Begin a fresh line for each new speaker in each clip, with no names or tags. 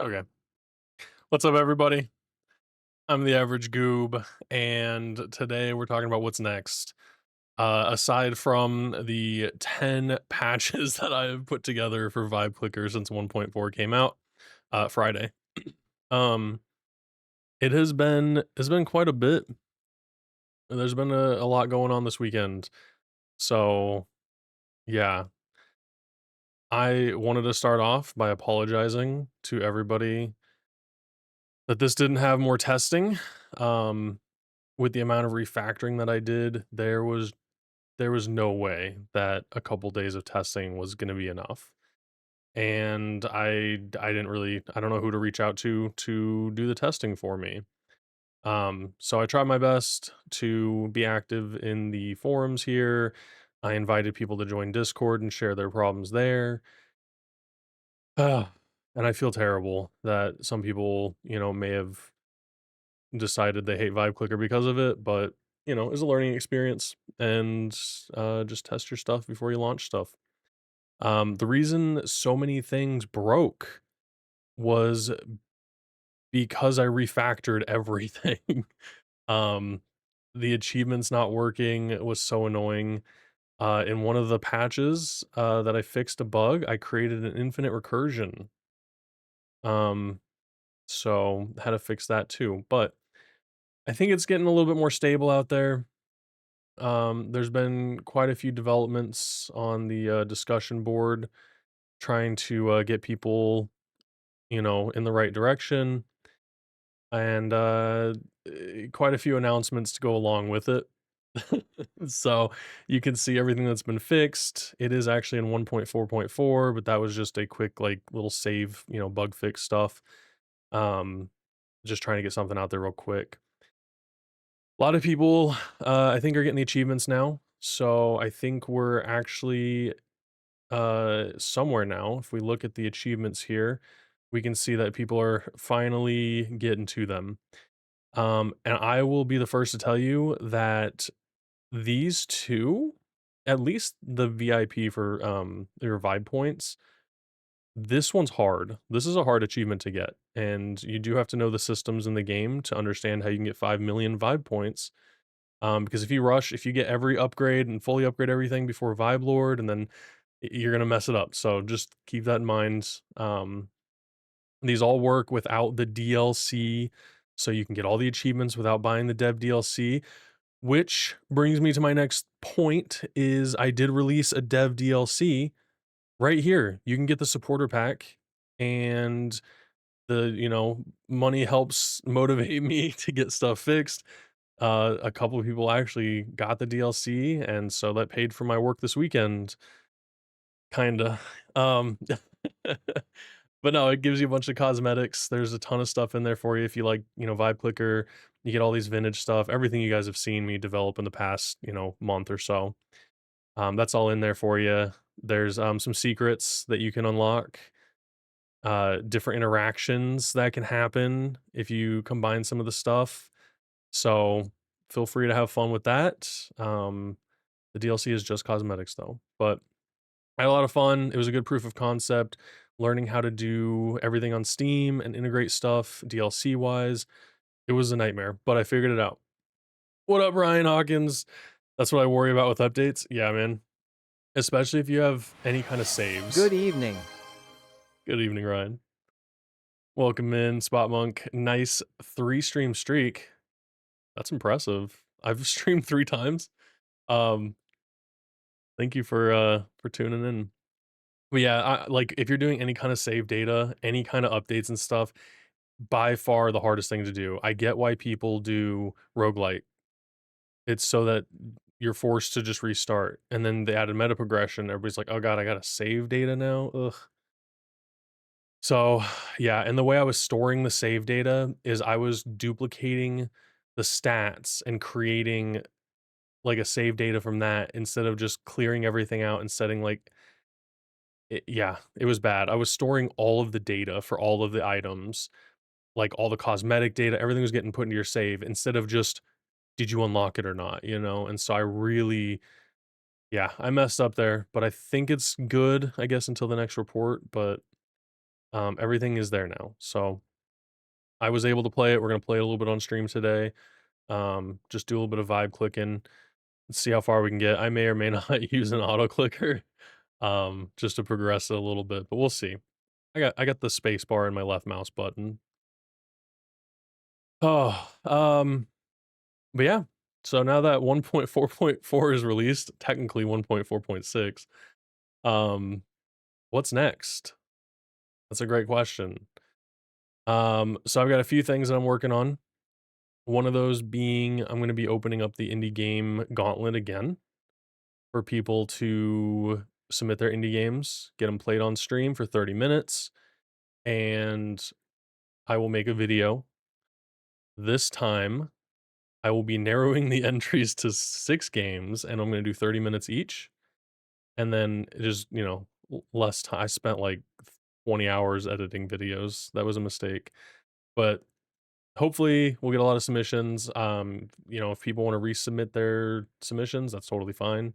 Okay. What's up, everybody? I'm the average goob, and today we're talking about what's next. Aside from the 10 patches that I have put together for Vibe Clicker since 1.4 came out, Friday. Um, it's been quite a bit. There's been a lot going on this weekend. So yeah, I wanted to start off by apologizing to everybody that this didn't have more testing. Um, with the amount of refactoring that I did, there was no way that a couple days of testing was gonna be enough. And I didn't really I don't know who to reach out to do the testing for me. So I tried my best to be active in the forums here. I invited people to join Discord and share their problems there. Ah, and I feel terrible that some people, may have decided they hate Vibe Clicker because of it, but it's a learning experience, and just test your stuff before you launch stuff. The reason so many things broke was because I refactored everything. um, the achievements not working was so annoying. In one of the patches that I fixed a bug, I created an infinite recursion. Um, so had to fix that too. But I think it's getting a little bit more stable out there. There's been quite a few developments on the discussion board trying to get people, in the right direction, and quite a few announcements to go along with it. So you can see everything that's been fixed. It is actually in 1.4.4, but that was just a quick, like, little save, bug fix stuff. Um, just trying to get something out there real quick. A lot of people, I think, are getting the achievements now. So I think we're actually somewhere now. If we look at the achievements here, we can see that people are finally getting to them. And I will be the first to tell you that these two, at least the VIP for your vibe points, this one's hard. This is a hard achievement to get. And you do have to know the systems in the game to understand how you can get 5 million vibe points. Because if you get every upgrade and fully upgrade everything before Vibe Lord, and then you're gonna mess it up. So just keep that in mind. These all work without the DLC, so you can get all the achievements without buying the dev DLC. Which brings me to my next point: is I did release a dev DLC right here. You can get the supporter pack, and the money helps motivate me to get stuff fixed. A couple of people actually got the DLC, and so that paid for my work this weekend, kinda. But no, it gives you a bunch of cosmetics. There's a ton of stuff in there for you if you like, Vibe Clicker. You get all these vintage stuff, everything you guys have seen me develop in the past, month or so. That's all in there for you. There's some secrets that you can unlock. different interactions that can happen if you combine some of the stuff. So feel free to have fun with that. The DLC is just cosmetics though, but I had a lot of fun. It was a good proof of concept, learning how to do everything on Steam and integrate stuff DLC wise. It was a nightmare, but I figured it out. What up, Ryan Hawkins? That's what I worry about with updates. Yeah, man. Especially if you have any kind of saves.
Good evening.
Good evening, Ryan. Welcome in, Spot Monk. Nice 3 stream streak. That's impressive. I've streamed 3 times. Um, thank you for tuning in. But yeah, like if you're doing any kind of save data, any kind of updates and stuff, by far the hardest thing to do. I get why people do roguelite. It's so that you're forced to just restart. And then they added meta progression. Everybody's like, oh god, I gotta save data now. Ugh. So yeah, and the way I was storing the save data is I was duplicating the stats and creating like a save data from that instead of just clearing everything out and setting like yeah, it was bad. I was storing all of the data for all of the items, like all the cosmetic data, everything was getting put into your save instead of just did you unlock it or not, you know? And so I really yeah, I messed up there, but I think it's good, I guess, until the next report, but everything is there now. So I was able to play it. We're gonna play it a little bit on stream today. Just do a little bit of vibe clicking and see how far we can get. I may or may not use an auto clicker just to progress it a little bit, but we'll see. I got the space bar in my left mouse button. Oh, but yeah. So now that 1.4.4 is released, technically 1.4.6, um, what's next? That's a great question. So I've got a few things that I'm working on. One of those being I'm gonna be opening up the indie game gauntlet again for people to submit their indie games, get them played on stream for 30 minutes, and I will make a video. This time, I will be narrowing the entries to 6 games, and I'm gonna do 30 minutes each, and then just, less time. I spent, like, 20 hours editing videos. That was a mistake, but hopefully, we'll get a lot of submissions. If people wanna resubmit their submissions, that's totally fine,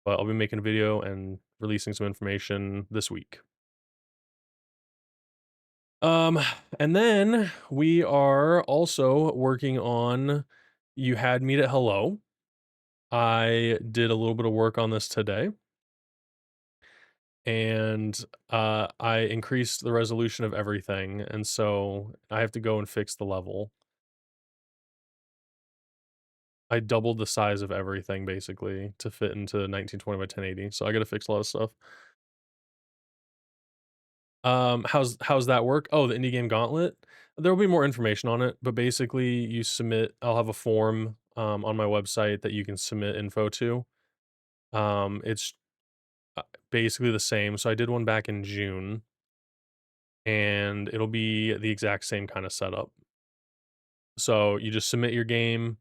but I'll be making a video and releasing some information this week. Um, and then we are also working on You Had Meat at Hello. I did a little bit of work on this today, and, I increased the resolution of everything, and so I have to go and fix the level. I doubled the size of everything basically to fit into 1920 by 1080, so I gotta fix a lot of stuff. How's that work? Oh, the indie game gauntlet? There'll be more information on it, but basically you submit I'll have a form, on my website that you can submit info to. It's, basically the same, so I did one back in June, and it'll be the exact same kinda setup. So you just submit your game,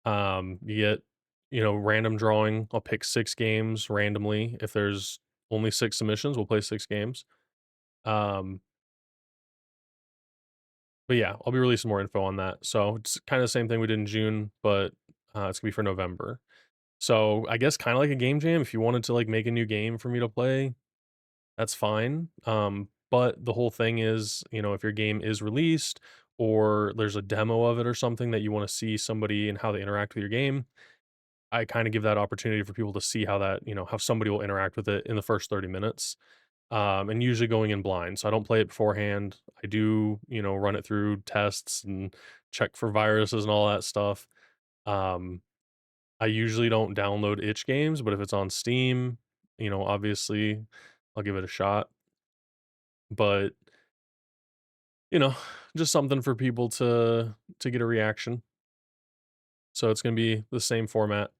you get, random drawing. I'll pick 6 games randomly. If there's only 6 submissions, we'll play 6 games. Um But yeah, I'll be releasing more info on that. So it's kind of the same thing we did in June, but it's gonna be for November. So I guess kind of like a game jam. If you wanted to like make a new game for me to play, that's fine. But the whole thing is, if your game is released or there's a demo of it or something that you want to see somebody and how they interact with your game, I kind of give that opportunity for people to see how that, how somebody will interact with it in the first 30 minutes, and usually going in blind. So I don't play it beforehand. I do, run it through tests and check for viruses and all that stuff. Um, I usually don't download itch games, but if it's on Steam, obviously I'll give it a shot. But, you know, just something for people to get a reaction. So it's gonna be the same format,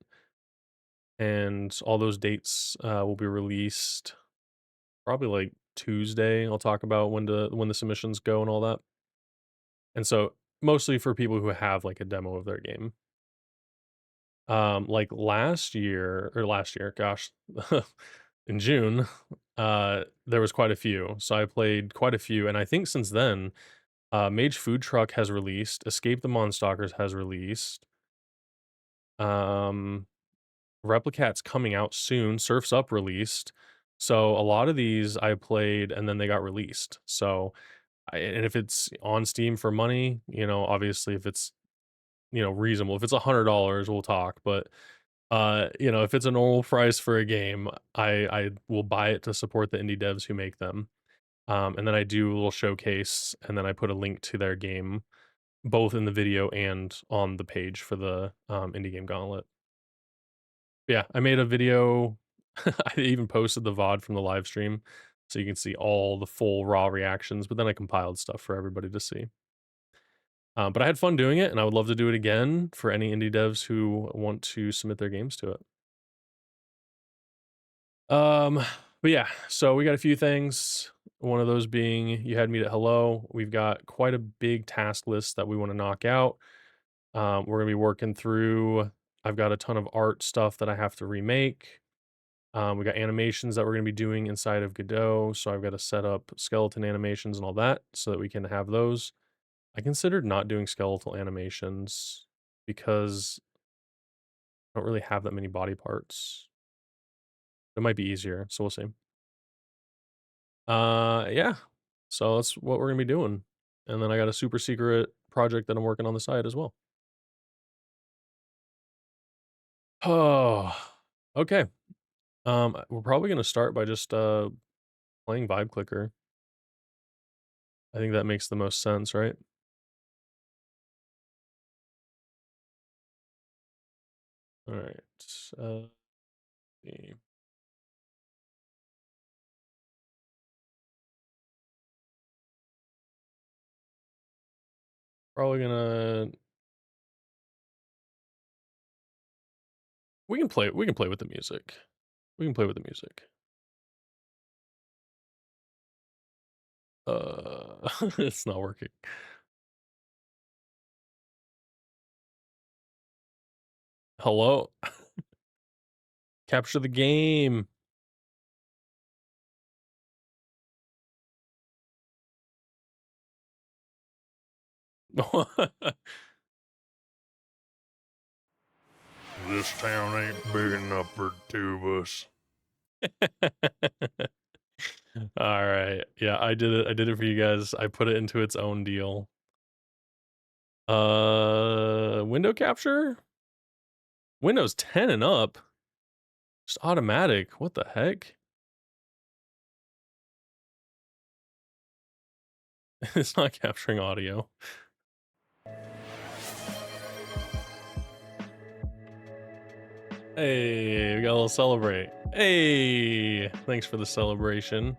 and all those dates will be released probably like Tuesday. I'll talk about when the submissions go and all that. And so mostly for people who have like a demo of their game. Like last year, gosh, in June, there was quite a few. So I played quite a few, and I think since then, Mage Food Truck has released, Escape the Monstalkers has released, um, Replicat's coming out soon, Surf's Up released. So a lot of these I played and then they got released. So and if it's on Steam for money, obviously if it's, reasonable, if it's $100, we'll talk. But if it's a normal price for a game, I will buy it to support the indie devs who make them. And then I do a little showcase, and then I put a link to their game, both in the video and on the page for the Indie Game Gauntlet. Yeah, I made a video. I even posted the VOD from the live stream, so you can see all the full raw reactions. But then I compiled stuff for everybody to see. But I had fun doing it, and I would love to do it again for any indie devs who want to submit their games to it. But yeah, so we got a few things. One of those being you had me at hello. We've got quite a big task list that we want to knock out. We're gonna be working through. I've got a ton of art stuff that I have to remake. We got animations that we're gonna be doing inside of Godot, so I've got to set up skeleton animations and all that so that we can have those. I considered not doing skeletal animations because I don't really have that many body parts. It might be easier, so we'll see. Yeah. So that's what we're gonna be doing. And then I got a super secret project that I'm working on the side as well. Oh, okay. We're probably gonna start by just playing Vibe Clicker. I think that makes the most sense, right? All right. See. Probably gonna. We can play. We can play with the music. We can play with the music. It's not working. Hello. Capture the game.
This town ain't big enough for two of us.
All right. Yeah, I did it. I did it for you guys. I put it into its own deal. Window capture? Windows 10 and up. Just automatic. What the heck? It's not capturing audio. Hey, we got a little celebrate. Hey, thanks for the celebration.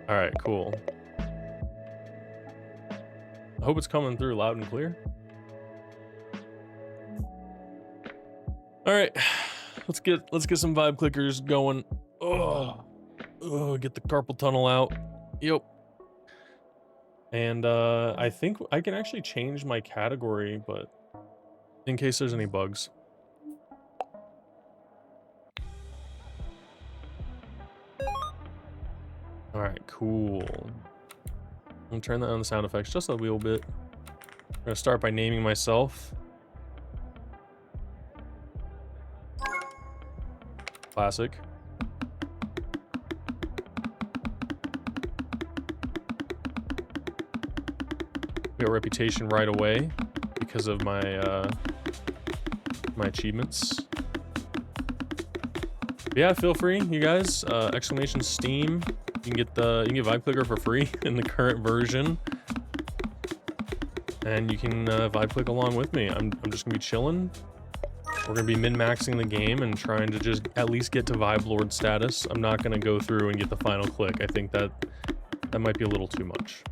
All right, cool. I hope it's coming through loud and clear. All right, let's get some vibe clickers going. Oh, get the carpal tunnel out. Yep. And I think I can actually change my category, but in case there's any bugs. All right, cool. I'm gonna turn that on the sound effects just a little bit. I'm gonna start by naming myself. Classic. Got reputation right away because of my my achievements. But yeah, feel free, you guys. Exclamation Steam. You can get Vibe Clicker for free in the current version, and you can Vibe Click along with me. I'm just gonna be chilling. We're gonna be min-maxing the game and trying to just at least get to Vibe Lord status. I'm not gonna go through and get the final click. I think that might be a little too much.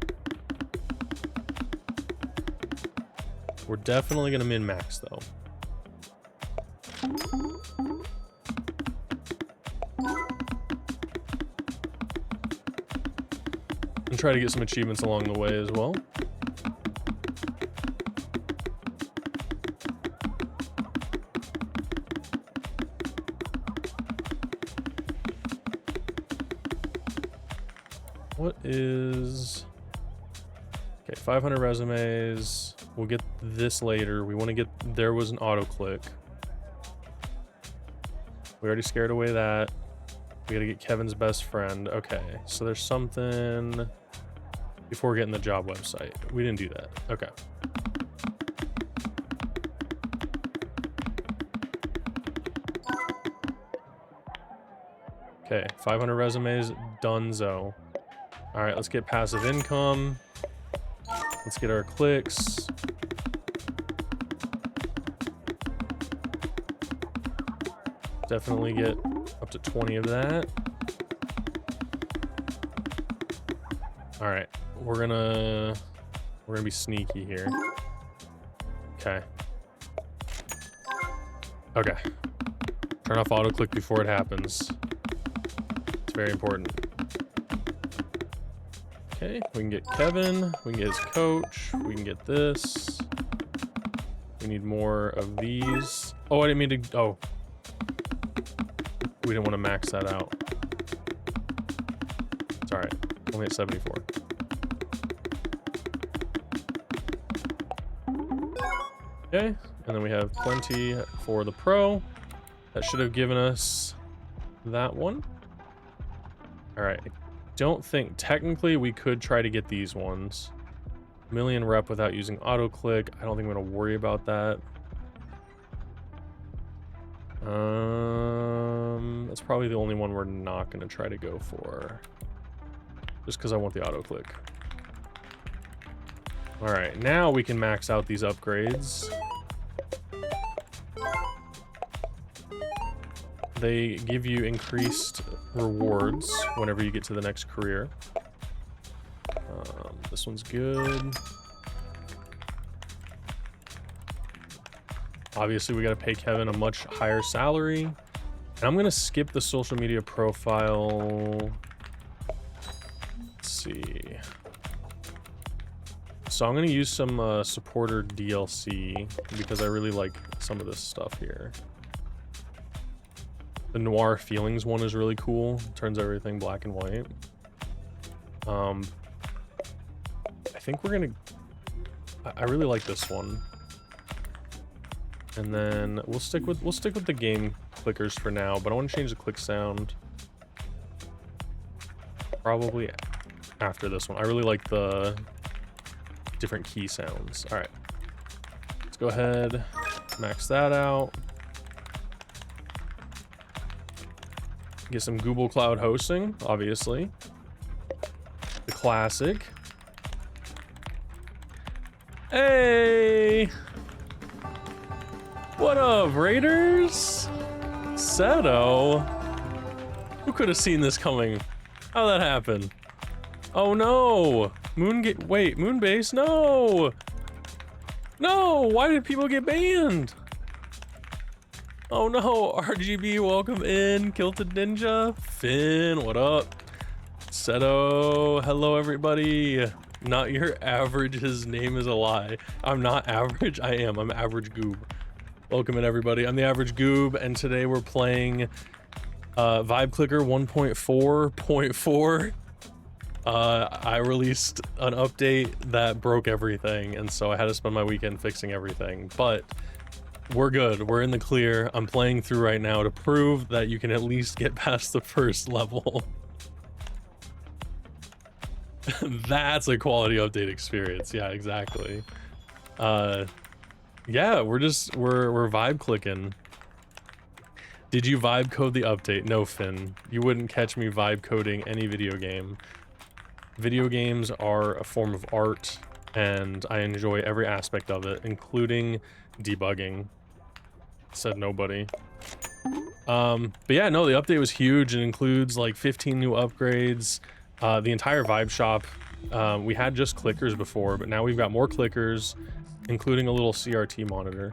We're definitely gonna min-max though. And try to get some achievements along the way as well. What is... Okay, 500 resumes. We'll get this later. We want to get... There was an auto click. We already scared away that. We gotta get Kevin's best friend. Okay, so there's something before getting the job website. We didn't do that. Okay. Okay, 500 resumes, donezo. All right, let's get passive income. Let's get our clicks. Definitely get up to 20 of that. All right, we're gonna be sneaky here. Okay. Okay. Turn off auto click before it happens. It's very important. Okay, we can get Kevin, we can get his coach, we can get this. We need more of these. Oh, I didn't mean to, oh. We didn't want to max that out. It's all right, only at 74. Okay, and then we have plenty for the pro. That should have given us that one. All right. Don't think technically we could try to get these ones. Million rep without using auto click. I don't think I'm gonna worry about that. That's probably the only one we're not gonna try to go for. Just because I want the auto click. All right, now we can max out these upgrades. They give you increased rewards whenever you get to the next career. This one's good. Obviously, we got to pay Kevin a much higher salary. And I'm going to skip the social media profile. Let's see. So I'm going to use some supporter DLC because I really like some of this stuff here. The Noir Feelings one is really cool. Turns everything black and white. I think we're gonna... I really like this one. And then we'll stick with the game clickers for now, but I want to change the click sound. Probably after this one. I really like the different key sounds. All right. Let's go ahead, max that out. Get some Google Cloud hosting, obviously. The classic. Hey! What up, Raiders? Seto? Who could have seen this coming? How'd that happen? Oh no! Wait, Moonbase? No! No! Why did people get banned? Oh no, RGB, welcome in. Kilted Ninja, Finn, what up? Seto, hello everybody. Not your average, his name is a lie. I'm not average, I'm Average Goob. Welcome in everybody, I'm the Average Goob, and today we're playing Vibe Clicker 1.4.4. I released an update that broke everything, and so I had to spend my weekend fixing everything, but we're good. We're in the clear. I'm playing through right now to prove that you can at least get past the first level. That's a quality update experience. Yeah, exactly. Yeah, we're vibe clicking. Did you vibe code the update? No, Finn. You wouldn't catch me vibe coding any video game. Video games are a form of art, and I enjoy every aspect of it, including debugging. Said nobody. But yeah, no, the update was huge. It includes like 15 new upgrades, the entire vibe shop. We had just clickers before, but now we've got more clickers, including a little CRT monitor.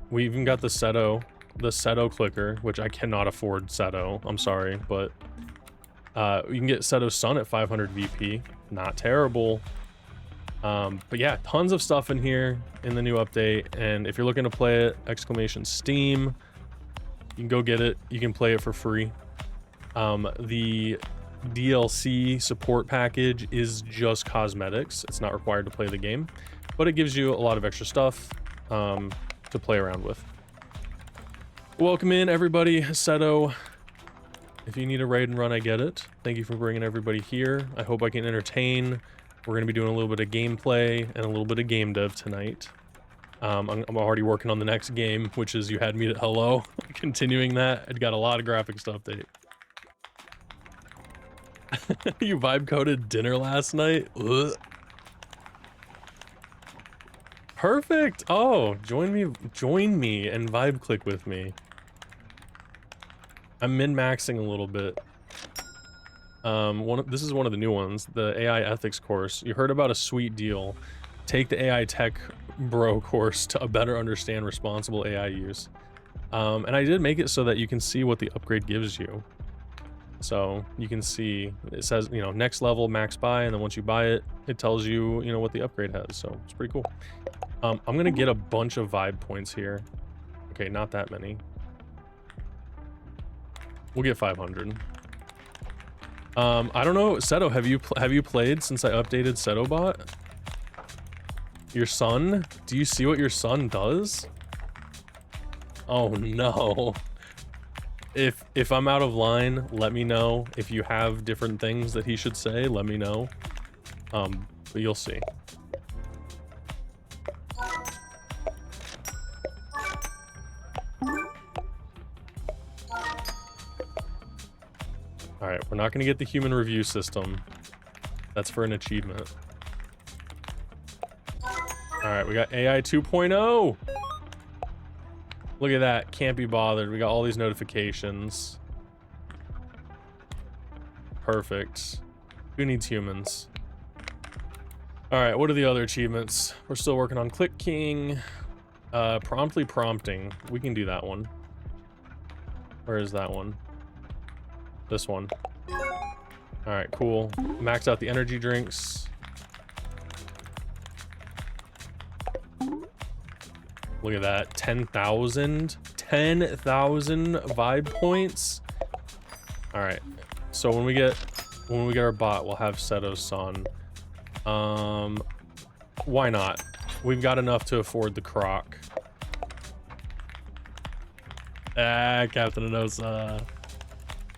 We even got the Seto clicker, which I cannot afford Seto. I'm sorry, but you can get Seto Sun at 500 VP. Not terrible. But yeah, tons of stuff in here in the new update, and if you're looking to play it, Steam, you can go get it. You can play it for free. The DLC support package is just cosmetics. It's not required to play the game, but it gives you a lot of extra stuff to play around with. Welcome in, everybody. Seto, if you need a raid and run, I get it. Thank you for bringing everybody here. I hope I can entertain. We're going to be doing a little bit of gameplay and a little bit of game dev tonight. I'm already working on the next game, which is You Had Me at Hello. Continuing that. It got a lot of graphics to update. You vibe coded dinner last night? Ugh. Perfect. Oh, join me and vibe click with me. I'm min-maxing a little bit. This is one of the new ones, the AI ethics course. You heard about a sweet deal. Take the AI tech bro course to better understand responsible AI use. And I did make it so that you can see what the upgrade gives you. So you can see, it says, you know, next level max buy, and then once you buy it, it tells you, you know, what the upgrade has. So it's pretty cool. I'm gonna get a bunch of vibe points here. Okay, not that many. We'll get 500. I don't know, Seto, have you played since I updated SetoBot? Your son? Do you see what your son does? Oh no. If I'm out of line, let me know. If you have different things that he should say, let me know. But you'll see. All right, we're not going to get the human review system. That's for an achievement. All right, we got AI 2.0. Look at that, can't be bothered. We got all these notifications. Perfect. Who needs humans? All right, what are the other achievements? We're still working on Click King. Promptly prompting. We can do that one. Where is that one? This one. All right, cool. Max out the energy drinks. Look at that, 10,000 vibe points. All right, so when we get our bot, we'll have Seto's son. Why not? We've got enough to afford the croc. Ah, Captain Anosa.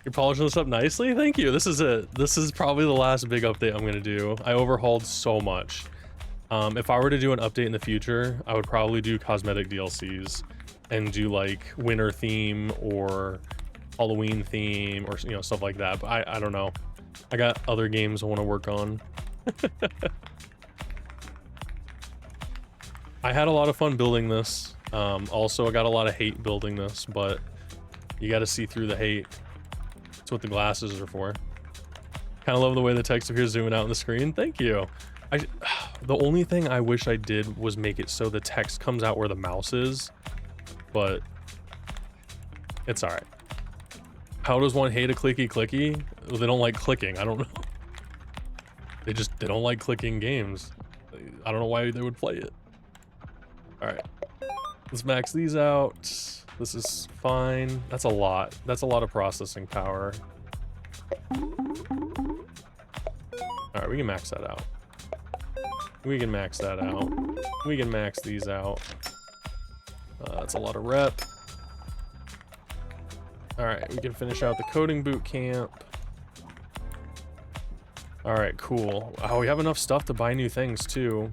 You're polishing this up nicely. Thank you. This is it. This is probably the last big update I'm gonna do. I overhauled so much. If I were to do an update in the future, I would probably do cosmetic DLCs and do like winter theme or Halloween theme or, you know, stuff like that. But I don't know. I got other games I want to work on. I had a lot of fun building this. Also, I got a lot of hate building this, but you got to see through the hate. That's what the glasses are for. Kind of love the way the text appears zooming out on the screen. Thank you. The only thing I wish I did was make it so the text comes out where the mouse is, but it's all right. How does one hate a clicky? Well, they don't like clicking. I don't know. They don't like clicking games. I don't know why they would play it. All right, let's max these out. This is fine. That's a lot. That's a lot of processing power. All right, we can max that out. We can max that out. We can max these out. That's a lot of rep. All right, we can finish out the coding boot camp. All right, cool. Oh, we have enough stuff to buy new things too.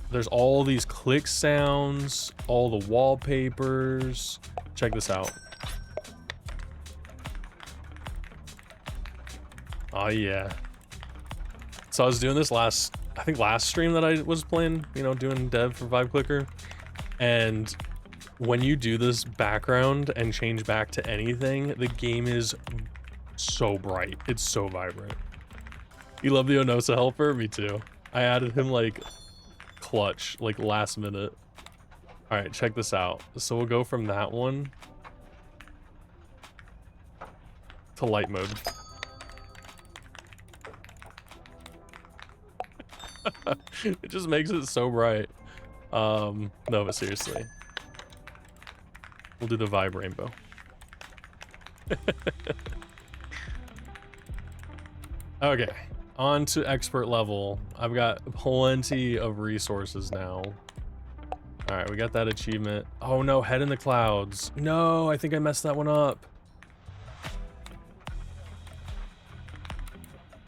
There's all these click sounds, all the wallpapers. Check this out. Oh yeah. So I was doing this last stream that I was playing, you know, doing dev for Vibe Clicker. And when you do this background and change back to anything, the game is so bright. It's so vibrant. You love the Onosa helper? Me too. I added him like clutch, like last minute. All right, check this out. So we'll go from that one to light mode. It just makes it so bright. No, but seriously, we'll do the vibe rainbow. Okay, on to expert level. I've got plenty of resources now. All right, we got that achievement. Oh no, head in the clouds. No, I think I messed that one up.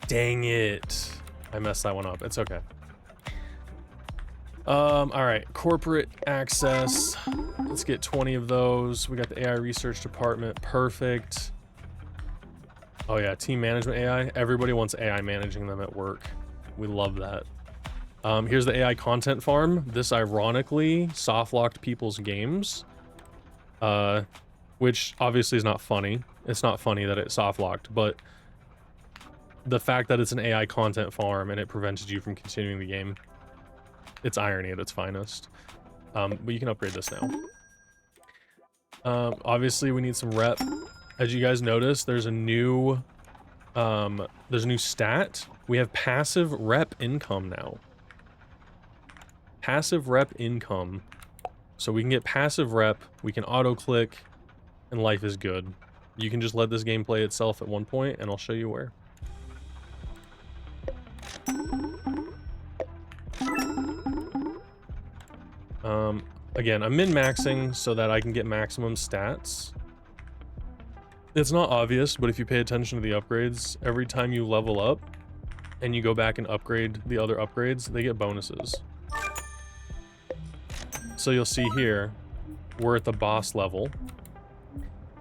Dang it. I messed that one up. It's okay. All right, corporate access. Let's get 20 of those. We got the AI research department. Perfect. Oh yeah, team management AI. Everybody wants AI managing them at work. We love that. Here's the AI content farm. This ironically soft-locked people's games, which obviously is not funny. It's not funny that it soft-locked, but the fact that it's an AI content farm and it prevented you from continuing the game, it's irony at its finest. But you can upgrade this now. Obviously we need some rep. As you guys notice, there's a new stat. We have passive rep income now. Passive rep income. So we can get passive rep, we can auto click, and life is good. You can just let this game play itself at one point and I'll show you where. Again, I'm min-maxing so that I can get maximum stats. It's not obvious, but if you pay attention to the upgrades, every time you level up and you go back and upgrade the other upgrades, they get bonuses. So you'll see here, we're at the boss level.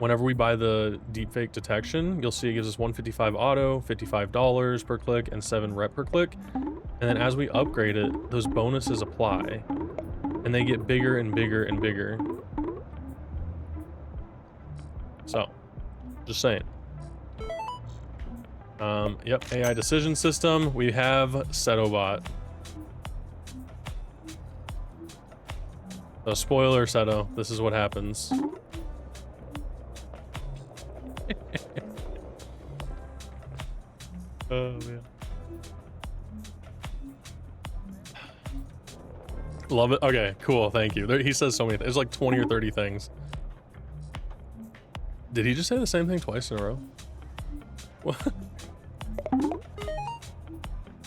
Whenever we buy the deepfake detection, you'll see it gives us 155 auto, $55 per click, and 7 rep per click. And then as we upgrade it, those bonuses apply. And they get bigger and bigger and bigger. So, just saying. Yep, AI decision system. We have Setobot. So spoiler, Seto, this is what happens. Oh man. Love it. Okay, cool. Thank you. There, he says so many things. There's like 20 or 30 things. Did he just say the same thing twice in a row? What?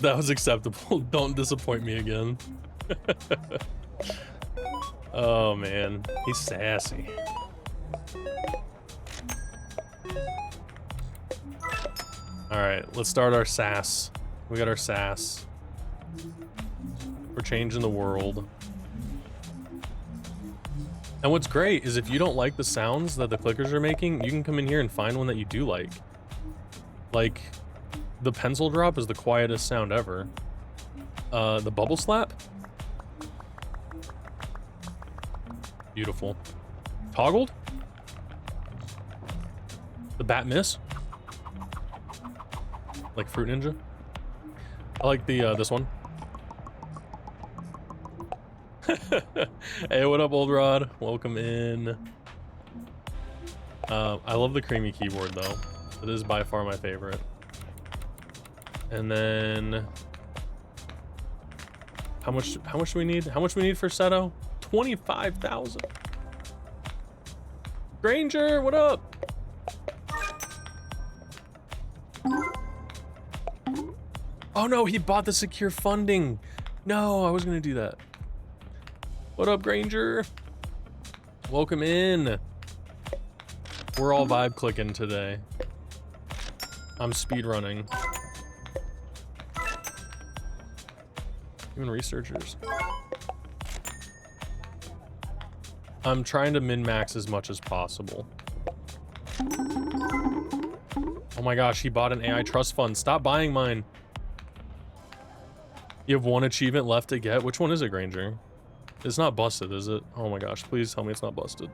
That was acceptable. Don't disappoint me again. Oh man, he's sassy. All right, let's start our sass. We got our sass. We're changing the world. And what's great is if you don't like the sounds that the clickers are making, you can come in here and find one that you do like. Like, the pencil drop is the quietest sound ever. The bubble slap? Beautiful. Toggled? The bat miss? Like Fruit Ninja? I like the, this one. Hey, what up, Old Rod? Welcome in. I love the creamy keyboard though. It is by far my favorite. And then how much do we need? How much we need for Seto? 25,000. Granger, what up? Oh no, he bought the secure funding. No, I was gonna do that. What up, Granger? Welcome in. We're all vibe clicking today. I'm speed running. Human researchers. I'm trying to min-max as much as possible. Oh my gosh, he bought an AI trust fund. Stop buying mine. You have one achievement left to get. Which one is it, Granger? It's not busted, is it? Oh my gosh, please tell me it's not busted.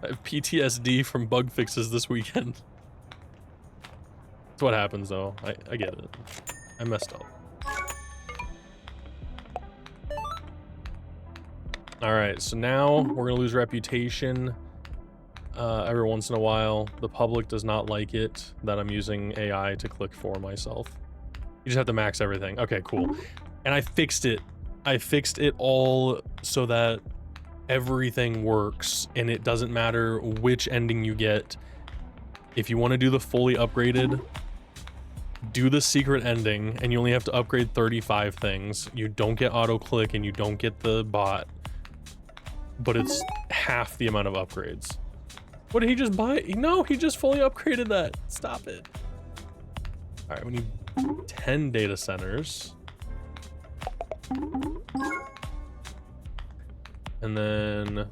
I have PTSD from bug fixes this weekend. That's what happens though. I get it. I messed up. Alright, so now we're gonna lose reputation every once in a while. The public does not like it that I'm using AI to click for myself. You just have to max everything. Okay, cool. And I fixed it. I fixed it all so that everything works and it doesn't matter which ending you get. If you want to do the fully upgraded, do the secret ending, and you only have to upgrade 35 things. You don't get auto click and you don't get the bot, but it's half the amount of upgrades. What did he just buy? No, he just fully upgraded that. Stop it. All right, we need 10 data centers. And then,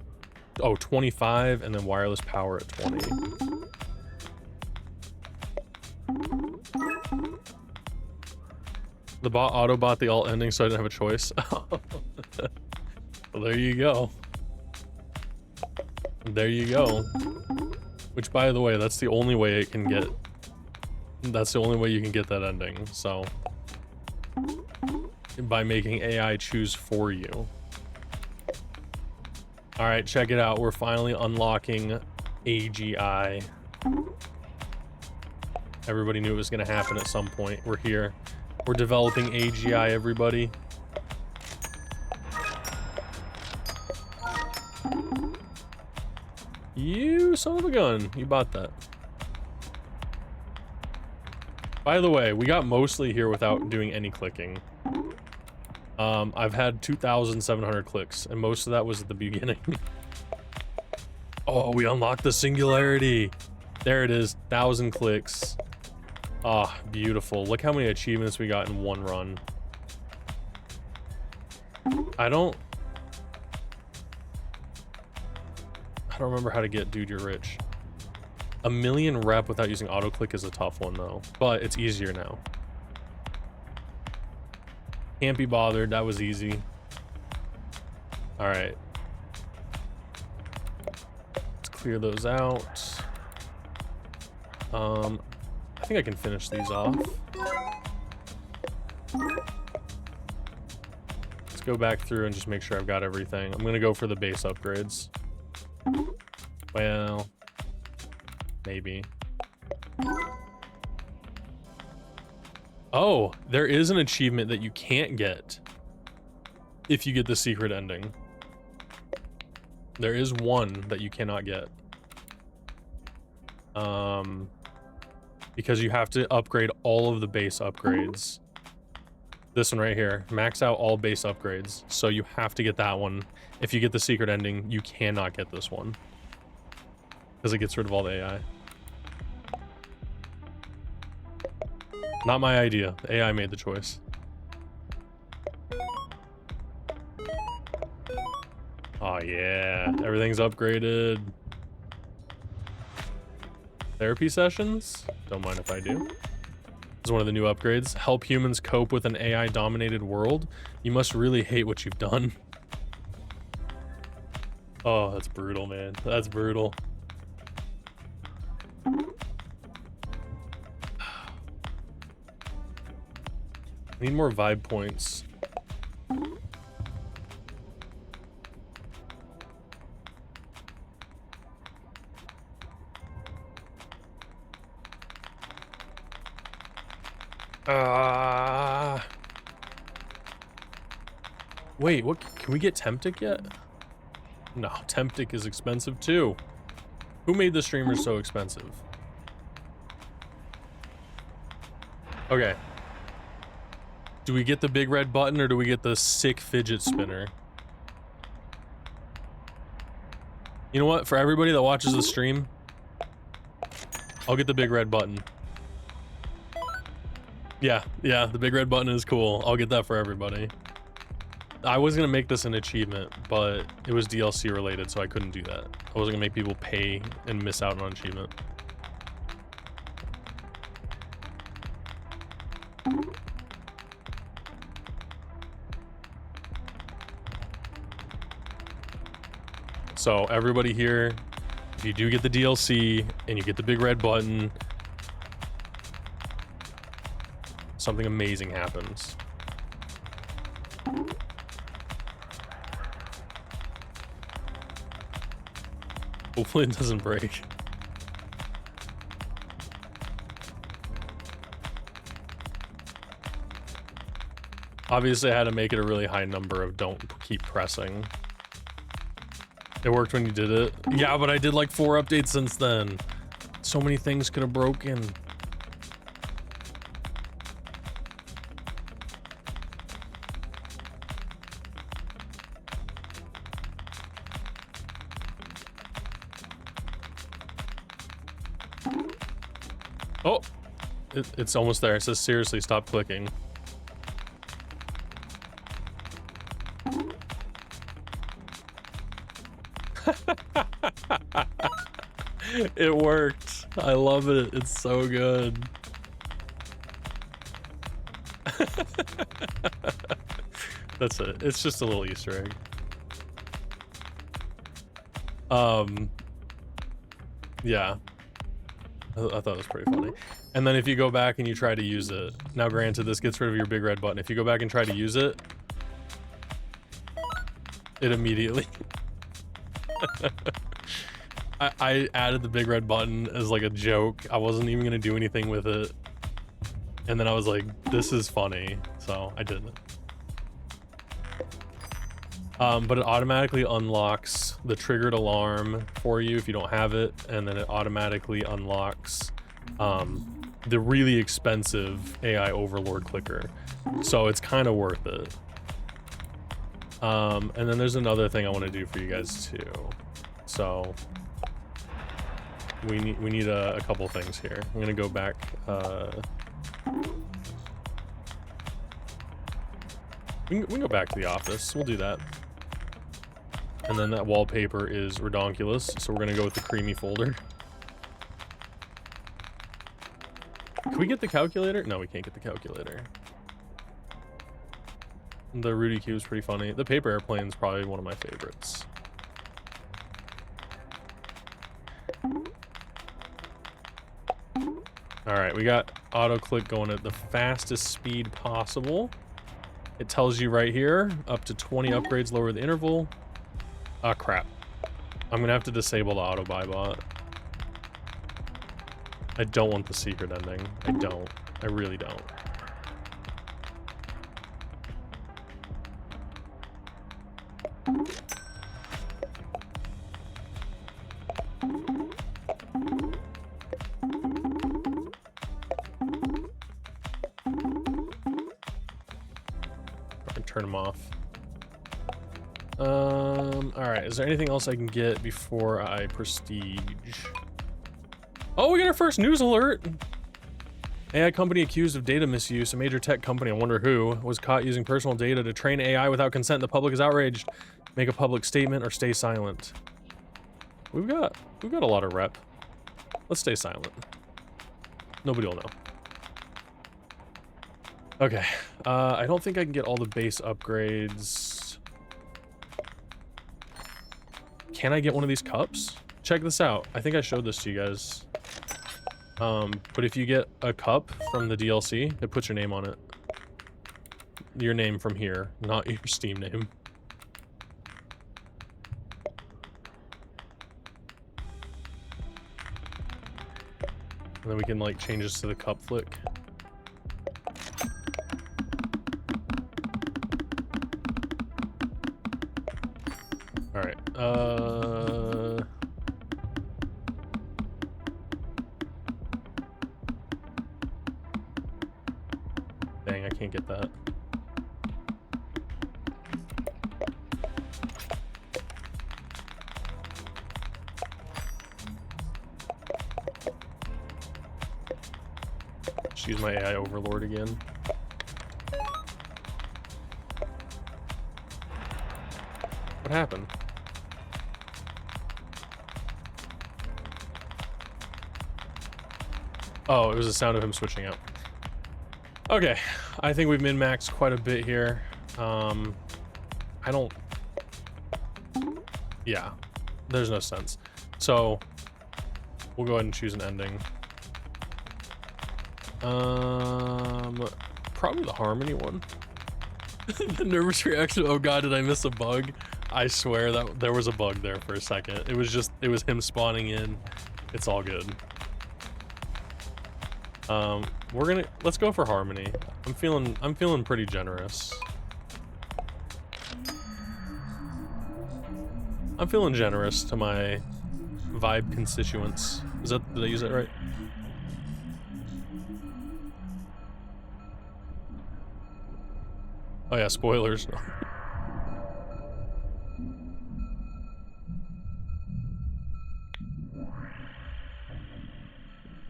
oh, 25, and then wireless power at 20. The bot auto-bought the alt ending, so I didn't have a choice. Well, there you go. There you go. Which, by the way, that's the only way it can get... That's the only way you can get that ending, so... By making AI choose for you. Alright, check it out. We're finally unlocking AGI. Everybody knew it was going to happen at some point. We're here. We're developing AGI, everybody. You son of a gun. You bought that. By the way, we got mostly here without doing any clicking. I've had 2,700 clicks, and most of that was at the beginning. Oh, we unlocked the singularity. There it is, 1,000 clicks. Ah, beautiful. Look how many achievements we got in one run. I don't remember how to get Dude You're Rich. 1,000,000 rep without using auto-click is a tough one, though. But it's easier now. Can't be bothered. That was easy. Alright. Let's clear those out. I think I can finish these off. Let's go back through and just make sure I've got everything. I'm gonna go for the base upgrades. Well, maybe. Oh, there is an achievement that you can't get if you get the secret ending. There is one that you cannot get. Because you have to upgrade all of the base upgrades. This one right here, max out all base upgrades. So you have to get that one. If you get the secret ending, you cannot get this one. Because it gets rid of all the AI. Not my idea. The AI made the choice. Oh yeah, everything's upgraded. Therapy sessions? Don't mind if I do. This is one of the new upgrades. Help humans cope with an AI-dominated world. You must really hate what you've done. Oh, that's brutal, man. That's brutal. Need more vibe points. Wait, what? Can we get Temptic yet? No, Temptic is expensive too. Who made the streamers so expensive? Okay. Do we get the big red button or do we get the sick fidget spinner? You know what? For everybody that watches the stream, I'll get the big red button. Yeah, the big red button is cool. I'll get that for everybody. I was gonna make this an achievement, but it was DLC related, so I couldn't do that. I wasn't gonna make people pay and miss out on an achievement. So everybody here, if you do get the DLC and you get the big red button, something amazing happens. Hopefully it doesn't break. Obviously I had to make it a really high number of don't keep pressing. It worked when you did it. Yeah, but I did like 4 updates since then. So many things could have broken. Oh, it's almost there. It says seriously, stop clicking. It worked. I love it. It's so good. That's it. It's just a little Easter egg. Yeah. I thought it was pretty funny. And then if you go back and you try to use it, now granted this gets rid of your big red button. If you go back and try to use it, it immediately I added the big red button as like a joke. I wasn't even gonna do anything with it. And then I was like, this is funny. So I did it. But it automatically unlocks the triggered alarm for you if you don't have it. And then it automatically unlocks the really expensive AI Overlord clicker. So it's kind of worth it. And then there's another thing I want to do for you guys too. So we need a couple things here. I'm gonna go back. We can go back to the office. We'll do that. And then that wallpaper is redonkulous, so we're gonna go with the creamy folder. Can we get the calculator? No, we can't get the calculator. The Rudy Cube is pretty funny. The paper airplane is probably one of my favorites. All right, we got auto click going at the fastest speed possible. It tells you right here, up to 20 upgrades, lower the interval. Ah, crap. I'm gonna have to disable the auto buy bot. I don't want the secret ending. I don't. I really don't. Turn them off. All right. Is there anything else I can get before I prestige? Oh, we got our first news alert. AI company accused of data misuse. A major tech company, I wonder who, was caught using personal data to train AI without consent. The public is outraged. Make a public statement or stay silent. We've got a lot of rep. Let's stay silent. Nobody will know. Okay. I don't think I can get all the base upgrades. Can I get one of these cups? Check this out. I think I showed this to you guys. But if you get a cup from the DLC, it puts your name on it. Your name from here, not your Steam name. And then we can like change this to the cup flick. All right. Dang, I can't get that. Just use my AI Overlord again. What happened? Oh, it was the sound of him switching out. Okay, I think we've min-maxed quite a bit here. I don't... Yeah, there's no sense. So, we'll go ahead and choose an ending. Probably the Harmony one. The nervous reaction, oh god, did I miss a bug? I swear that there was a bug there for a second. It was him spawning in. It's all good. Let's go for Harmony. I'm feeling pretty generous. I'm feeling generous to my vibe constituents. Did I use that right? Oh yeah, spoilers.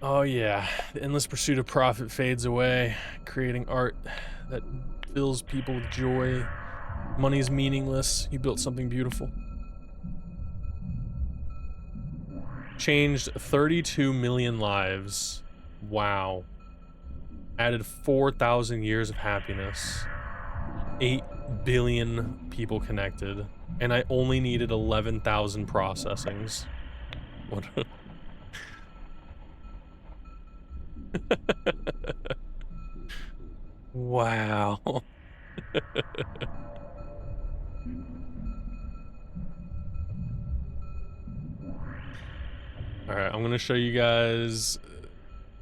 Oh yeah, the endless pursuit of profit fades away, creating art that fills people with joy. Money is meaningless. You built something beautiful. Changed 32 million lives. Wow. Added 4,000 years of happiness. 8 billion people connected. And I only needed 11,000 processings. What? Wow. Alright, I'm gonna show you guys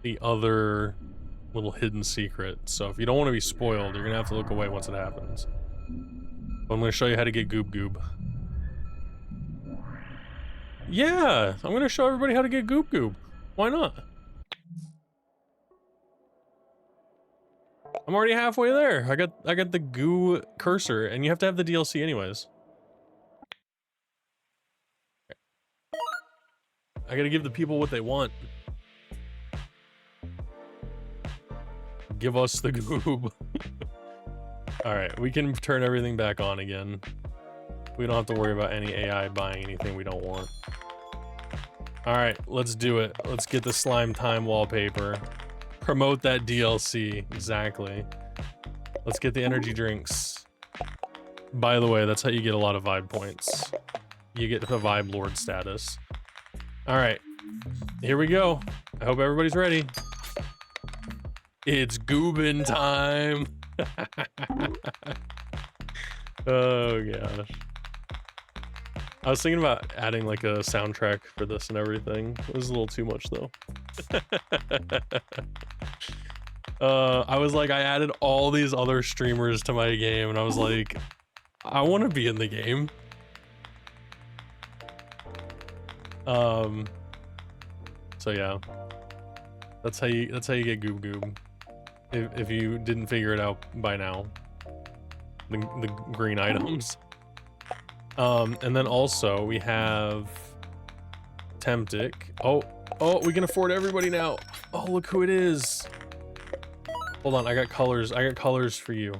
the other little hidden secret. So if you don't want to be spoiled, you're gonna have to look away once it happens. But I'm gonna show you how to get Goob Goob. Yeah, I'm gonna show everybody how to get Goob Goob. Why not? I'm already halfway there. I got the goo cursor, and you have to have the DLC anyways. I gotta give the people what they want. Give us the goob. Alright, we can turn everything back on again. We don't have to worry about any AI buying anything we don't want. Alright, let's do it. Let's get the slime time wallpaper. Promote that DLC. Exactly. Let's get the energy drinks. By the way, that's how you get a lot of vibe points. You get the vibe lord status. Alright, here we go. I hope everybody's ready. It's goobin time. Oh gosh. I was thinking about adding like a soundtrack for this and everything. It was a little too much though. I was like, I added all these other streamers to my game and I was like, I want to be in the game. So yeah, that's how you get Goob Goob. If you didn't figure it out by now, the green items. And then also we have Temptic. Oh, we can afford everybody now. Oh, look who it is. Hold on, I got colors. I got colors for you.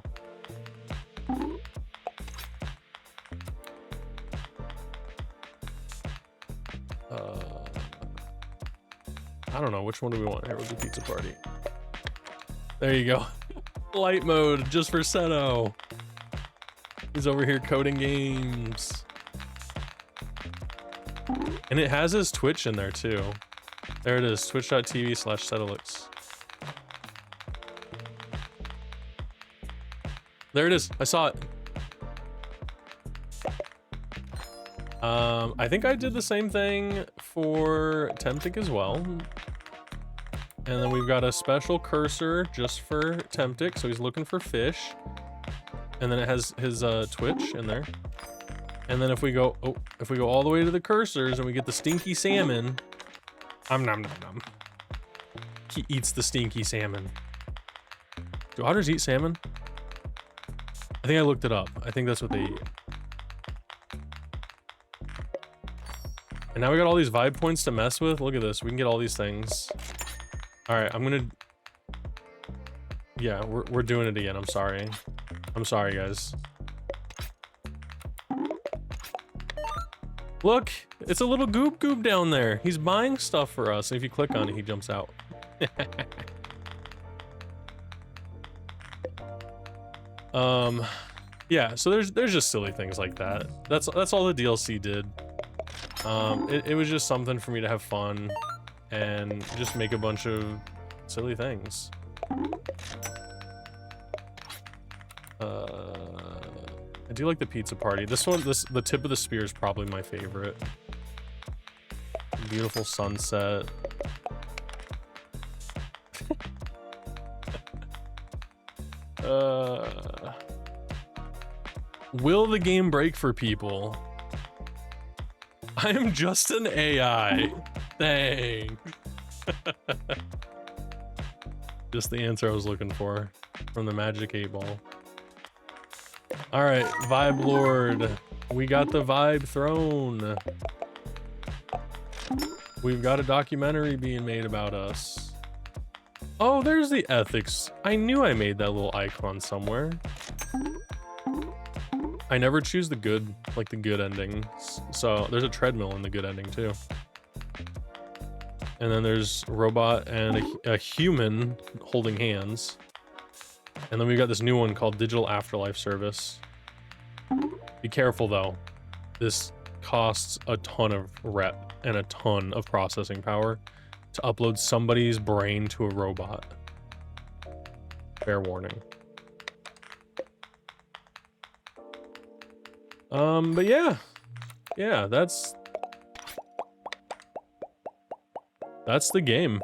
I don't know, which one do we want? Here with the pizza party. There you go. Light mode, just for Seto. He's over here coding games. And it has his Twitch in there too. There it is, twitch.tv/Setolix. There it is, I saw it. I think I did the same thing for Temptic as well. And then we've got a special cursor just for Temptic, so he's looking for fish. And then it has his Twitch in there. And then if we go all the way to the cursors and we get the stinky salmon, nom nom nom. He eats the stinky salmon. Do otters eat salmon? I think I looked it up. I think that's what they eat. And now we got all these vibe points to mess with. Look at this. We can get all these things. All right, I'm gonna. Yeah, we're doing it again. I'm sorry. I'm sorry, guys. Look, it's a little Goob Goob down there. He's buying stuff for us. And if you click on it, he jumps out. Yeah. So there's just silly things like that. That's all the DLC did. It was just something for me to have fun and just make a bunch of silly things. I do like the pizza party. This one, the tip of the spear is probably my favorite. Beautiful sunset. Will the game break for people? I am just an AI. Dang. Just the answer I was looking for from the Magic 8 Ball. All right, Vibe Lord. We got the Vibe Throne. We've got a documentary being made about us. Oh, there's the ethics. I knew I made that little icon somewhere. I never choose the good, like the good endings. So there's a treadmill in the good ending too. And then there's a robot and a human holding hands. And then we got this new one called Digital Afterlife Service. Be careful though. This costs a ton of rep and a ton of processing power to upload somebody's brain to a robot. Fair warning. But yeah. Yeah, that's the game.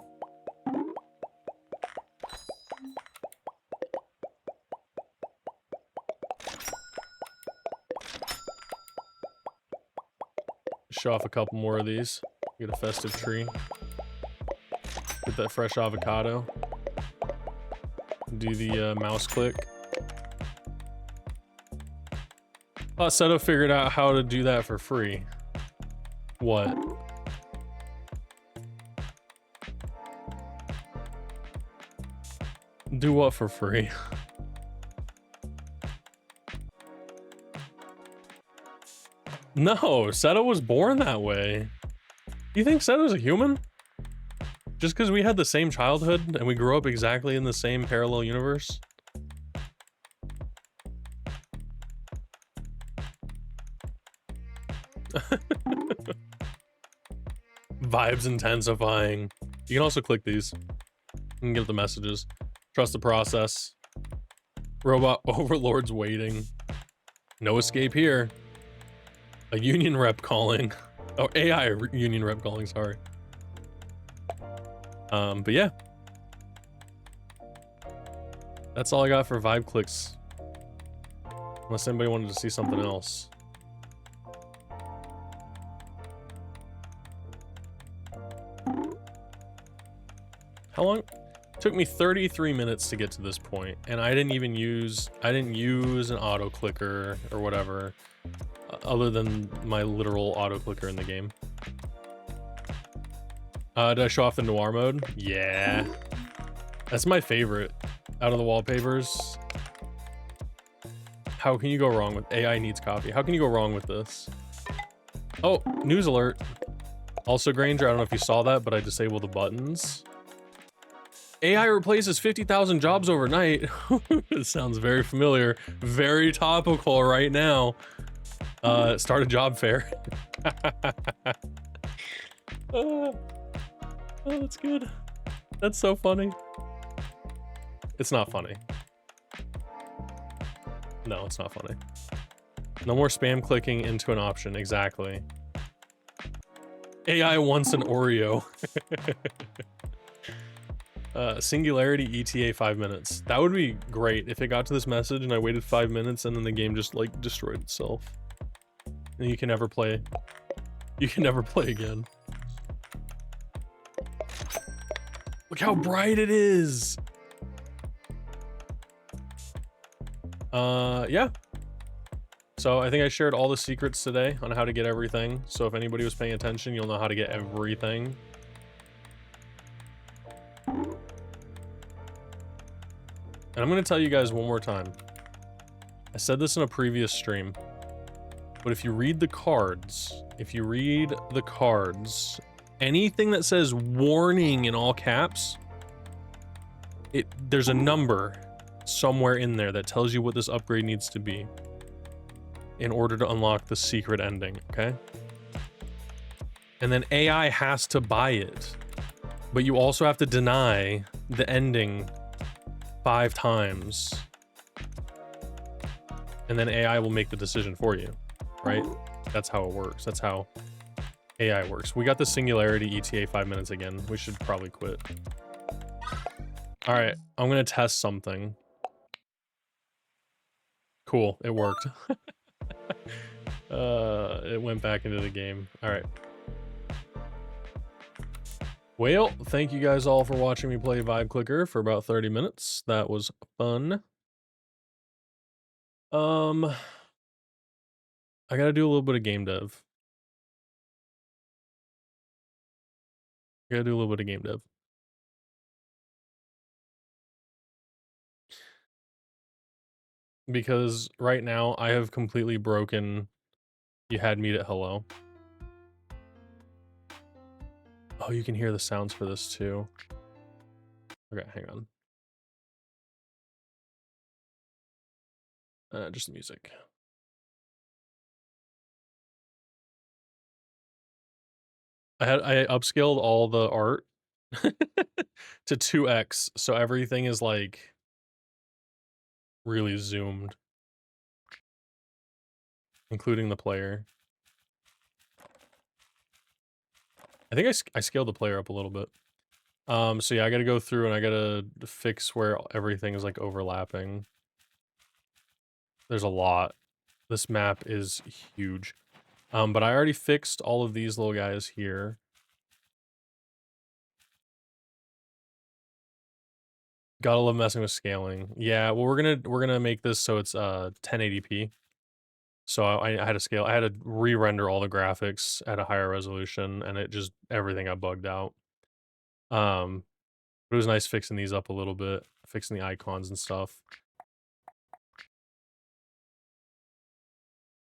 Show off a couple more of these. Get a festive tree. Get that fresh avocado. Do the mouse click. Seto figured out how to do that for free. What? Do what for free? No, Seto was born that way. You think Seto's a human? Just because we had the same childhood and we grew up exactly in the same parallel universe? Vibes intensifying. You can also click these. You can get the messages. Trust the process. Robot overlords waiting. No escape here. A union rep calling. Oh, AI union rep calling, sorry. But yeah. That's all I got for vibe clicks. Unless anybody wanted to see something else. How long? It took me 33 minutes to get to this point, and I didn't use an auto clicker or whatever, other than my literal auto clicker in the game. Did I show off the noir mode? Yeah. That's my favorite out of the wallpapers. How can you go wrong with AI needs coffee? How can you go wrong with this? Oh, news alert. Also, Granger, I don't know if you saw that, but I disabled the buttons. AI replaces 50,000 jobs overnight. It sounds very familiar. Very topical right now. Start a job fair. Oh, that's good. That's so funny. It's not funny. No, it's not funny. No more spam clicking into an option. Exactly. AI wants an Oreo. Singularity ETA 5 minutes. That would be great if it got to this message and I waited 5 minutes and then the game just like destroyed itself. And you can never play. You can never play again. Look how bright it is. Yeah. So I think I shared all the secrets today on how to get everything. So if anybody was paying attention, you'll know how to get everything. And I'm going to tell you guys one more time. I said this in a previous stream, but if you read the cards, anything that says warning in all caps, there's a number somewhere in there that tells you what this upgrade needs to be in order to unlock the secret ending, okay? And then AI has to buy it, but you also have to deny the ending 5 times, and then AI will make the decision for you, right? That's how it works. That's how AI works. We got the singularity ETA 5 minutes again. We should probably quit. All right, I'm gonna test something. Cool, it worked. It went back into the game. All right. Well, thank you guys all for watching me play Vibe Clicker for about 30 minutes. That was fun. I gotta do a little bit of game dev. Gotta do a little bit of game dev. Because right now I have completely broken You Had Meat at Hello. Oh, you can hear the sounds for this too. Okay, hang on. Just the music. I upscaled all the art to 2x, so everything is like really zoomed, including the player. I think I scaled the player up a little bit. So yeah, I gotta go through and I gotta fix where everything is like overlapping. There's a lot. This map is huge. But I already fixed all of these little guys here. Gotta love messing with scaling. Yeah, well, we're gonna make this so it's 1080p. So I had to scale. I had to re-render all the graphics at a higher resolution, and it just everything got bugged out. But it was nice fixing these up a little bit, fixing the icons and stuff.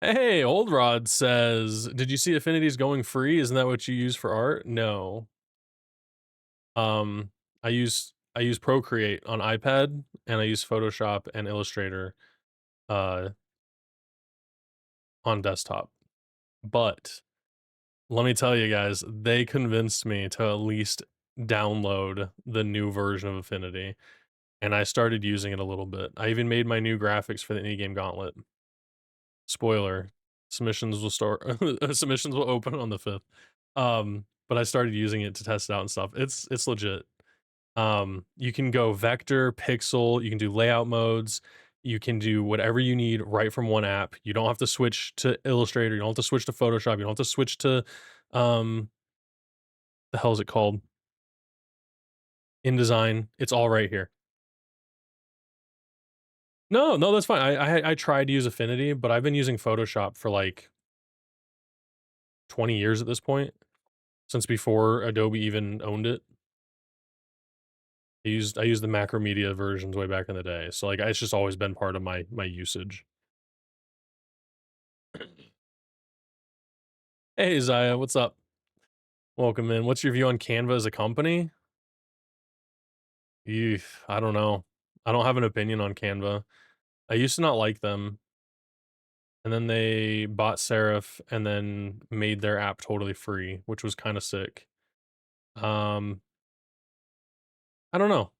Hey, Old Rod says, "Did you see Affinity's going free? Isn't that what you use for art?" No. Um, I use Procreate on iPad, and I use Photoshop and Illustrator, uh, on desktop. But let me tell you guys, they convinced me to at least download the new version of Affinity, and I started using it a little bit. I even made my new graphics for the Indie Game Gauntlet. Spoiler, submissions will start submissions will open on the 5th. But I started using it to test it out and stuff. It's legit. You can go vector, pixel, you can do layout modes, you can do whatever you need right from one app. You don't have to switch to Illustrator, you don't have to switch to Photoshop, you don't have to switch to um the hell is it called? InDesign. It's all right here. No, no, that's fine. I tried to use Affinity, but I've been using Photoshop for like 20 years at this point, since before Adobe even owned it. I used the Macromedia versions way back in the day, so, like, it's just always been part of my usage. Hey, Zaya, what's up? Welcome in. What's your view on Canva as a company? I don't know. I don't have an opinion on Canva. I used to not like them, and then they bought Serif and then made their app totally free, which was kinda sick. Um, I don't know.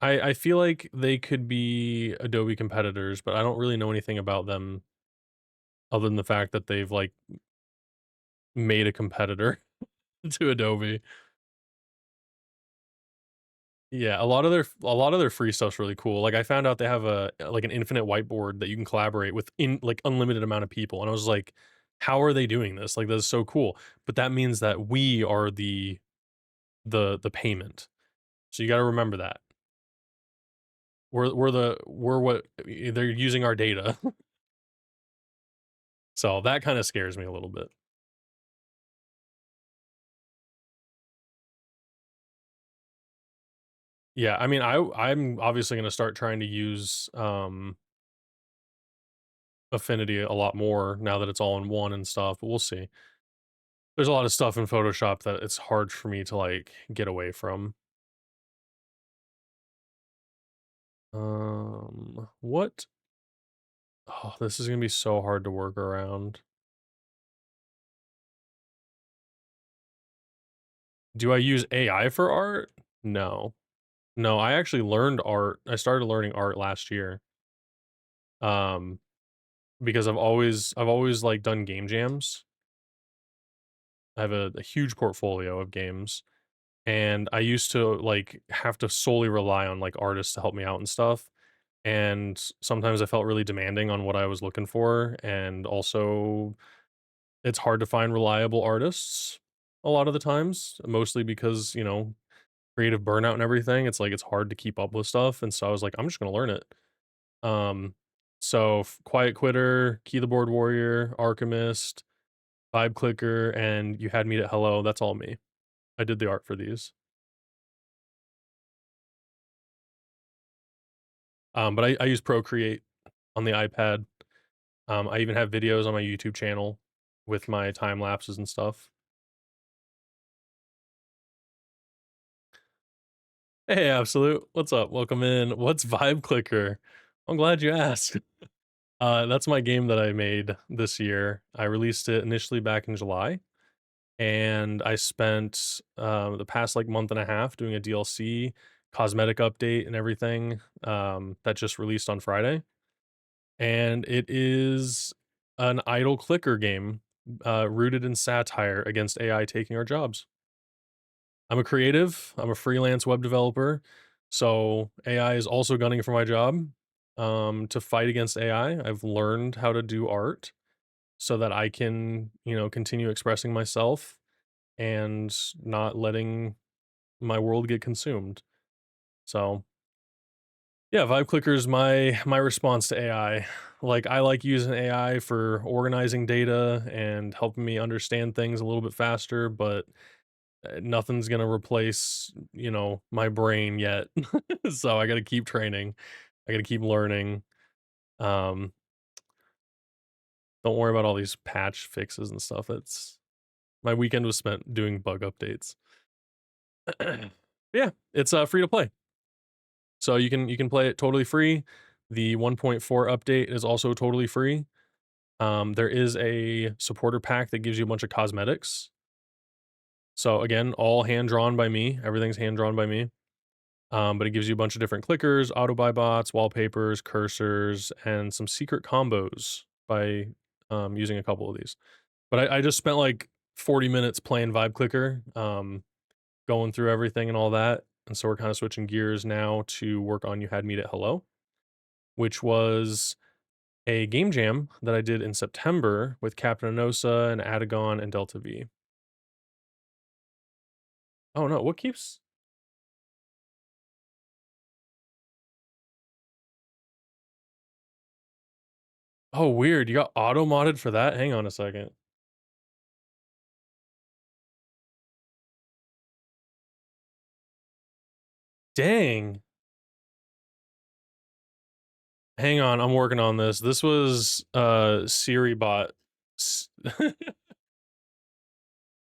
I feel like they could be Adobe competitors, but I don't really know anything about them other than the fact that they've, like, made a competitor to Adobe. Yeah, a lot of their free stuff's really cool. Like, I found out they have like, an infinite whiteboard that you can collaborate with in like, unlimited amount of people, and I was like, "How are they doing this? Like, that is so cool." But that means that we are the payment. So you gotta remember that. We're what they're using our data. So that kinda scares me a little bit. Yeah, I mean, I'm obviously gonna start trying to use, Affinity a lot more now that it's all in one and stuff, but we'll see. There's a lot of stuff in Photoshop that it's hard for me to, like, get away from. What Oh, this is gonna be so hard to work around. Do I use AI for art? No. No, I actually learned art I started learning art last year, um, because I've always, like, done game jams. I have a huge portfolio of games, and I used to, like, have to solely rely on, like, artists to help me out and stuff, and sometimes I felt really demanding on what I was looking for, and also it's hard to find reliable artists a lot of the times, mostly because, creative burnout and everything. It's like it's hard to keep up with stuff, and so I was like, "I'm just gonna learn it." Um, so Quiet Quitter, Key the Board Warrior, Alchemist, Vibe Clicker, and You Had Me at Hello, that's all me. I did the art for these. But I use Procreate on the iPad. I even have videos on my YouTube channel with my time lapses and stuff. Hey, Absolute. What's up? Welcome in. What's Vibe Clicker? I'm glad you asked. That's my game that I made this year. I released it initially back in July, and I spent the past like month and a half doing a DLC, cosmetic update, and everything that just released on Friday. And it is an idle clicker game rooted in satire against AI taking our jobs. I'm a creative, I'm a freelance web developer. So AI is also gunning for my job. To fight against AI, I've learned how to do art so that I can, continue expressing myself and not letting my world get consumed. So yeah, Vibe Clicker is my response to AI. Like I like using AI for organizing data and helping me understand things a little bit faster, but nothing's gonna replace, my brain yet. So I got to keep training. I got to keep learning. Um, don't worry about all these patch fixes and stuff. It's my weekend was spent doing bug updates. Yeah, it's free to play. So you can play it totally free. The 1.4 update is also totally free. There is a supporter pack that gives you a bunch of cosmetics. So again, all hand drawn by me. Everything's hand drawn by me. But it gives you a bunch of different clickers, auto buy bots, wallpapers, cursors, and some secret combos by using a couple of these. But I just spent like 40 minutes playing Vibe Clicker, going through everything and all that. And so we're kind of switching gears now to work on You Had Meet at Hello, which was a game jam that I did in September with Captain Anosa and Adagon and Delta V. Oh no, what keeps. Oh, weird. You got auto modded for that? Hang on a second. Dang. Hang on, I'm working on this. This was Siri bot. S-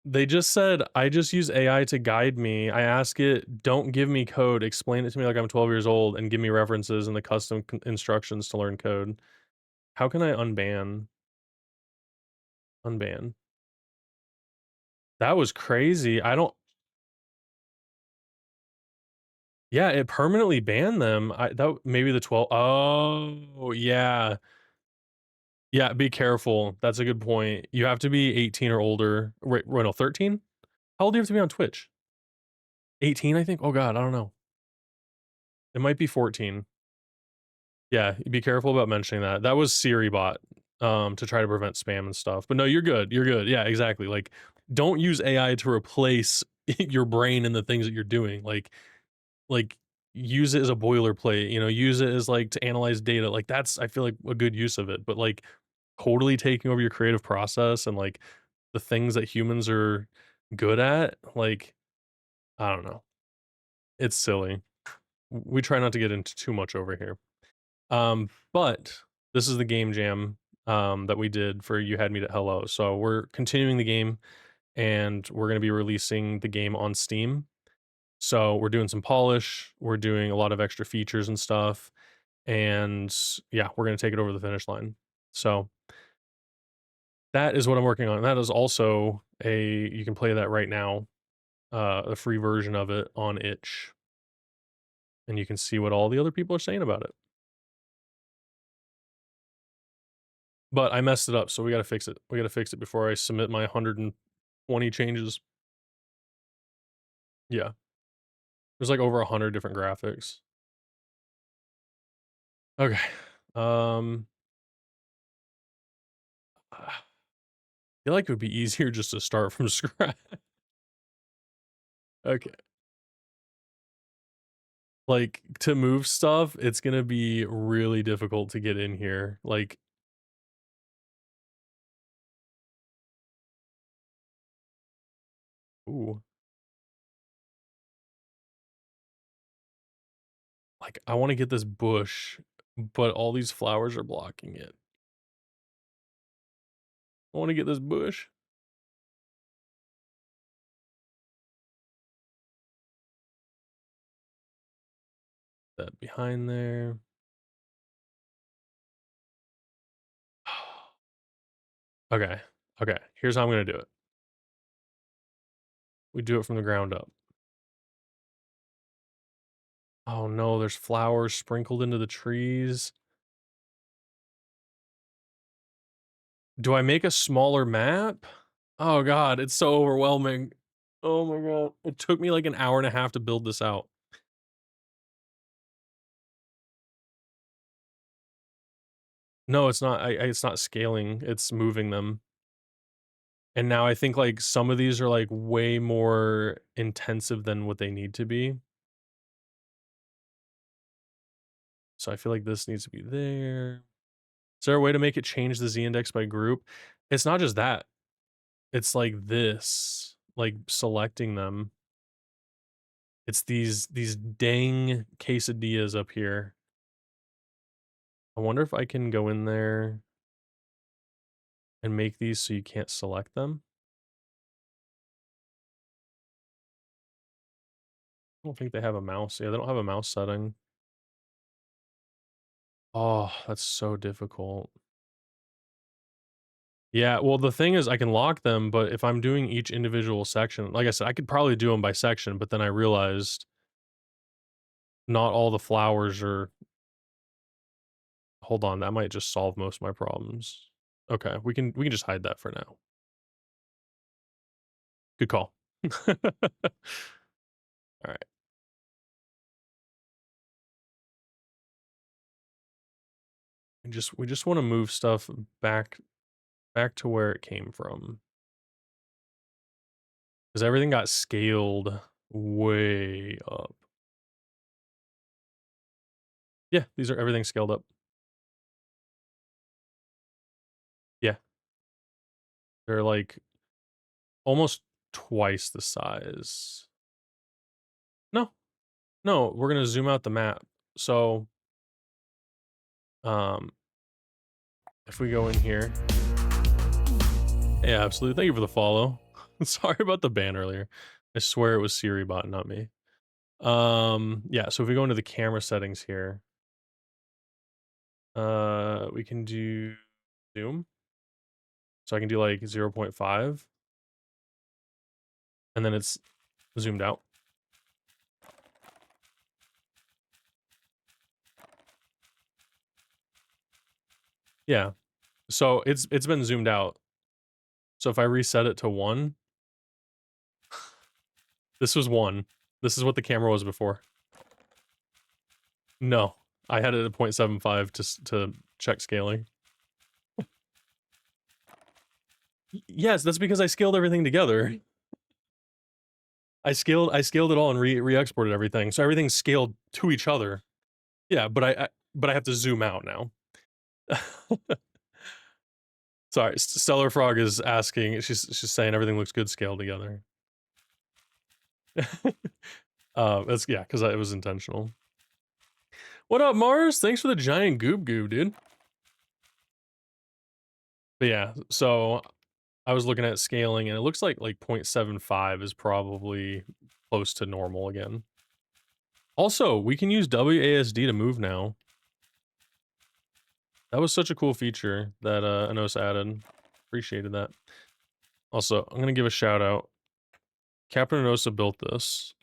They just said I just use AI to guide me. I ask it, don't give me code. Explain it to me like I'm 12 years old and give me references and the custom instructions to learn code. How can I unban? Unban. That was crazy. I don't. Yeah, it permanently banned them. I that maybe the 12. Oh, yeah. Yeah, be careful. That's a good point. You have to be 18 or older. Wait, no, 13? How old do you have to be on Twitch? 18, I think? Oh god, I don't know. It might be 14. Yeah, be careful about mentioning that. That was Siri bot, to try to prevent spam and stuff. But no, you're good. You're good. Yeah, exactly. Like, don't use AI to replace your brain and the things that you're doing. Like use it as a boilerplate. Use it as like to analyze data. Like that's I feel like a good use of it. But like totally taking over your creative process and like the things that humans are good at. Like I don't know. It's silly. We try not to get into too much over here. But this is the game jam that we did for You Had Me at Hello. So we're continuing the game and we're going to be releasing the game on Steam. So we're doing some polish, we're doing a lot of extra features and stuff. And yeah, we're going to take it over the finish line. So that is what I'm working on. That is also you can play that right now, a free version of it on itch, and you can see what all the other people are saying about it. But I messed it up, so we gotta fix it. We gotta fix it before I submit my 120 changes. Yeah. There's, like, over 100 different graphics. Okay. Um, I feel like it would be easier just to start from scratch. Okay. Like, to move stuff, it's gonna be really difficult to get in here. Like ooh. like, I wanna get this bush, but all these flowers are blocking it. I wanna get this bush. That behind there. Okay, okay, here's how I'm gonna do it. We do it from the ground up. Oh no, there's flowers sprinkled into the trees. Do I make a smaller map? Oh god, it's so overwhelming. Oh my god. It took me like an hour and a half to build this out. No, it's not. It's not scaling. It's moving them. And now I think like some of these are like way more intensive than what they need to be. So I feel like this needs to be there. Is there a way to make it change the Z index by group? It's not just that. It's like this, like selecting them. It's these dang quesadillas up here. I wonder if I can go in there and make these so you can't select them. I don't think they have a mouse. Yeah, they don't have a mouse setting. Oh, that's so difficult. Yeah, well, the thing is I can lock them, but if I'm doing each individual section, like I said, I could probably do them by section, but then I realized not all the flowers are. Hold on, that might just solve most of my problems. Okay, we can just hide that for now. Good call. Alright. We just wanna move stuff back to where it came from. Because everything got scaled way up. Yeah, these are everything scaled up. Yeah, they're, like, almost twice the size. No, no, we're gonna zoom out the map. So, um, if we go in here. Yeah, absolutely. Thank you for the follow. Sorry about the ban earlier. I swear it was Siri bot, not me. Yeah, so if we go into the camera settings here, we can do zoom. So I can do like 0.5 and then it's zoomed out. Yeah. So it's been zoomed out. So if I reset it to 1, this was 1. This is what the camera was before. No, I had it at 0.75 to check scaling. Yes, that's because I scaled everything together. I scaled it all and re-exported everything, so everything's scaled to each other. Yeah, but I have to zoom out now. Sorry, Stellar Frog is asking. She's saying everything looks good scaled together. That's yeah, because it was intentional. What up, Mars? Thanks for the giant goob, dude. But yeah, so I was looking at scaling, and it looks like 0.75 is probably close to normal again. Also, we can use WASD to move now. That was such a cool feature that Anos added. Appreciated that. Also, I'm gonna give a shout out. Captain Anosa built this.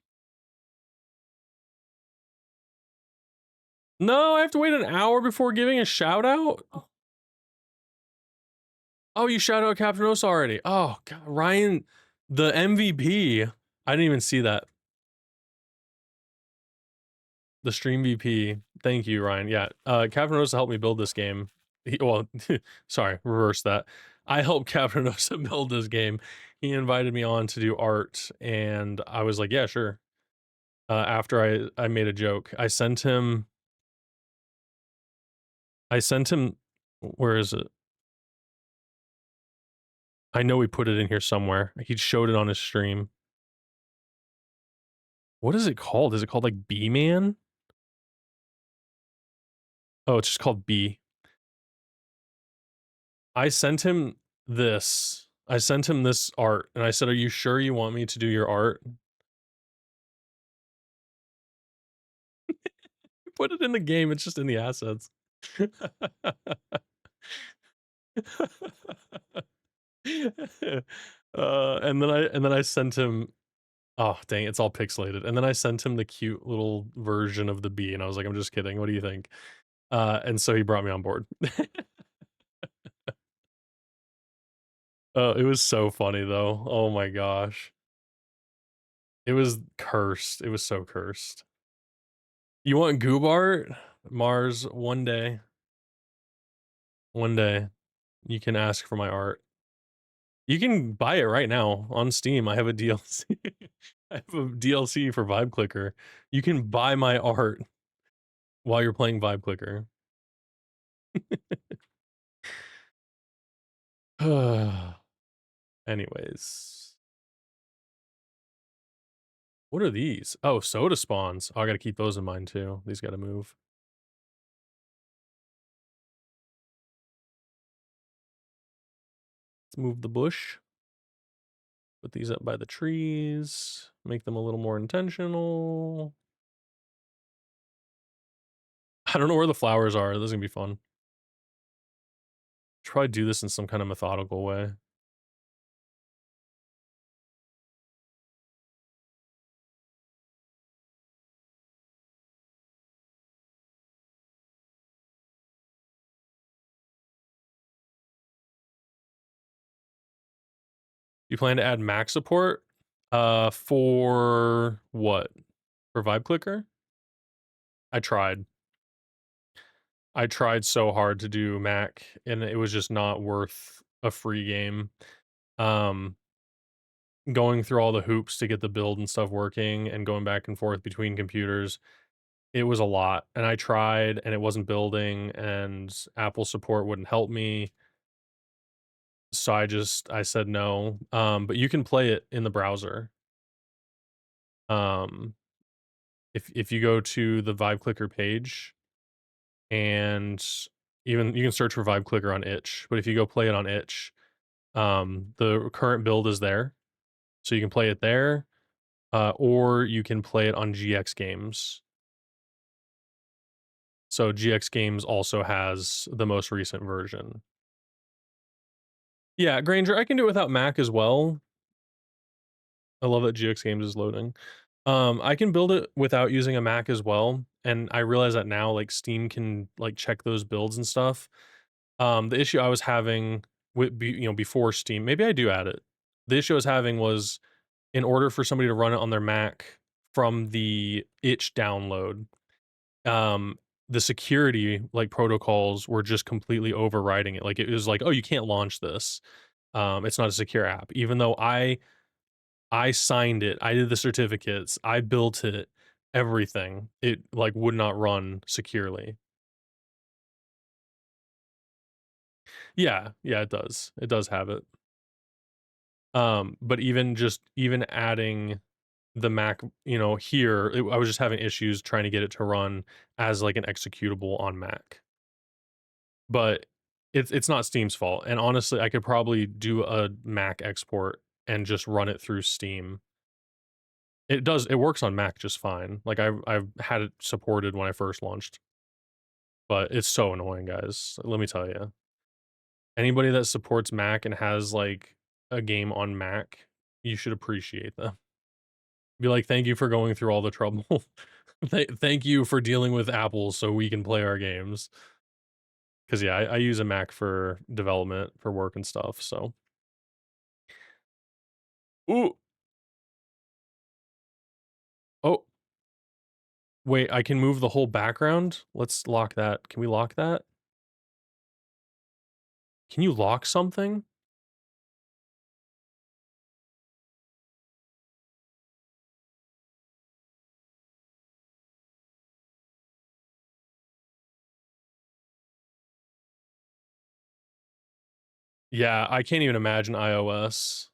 No, I have to wait an hour before giving a shout out? Oh, you shout out Captain Anosa already. Oh, God, Ryan, the MVP. I didn't even see that. The stream VP. Thank you, Ryan. Yeah, Captain Anosa helped me build this game. Well, sorry, reverse that. I helped Captain Anosa build this game. He invited me on to do art, and I was like, yeah, sure. After I made a joke, I sent him. Where is it? I know we put it in here somewhere. He showed it on his stream. What is it called? Is it called like B-Man? Oh, it's just called B. I sent him I sent him this art, and I said, "Are you sure you want me to do your art?" Put it in the game, it's just in the assets. And then I sent him oh, dang, it's all pixelated, and then I sent him the cute little version of the bee, and I was like, "I'm just kidding, what do you think?" And so he brought me on board. Oh, it was so funny though, oh my gosh. It was cursed, it was so cursed. You want goob art? Mars, one day, you can ask for my art. You can buy it right now on Steam. I have a DLC. I have a DLC for Vibe Clicker. You can buy my art while you're playing Vibe Clicker. Anyways. What are these? Oh, soda spawns. Oh, I gotta keep those in mind too. These gotta move. Let's move the bush. Put these up by the trees. Make them a little more intentional. I don't know where the flowers are. This is gonna be fun. Try do this in some kind of methodical way. You plan to add Mac support? For what? For Vibe Clicker? I tried. I tried so hard to do Mac, and it was just not worth a free game. Um, Going through all the hoops to get the build and stuff working and going back and forth between computers, it was a lot, and I tried, and it wasn't building, and Apple support wouldn't help me, so I said no, but you can play it in the browser. Um, if you go to the Vibe Clicker page, and even you can search for Vibe Clicker on itch, but if you go play it on itch, the current build is there, so you can play it there, or you can play it on GX Games. So GX Games also has the most recent version. Yeah, Granger, I can do it without Mac as well. I love that GX Games is loading. I can build it without using a Mac as well, and I realize that now, like, Steam can, like, check those builds and stuff. The issue I was having before Steam, maybe I do add it. The issue I was having was in order for somebody to run it on their Mac from the itch download, um, the security, like, protocols were just completely overriding it. Like, it was like, "Oh, you can't launch this. It's not a secure app." Even though I signed it, I did the certificates, I built it, everything. It, like, would not run securely. Yeah, yeah, it does. It does have it. But even adding the Mac, here, I was just having issues trying to get it to run as, like, an executable on Mac. But it's not Steam's fault, and honestly, I could probably do a Mac export and just run it through Steam. It works on Mac just fine. Like, I've had it supported when I first launched, but it's so annoying, guys. Let me tell you. Anybody that supports Mac and has, like, a game on Mac, you should appreciate them. Be like, "Thank you for going through all the trouble. Thank you for dealing with Apple so we can play our games." 'Cause, yeah, I use a Mac for development, for work and stuff, so Ooh! Oh, wait, I can move the whole background? Let's lock that. Can we lock that? Can you lock something? Yeah, I can't even imagine iOS.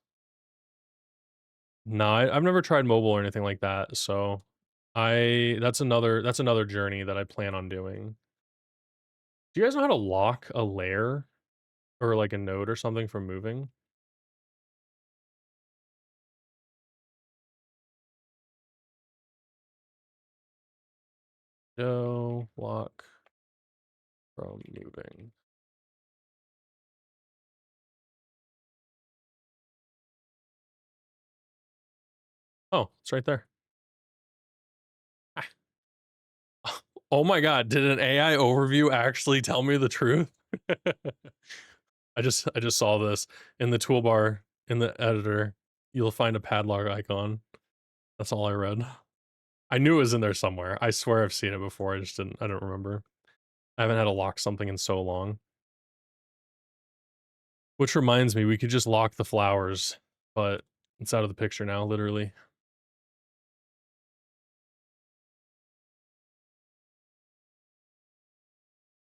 No, I've never tried mobile or anything like that, so that's another journey that I plan on doing. Do you guys know how to lock a layer or like a node or something from moving? No lock from moving. Oh, it's right there. Ah. Oh my god, did an AI overview actually tell me the truth? I just saw this in the toolbar in the editor. You'll find a padlock icon. That's all I read. I knew it was in there somewhere. I swear I've seen it before. I don't remember. I haven't had to lock something in so long. Which reminds me, we could just lock the flowers, but it's out of the picture now, literally.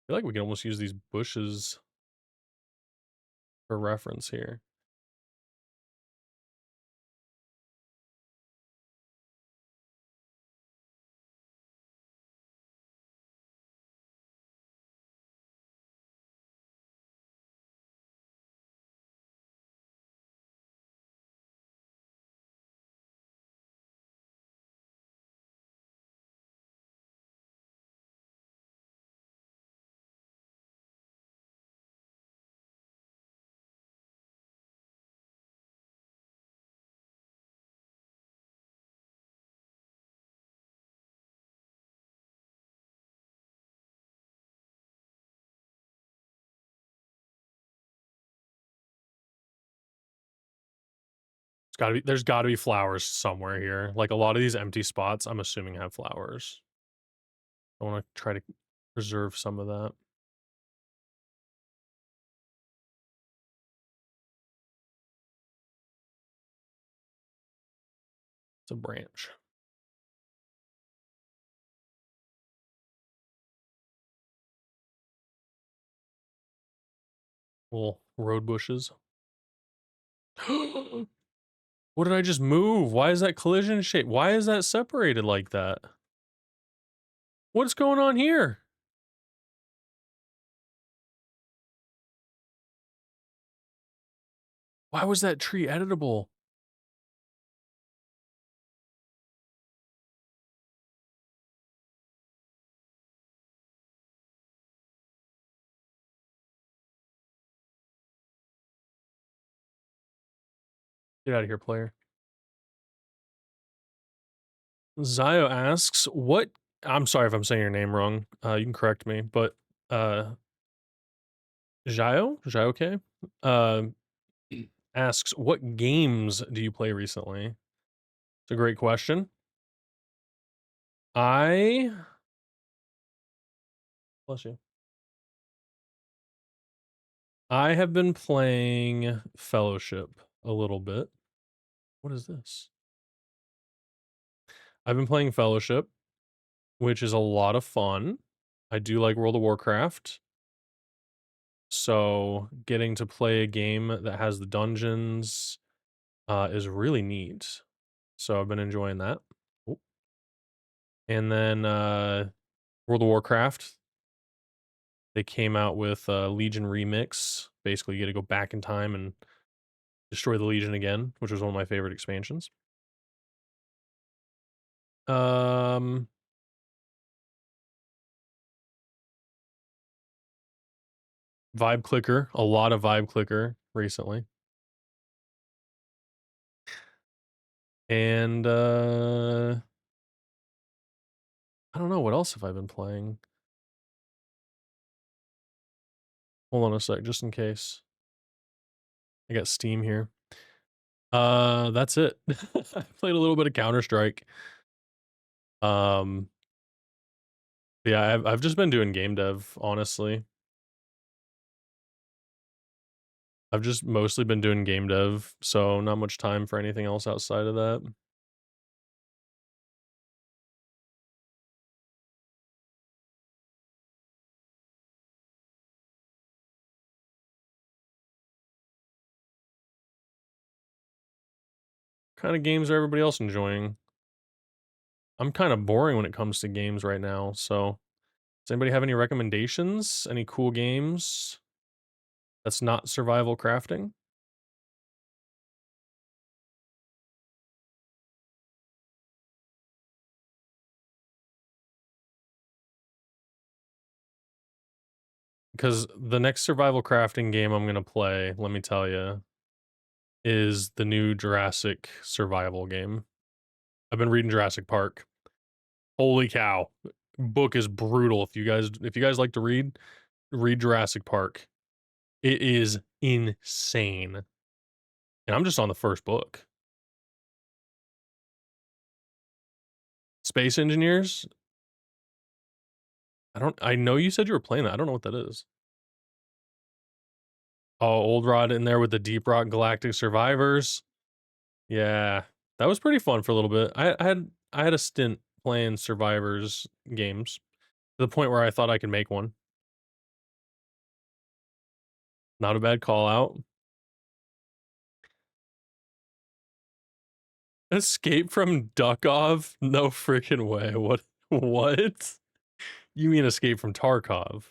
I feel like we can almost use these bushes for reference here. There's gotta be flowers somewhere here. Like a lot of these empty spots, I'm assuming have flowers. I want to try to preserve some of that. It's a branch. Little road bushes. What did I just move? Why is that collision shape? Why is that separated like that? What's going on here? Why was that tree editable? Get out of here, player. Zio asks, what I'm sorry if I'm saying your name wrong. You can correct me, but Zio? Uh asks, what games do you play recently? It's a great question. I bless you. I have been playing Fellowship a little bit. What is this? I've been playing Fellowship, which is a lot of fun. I do like World of Warcraft. So getting to play a game that has the dungeons is really neat. So I've been enjoying that. Oh. And then World of Warcraft, they came out with a Legion Remix. Basically, you get to go back in time and destroy the Legion again, which was one of my favorite expansions. Um, Vibe Clicker, a lot of Vibe Clicker recently. And I don't know what else have I been playing. Hold on a sec, just in case. I got Steam here. That's it. I played a little bit of Counter-Strike. Yeah, I've just been doing game dev, honestly. I've just mostly been doing game dev, so not much time for anything else outside of that. Kind of games are everybody else enjoying? I'm kind of boring when it comes to games right now, so Does anybody have any recommendations? Any cool games that's not survival crafting? Because the next survival crafting game I'm gonna play, let me tell you, is the new Jurassic survival game. I've been reading Jurassic Park. Holy cow. Book is brutal. If you guys like to read, read Jurassic Park. It is insane. And I'm just on the first book. Space Engineers? I know you said you were playing that. I don't know what that is. Oh, Old Rod in there with the Deep Rock Galactic Survivors. Yeah. That was pretty fun for a little bit. I had a stint playing Survivors games to the point where I thought I could make one. Not a bad call out. Escape from Duckov? No freaking way. What? You mean Escape from Tarkov?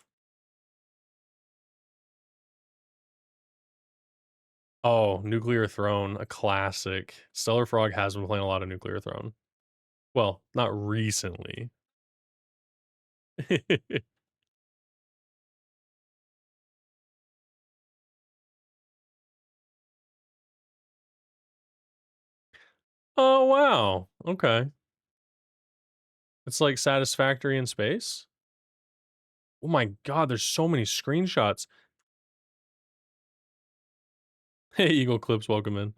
Oh, Nuclear Throne, a classic. Stellar Frog has been playing a lot of Nuclear Throne. Well, not recently. Oh, wow. Okay. It's like Satisfactory in space? Oh my god, there's so many screenshots. Hey, Eagle Clips, welcome in.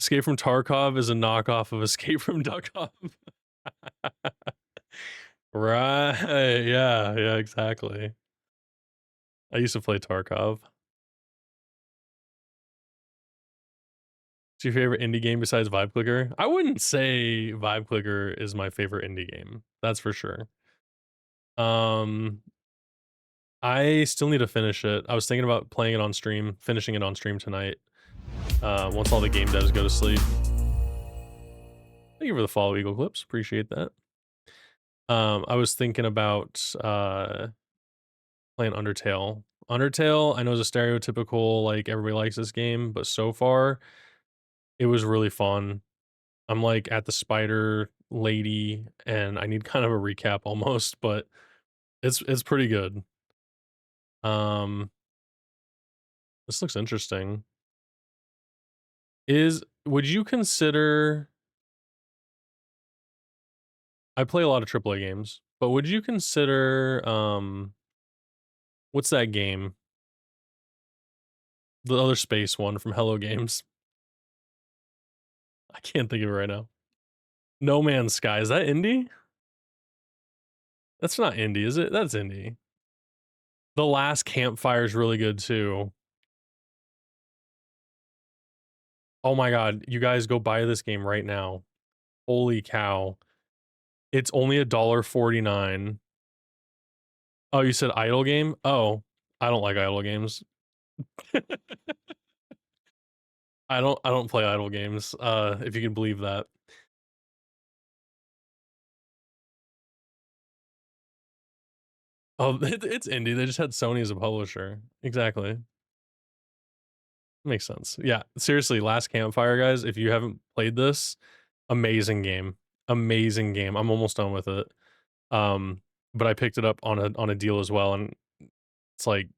Escape from Tarkov is a knockoff of Escape from Duckov. Right, yeah, exactly. I used to play Tarkov. What's your favorite indie game besides Vibe Clicker? I wouldn't say Vibe Clicker is my favorite indie game. That's for sure. Um, I still need to finish it. I was thinking about playing it on stream, finishing it on stream tonight. Once all the game devs go to sleep. Thank you for the follow, Eagle Clips. Appreciate that. I was thinking about playing Undertale. Undertale, I know is a stereotypical like everybody likes this game, but so far it was really fun. I'm like at the spider lady, and I need kind of a recap almost, but it's pretty good. Um, this looks interesting. Would you consider? I play a lot of AAA games, but would you consider what's that game? The other space one from Hello Games. I can't think of it right now. No Man's Sky. Is that indie? That's not indie, is it? That's indie. The Last Campfire is really good too. Oh my god, you guys go buy this game right now. Holy cow. It's only $1.49. Oh, you said idle game? Oh, I don't like idle games. I don't play idle games, if you can believe that. Oh, it's indie. They just had Sony as a publisher. Exactly. Makes sense. Yeah, seriously, Last Campfire, guys, if you haven't played this, amazing game. Amazing game. I'm almost done with it. Um, but I picked it up on a deal as well, and it's like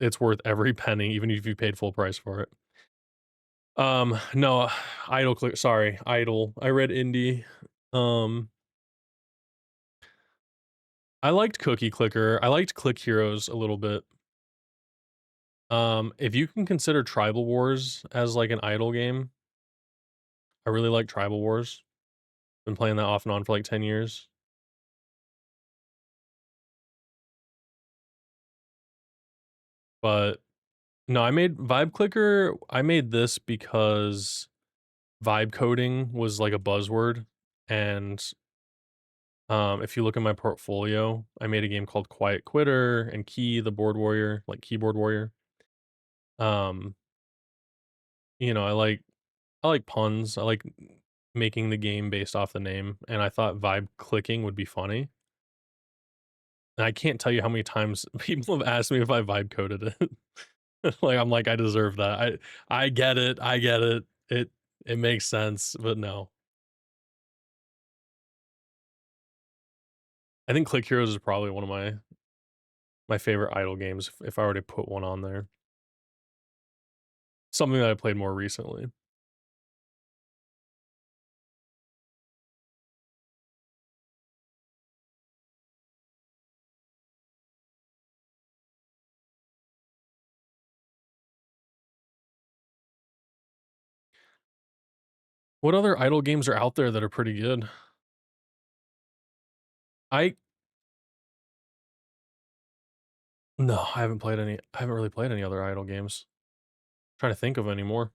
it's worth every penny, even if you paid full price for it. No, Idle. I read indie. Um, I liked Cookie Clicker. I liked Click Heroes a little bit. If you can consider Tribal Wars as like an idle game, I really like Tribal Wars. Been playing that off and on for like 10 years. But no, I made Vibe Clicker. I made this because vibe coding was like a buzzword. And if you look at my portfolio, I made a game called Quiet Quitter and Key the Board Warrior, like Keyboard Warrior. Um, I like puns. I like making the game based off the name, and I thought vibe clicking would be funny. And I can't tell you how many times people have asked me if I vibe coded it. Like, I'm like, "I deserve that." I get it, I get it. It makes sense, but no. I think Click Heroes is probably one of my favorite idle games if I were to put one on there. Something that I played more recently. What other idle games are out there that are pretty good? I No, I haven't played any I haven't really played any other idle games. Trying to think of any more.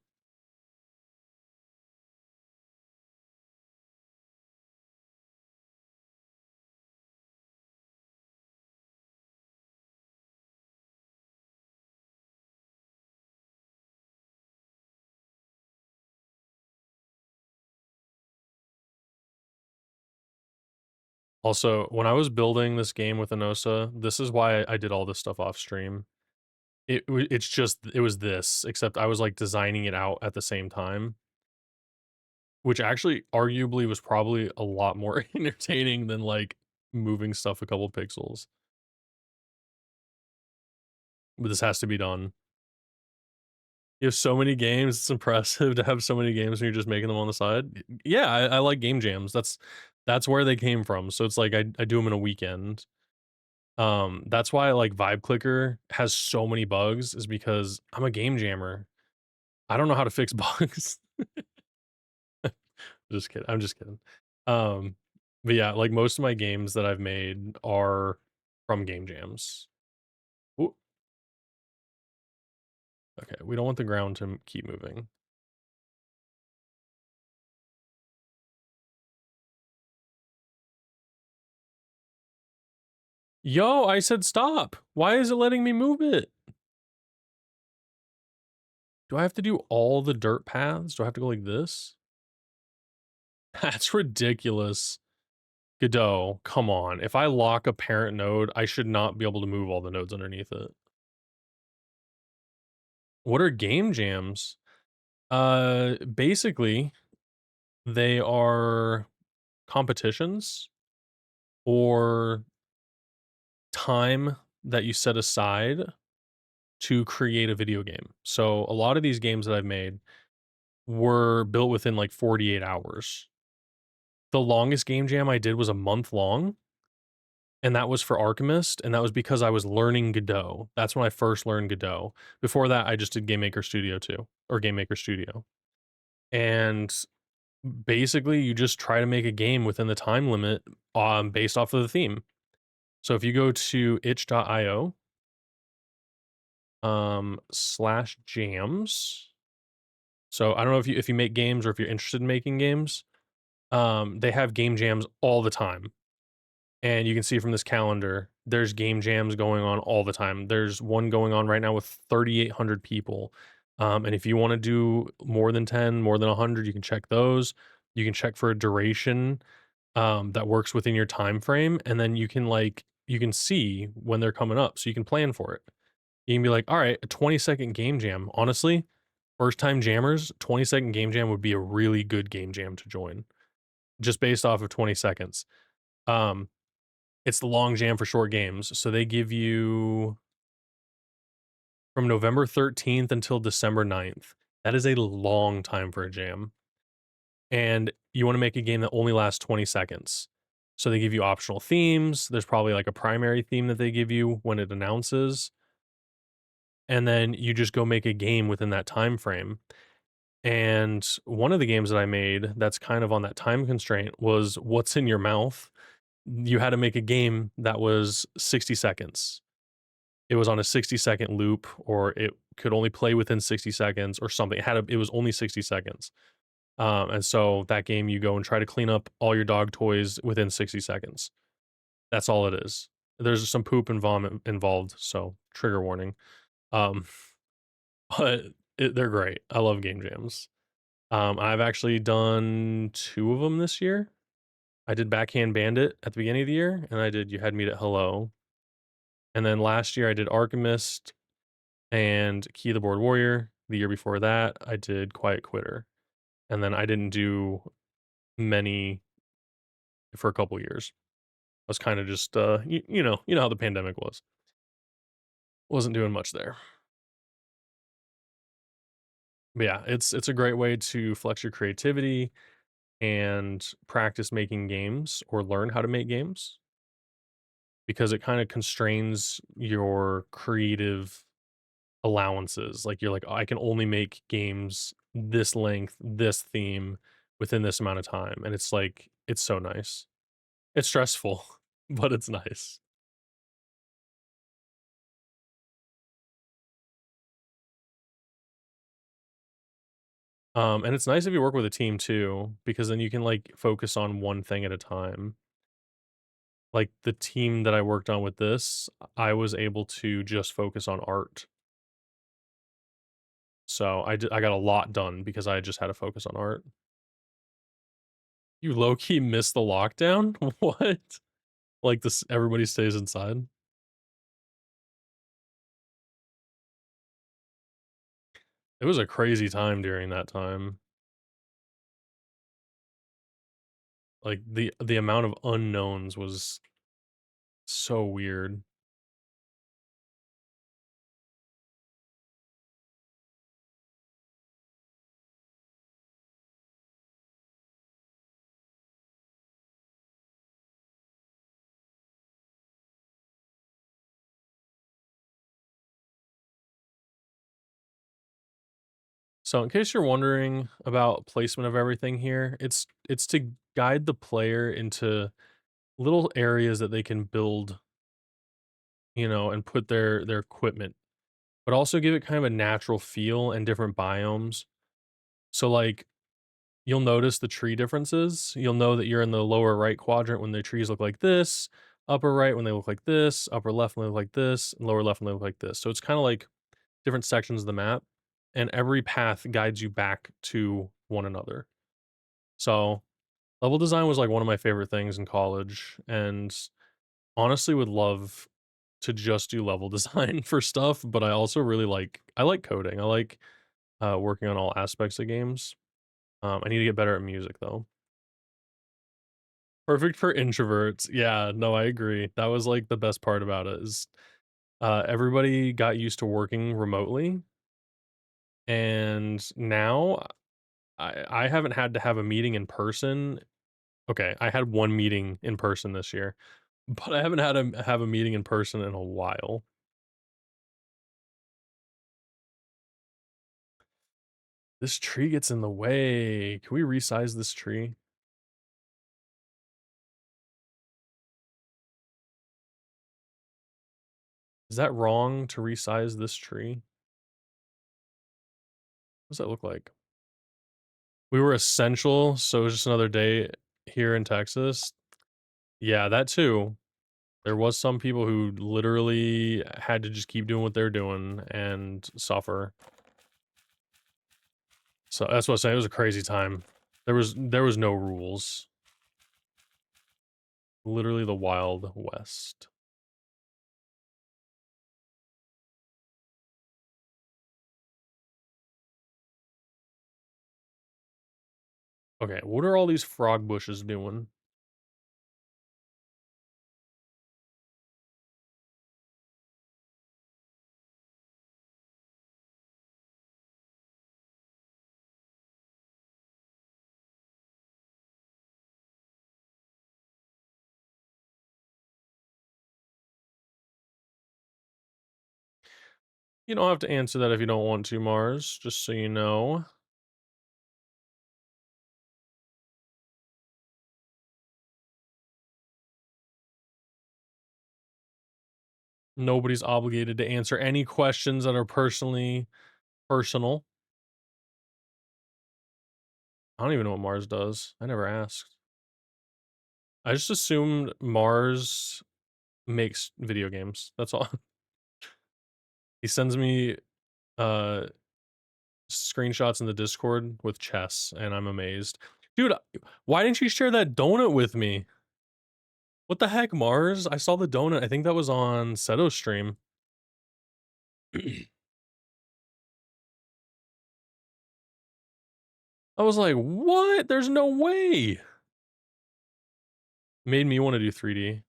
Also, when I was building this game with Inosa, this is why I did all this stuff off stream. It's just it was this, except I was, like, designing it out at the same time, which actually arguably was probably a lot more entertaining than, like, moving stuff a couple pixels. But this has to be done. You have so many games, it's impressive to have so many games and you're just making them on the side. Yeah, I like game jams, that's where they came from, so it's like I do them in a weekend. That's why, like, Vibe Clicker has so many bugs is because I'm a game jammer. I don't know how to fix bugs. Just kidding, I'm just kidding. Um, but yeah, like, most of my games that I've made are from game jams. Ooh, okay, we don't want the ground to keep moving. Yo, I said stop! Why is it letting me move it? Do I have to do all the dirt paths? Do I have to go like this? That's ridiculous. Godot, come on. If I lock a parent node, I should not be able to move all the nodes underneath it. What are game jams? Basically, they are competitions or time that you set aside to create a video game. So a lot of these games that I've made were built within like 48 hours. The longest game jam I did was a month long, and that was for Alchemist, and that was because I was learning Godot. That's when I first learned Godot. Before that, I just did Game Maker Studio 2 or Game Maker Studio. And basically, you just try to make a game within the time limit based off of the theme. So if you go to itch.io slash jams. So I don't know if you make games or if you're interested in making games. They have game jams all the time. And you can see from this calendar, there's game jams going on all the time. There's one going on right now with 3,800 people. And if you want to do more than 10, more than 100, you can check those. You can check for a duration that works within your time frame, and then you can see when they're coming up, so you can plan for it. You can be like, all right, a 20-second game jam. Honestly, first time jammers, 20-second game jam would be a really good game jam to join, just based off of 20 seconds. Um, it's the long jam for short games. So they give you from November 13th until December 9th. That is a long time for a jam. And you want to make a game that only lasts 20 seconds. So they give you optional themes. There's probably like a primary theme that they give you when it announces. And then you just go make a game within that time frame. And one of the games that I made that's kind of on that time constraint was What's in Your Mouth. You had to make a game that was 60 seconds. It was on a 60-second loop, or it could only play within 60 seconds or something. It was only 60 seconds. And so that game, you go and try to clean up all your dog toys within 60 seconds. That's all it is. There's some poop and vomit involved, so trigger warning. Um, but they're great. I love game jams. I've actually done 2 of them this year. I did Backhand Bandit at the beginning of the year, and I did You Had Me at Hello. And then last year I did Archimist and Key of the Board Warrior. The year before that, I did Quiet Quitter. And then I didn't do many for a couple years. I was kind of just you know how the pandemic was. Wasn't doing much there. But yeah, it's a great way to flex your creativity and practice making games or learn how to make games because it kind of constrains your creative allowances. Like you're like, "Oh, I can only make games this length, this theme within this amount of time." And it's like it's so nice. It's stressful, but it's nice. And it's nice if you work with a team too, because then you can like focus on one thing at a time. Like the team that I worked on with this, I was able to just focus on art. So I got a lot done because I just had to focus on art. You low key missed the lockdown? What? Like this everybody stays inside? It was a crazy time during that time. Like the amount of unknowns was so weird. So in case you're wondering about placement of everything here, it's to guide the player into little areas that they can build, and put their equipment, but also give it kind of a natural feel and different biomes. So like you'll notice the tree differences. You'll know that you're in the lower right quadrant when the trees look like this, upper right when they look like this, upper left when they look like this, and lower left when they look like this. So it's kind of like different sections of the map, and every path guides you back to one another. So level design was like one of my favorite things in college, and honestly would love to just do level design for stuff, but I also really I like coding. I like working on all aspects of games. I need to get better at music though. Perfect for introverts. Yeah, no, I agree. That was like the best part about it is everybody got used to working remotely, and now I haven't had to have a meeting in person. Okay, I had one meeting in person this year, but I haven't had to have a meeting in person in a while. This tree gets in the way. Can we resize this tree? Is that wrong to resize this tree? What does that look like? We were essential, so it was just another day here in Texas. Yeah, that too. There was some people who literally had to just keep doing what they're doing and suffer. So that's what I'm saying. It was a crazy time. There was no rules. Literally the Wild West. Okay, what are all these frog bushes doing? You don't have to answer that if you don't want to, Mars, just so you know. Nobody's obligated to answer any questions that are personally personal. I don't even know what Mars does. I never asked. I just assumed Mars makes video games. That's all. He sends me uh screenshots in the Discord with chess, and I'm amazed. Dude, why didn't you share that donut with me? What the heck, Mars? I saw the donut. I think that was on Seto's stream. I was like, "What? There's no way." Made me wanna do 3D.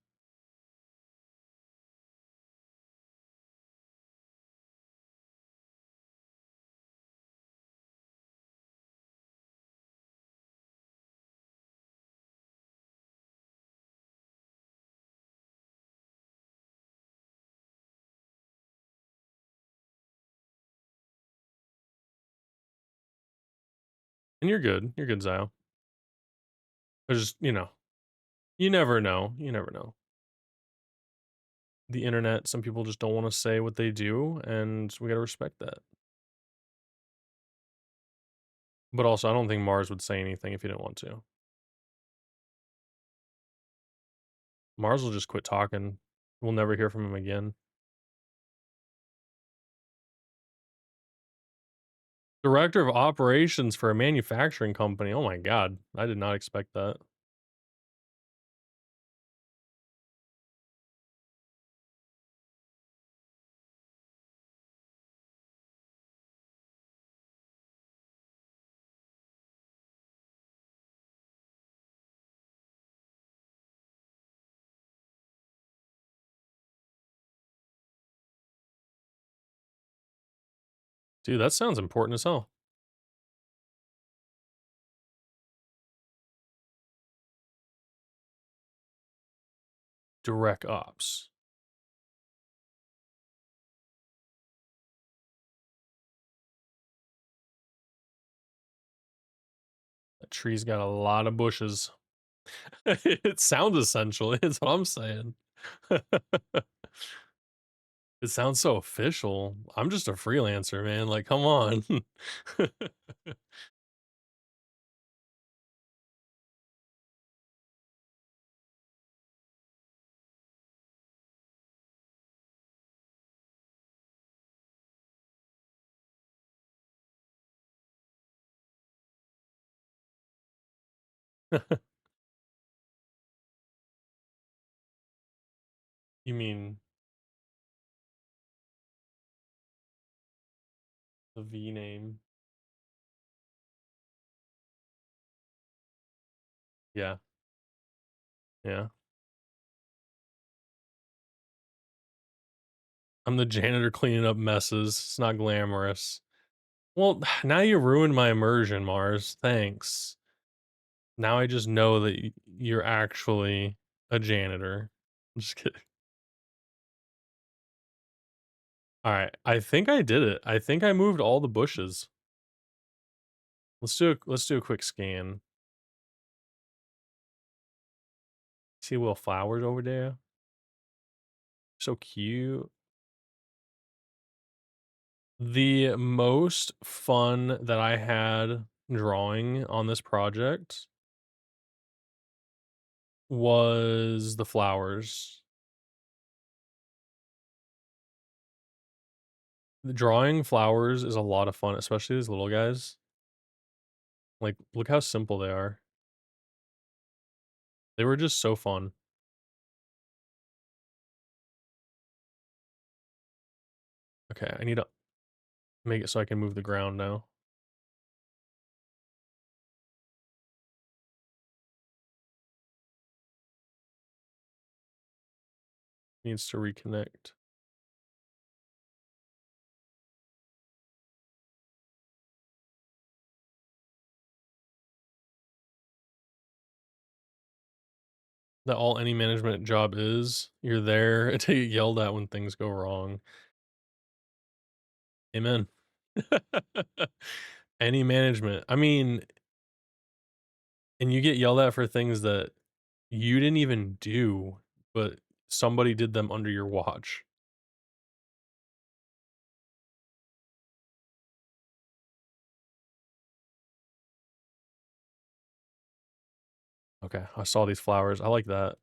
And you're good. You're good, Zio. I just, you never know. You never know. The internet, some people just don't wanna say what they do, and we gotta respect that. But also, I don't think Mars would say anything if he didn't want to. Mars will just quit talking. We'll never hear from him again. Director of operations for a manufacturing company. Oh my god. I did not expect that. Dude, that sounds important as hell. Direct ops. That tree's got a lot of bushes. It sounds essential. It's what I'm saying. It sounds so official. I'm just a freelancer, man. Like, come on. You mean the V name? Yeah. Yeah. I'm the janitor cleaning up messes. It's not glamorous. Well, now you ruined my immersion, Mars. Thanks. Now I just know that you're actually a janitor. I'm just kidding. All right, I think I did it. I think I moved all the bushes. Let's do a quick scan. See little flowers over there. So cute. The most fun that I had drawing on this project was the flowers. The drawing flowers is a lot of fun, especially these little guys. Like, look how simple they are. They were just so fun. Okay, I need to make it so I can move the ground now. Needs to reconnect. That all any management job is. You're there to get yelled at when things go wrong. Amen. Any management. I mean, and you get yelled at for things that you didn't even do, but somebody did them under your watch. Okay, I saw these flowers. I like that.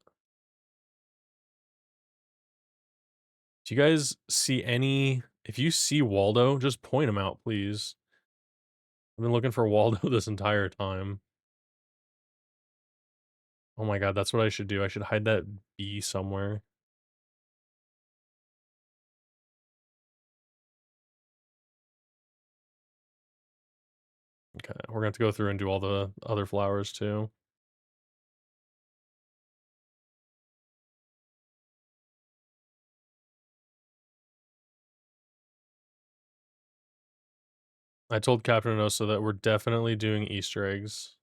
Do you guys see any if you see Waldo, just point him out, please. I've been looking for Waldo this entire time. Oh my god, that's what I should do. I should hide that bee somewhere. Okay, we're gonna have to go through and do all the other flowers too. I told Captain Onosa that we're definitely doing Easter eggs.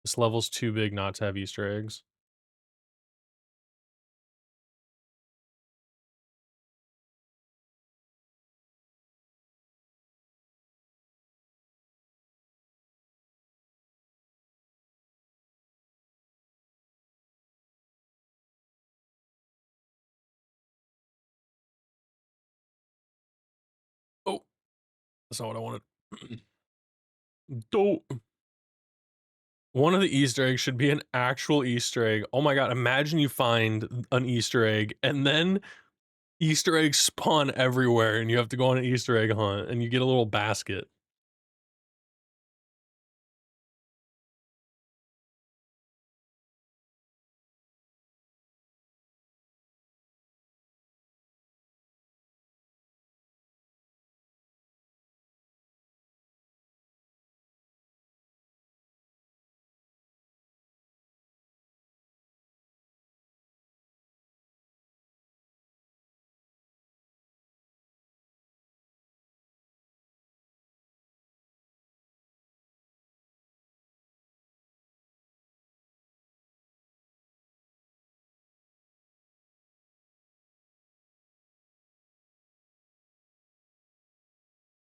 This level's too big not to have Easter eggs. Oh, that's not what I wanted. Don't. One of the Easter eggs should be an actual Easter egg. Oh my god, imagine you find an Easter egg and then Easter eggs spawn everywhere and you have to go on an Easter egg hunt and you get a little basket.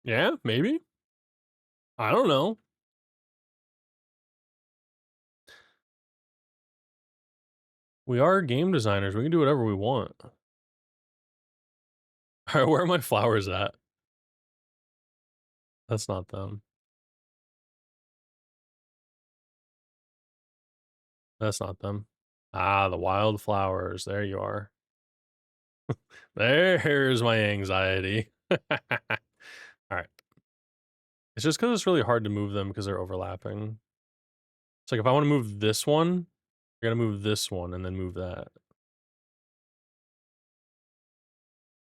Yeah, maybe. I don't know. We are game designers. We can do whatever we want. Alright, where are my flowers at? That's not them. That's not them. Ah, the wildflowers. There you are. There's my anxiety. Alright. It's just because it's really hard to move them because they're overlapping. It's like if I wanna move this one, I gotta move this one and then move that.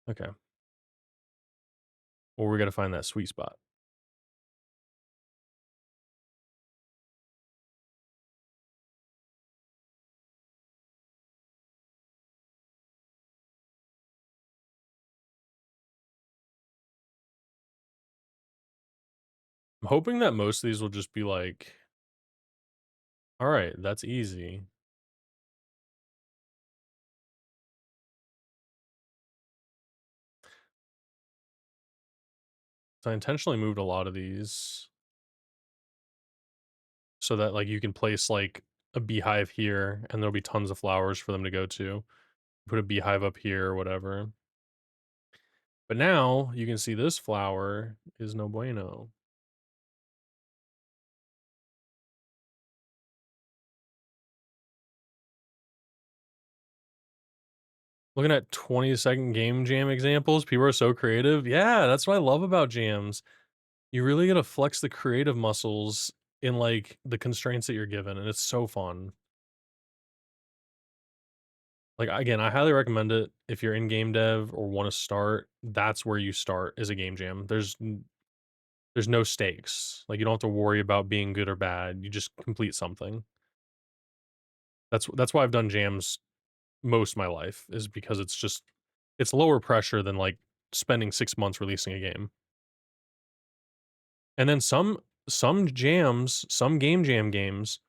Okay. Well, we gotta find that sweet spot. I'm hoping that most of these will just be like, "Alright, that's easy." So I intentionally moved a lot of these so that, like, you can place, like, a beehive here, and there'll be tons of flowers for them to go to. Put a beehive up here or whatever. But now, you can see this flower is no bueno. Looking at 20-second game jam examples, people are so creative. Yeah, that's what I love about jams. You really gotta flex the creative muscles in, like, the constraints that you're given, and it's so fun. Like, again, I highly recommend it if you're in game dev or wanna start, that's where you start, is a game jam. There's no stakes. Like, you don't have to worry about being good or bad, you just complete something. That's why I've done jams most of my life, is because it's lower pressure than, like, spending 6 months releasing a game. And then some jams, some game jam games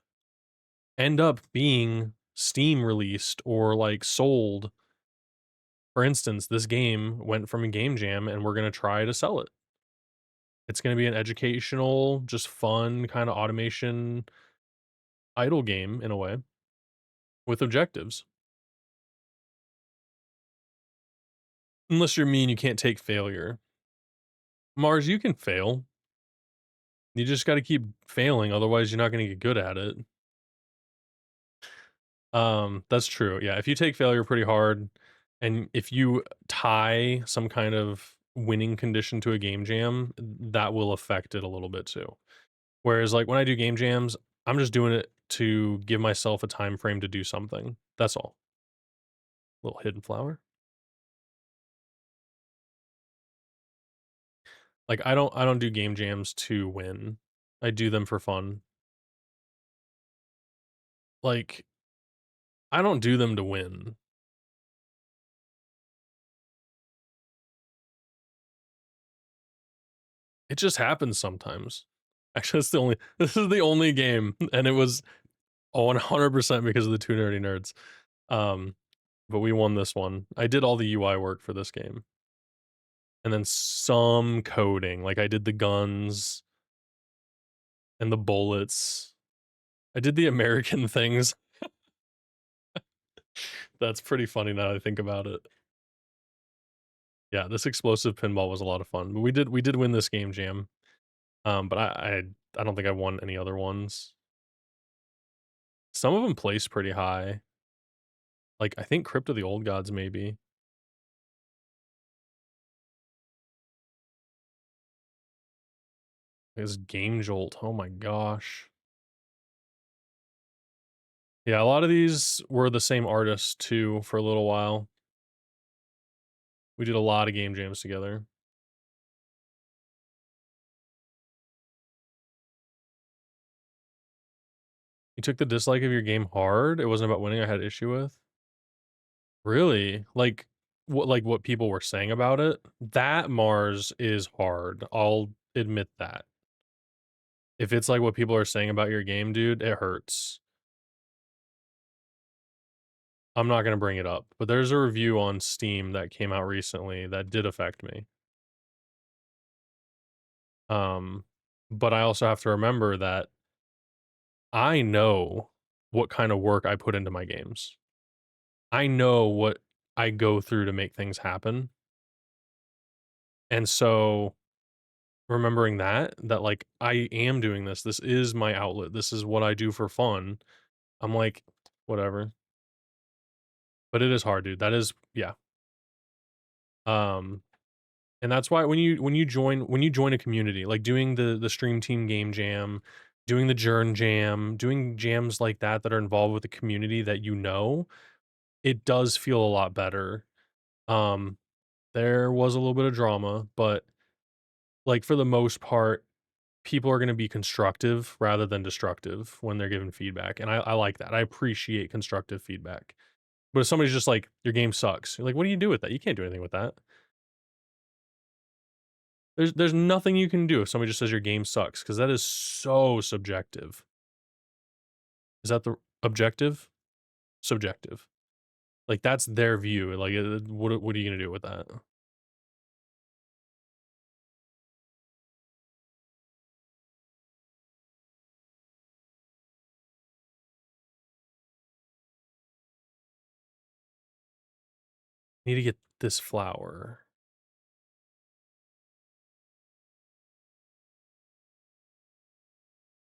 end up being Steam released or, like, sold. For instance, this game went from a game jam, and we're gonna try to sell it. It's gonna be an educational, just fun kinda automation idle game in a way, with objectives. Unless you're me and you can't take failure. Mars, you can fail. You just gotta keep failing, otherwise you're not gonna get good at it. That's true. Yeah, if you take failure pretty hard, and if you tie some kind of winning condition to a game jam, that will affect it a little bit too. Whereas, like, when I do game jams, I'm just doing it to give myself a time frame to do something. That's all. Little hidden flower. Like, I don't do game jams to win. I do them for fun. Like, I don't do them to win. It just happens sometimes. Actually, that's the only this is the only game, and it was 100% because of the 2 nerdy nerds. Um, but we won this one. I did all the UI work for this game, and then some coding, like, I did the guns and the bullets. I did the American things. That's pretty funny now that I think about it. Yeah, this explosive pinball was a lot of fun, but we did win this game jam. But I don't think I won any other ones. Some of them placed pretty high. Like, I think Crypt of the Old Gods maybe. Is Game Jolt, oh my gosh. Yeah, a lot of these were the same artist too for a little while. We did a lot of game jams together. You took the dislike of your game hard? It wasn't about winning I had issue with? Really? Like what people were saying about it? That Mars is hard, I'll admit that. If it's like what people are saying about your game, dude, it hurts. I'm not gonna bring it up, but there's a review on Steam that came out recently that did affect me. Um, but I also have to remember that I know what kind of work I put into my games. I know what I go through to make things happen. And so remembering that like I am doing this, this is my outlet. This is what I do for fun. I'm like, whatever. But it is hard, dude. That is yeah. Um and that's why when you join a community, like doing the stream team game jam, doing the journ jam, doing jams like that are involved with the community that you know, it does feel a lot better. Um, there was a little bit of drama, but, like, for the most part, people are gonna be constructive rather than destructive when they're giving feedback, and I like that. I appreciate constructive feedback. But if somebody's just like, "Your game sucks," you're like, "What do you do with that? You can't do anything with that." There's nothing you can do if somebody just says your game sucks because that is so subjective. Is that the objective? Subjective. Like, that's their view, like, what are you gonna do with that? Need to get this flower.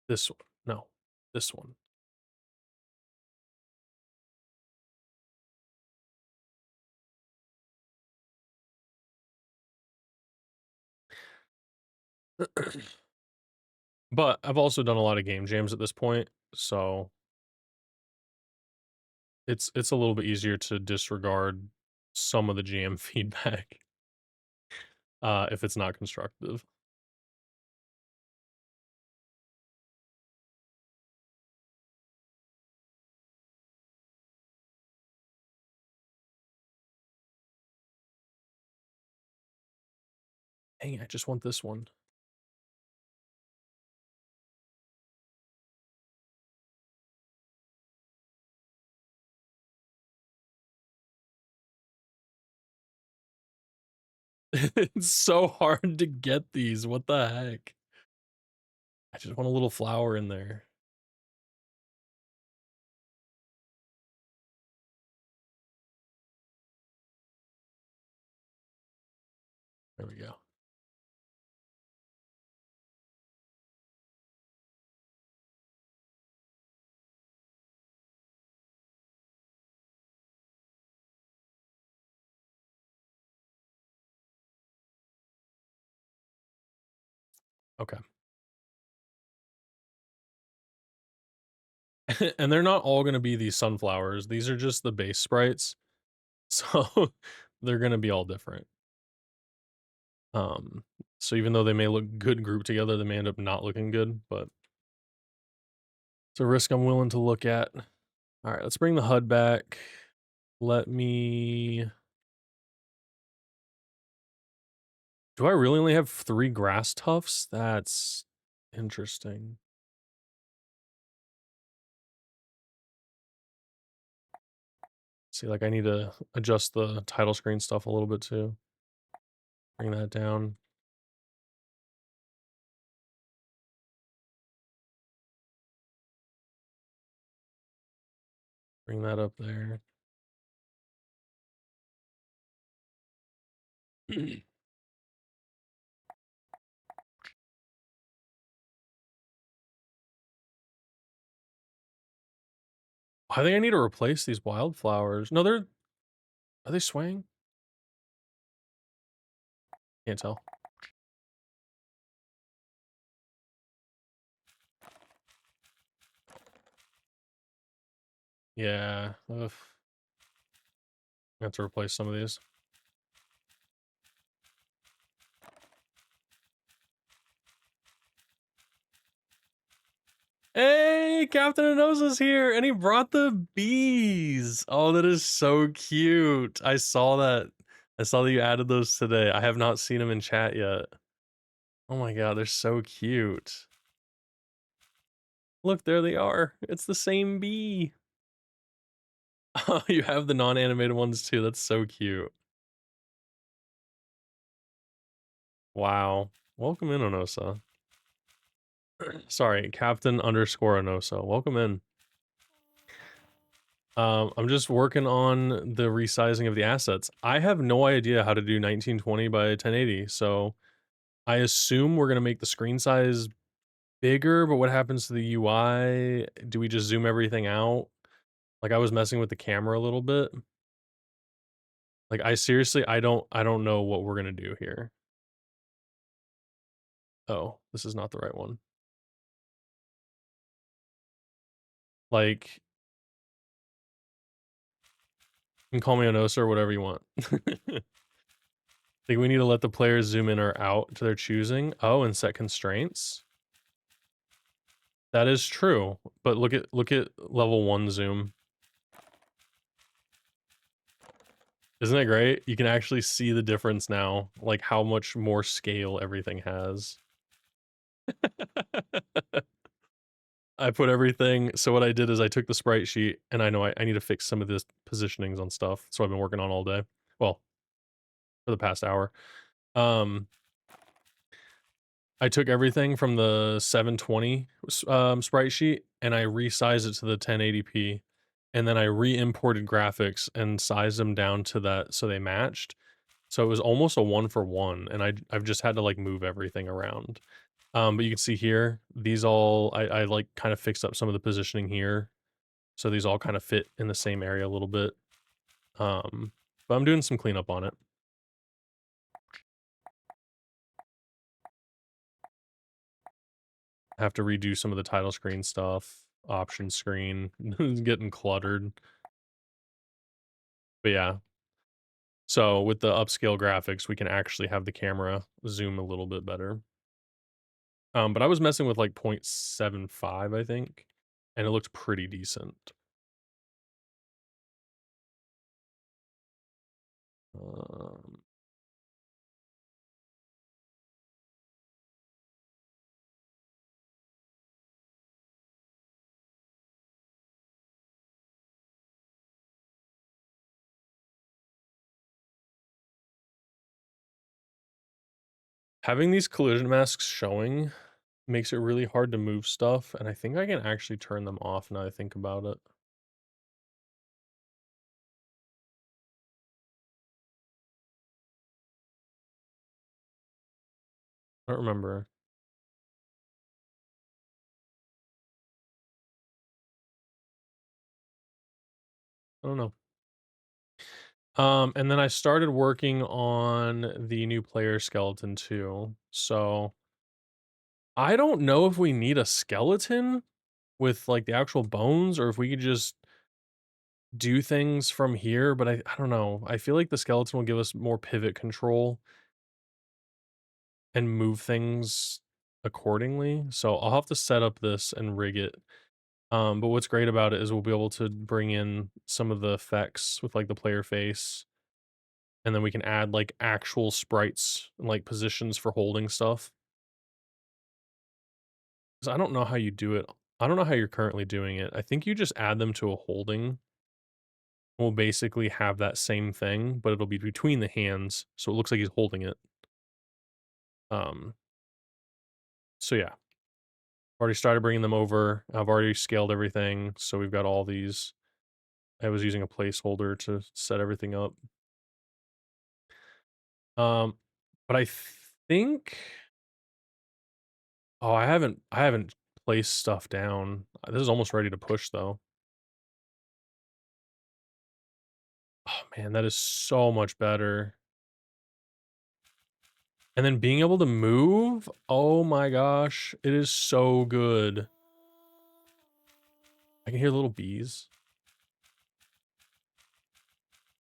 This one. No, this one. But I've also done a lot of game jams at this point, so it's a little bit easier to disregard some of the jam feedback, if it's not constructive. Dang, I just want this one. It's so hard to get these, what the heck? I just want a little flower in there. There we go. Okay. And they're not all gonna be these sunflowers. These are just the base sprites. So they're gonna be all different. Um, so even though they may look good grouped together, they may end up not looking good, but it's a risk I'm willing to look at. All right, let's bring the HUD back. Let me. Do I really only have 3 grass tufts? That's interesting. See, like I need to adjust the title screen stuff a little bit too. Bring that down. Bring that up there. I think I need to replace these wildflowers. No, are they swaying? Can't tell. Yeah. Ugh. I have to replace some of these. Hey, Captain Anosa's here, and he brought the bees. Oh, that is so cute. I saw that. I saw that you added those today. I have not seen them in chat yet. Oh my god, they're so cute. Look, there they are. It's the same bee. Oh, you have the non-animated ones too. That's so cute. Wow. Welcome in, Onosa. Sorry, Captain underscore Onosa. Welcome in. I'm just working on the resizing of the assets. I have no idea how to do 1920 by 1080, so I assume we're gonna make the screen size bigger, but what happens to the UI? Do we just zoom everything out? Like I was messing with the camera a little bit. Like I don't know what we're gonna do here. Oh, this is not the right one. Like, you can call me Onosa or whatever you want. Think we need to let the players zoom in or out to their choosing. Oh, and set constraints. That is true, but look at level 1 zoom. Isn't it great? You can actually see the difference now, like how much more scale everything has. I put everything, so what I did is I took the sprite sheet, and I know I need to fix some of this positionings on stuff, so I've been working on all day. Well, for the past hour. I took everything from the 720 sprite sheet, and I resized it to the 1080p, and then I re-imported graphics and sized them down to that so they matched. So it was almost a 1 for 1, and I've just had to, like, move everything around. But you can see here, these all I, like, kind of fixed up some of the positioning here, so these all kind of fit in the same area a little bit. But I'm doing some cleanup on it. I have to redo some of the title screen stuff, option screen, it's getting cluttered. But yeah. So with the upscale graphics, we can actually have the camera zoom a little bit better. But I was messing with like 0.75, I think, and it looked pretty decent. Um, Having these collision masks showing makes it really hard to move stuff, and I think I can actually turn them off now I think about it. I don't remember. I don't know. And then I started working on the new player skeleton too. So I don't know if we need a skeleton. with like the actual bones, or if we could just do things from here, but I don't know. I feel like the skeleton will give us more pivot control and move things accordingly. So I'll have to set up this and rig it. But what's great about it is we'll be able to bring in some of the effects with like the player face, and then we can add like actual sprites and like positions for holding stuff. 'Cause I don't know how you do it. I don't know how you're currently doing it. I think you just add them to a holding. We'll basically have that same thing, but it'll be between the hands, so it looks like he's holding it. Um, so yeah, already started bringing them over. I've already scaled everything, so we've got all these. I was using a placeholder to set everything up. Um, but I think oh, I haven't placed stuff down. This is almost ready to push though. Oh man, that is so much better. And then being able to move, oh my gosh, it is so good. I can hear little bees.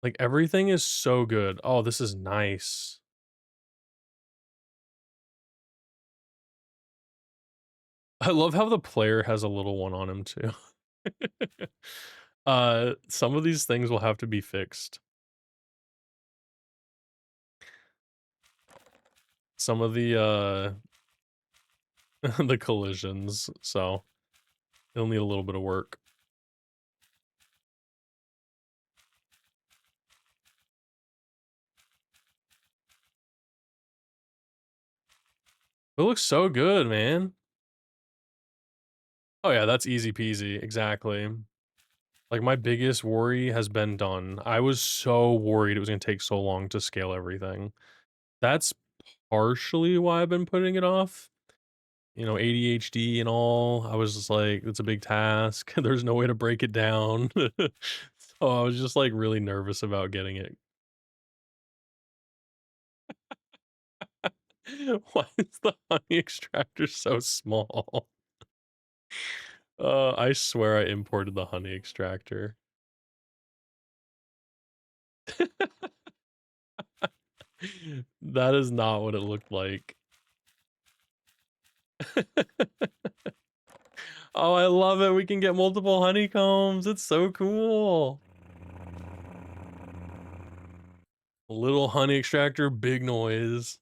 Like everything is so good. Oh, this is nice. I love how the player has a little one on him too. Some of these things will have to be fixed. Some of the the collisions, so it'll need a little bit of work. It looks so good, man. Oh yeah, that's easy peasy, exactly. Like my biggest worry has been done. I was so worried it was gonna take so long to scale everything. That's partially why I've been putting it off. You know, ADHD and all. I was just like, it's a big task. There's no way to break it down. So I was just like really nervous about getting it. Why is the honey extractor so small? I swear I imported the honey extractor. That is not what it looked like. Oh, I love it. We can get multiple honeycombs. It's so cool. Little honey extractor, big noise.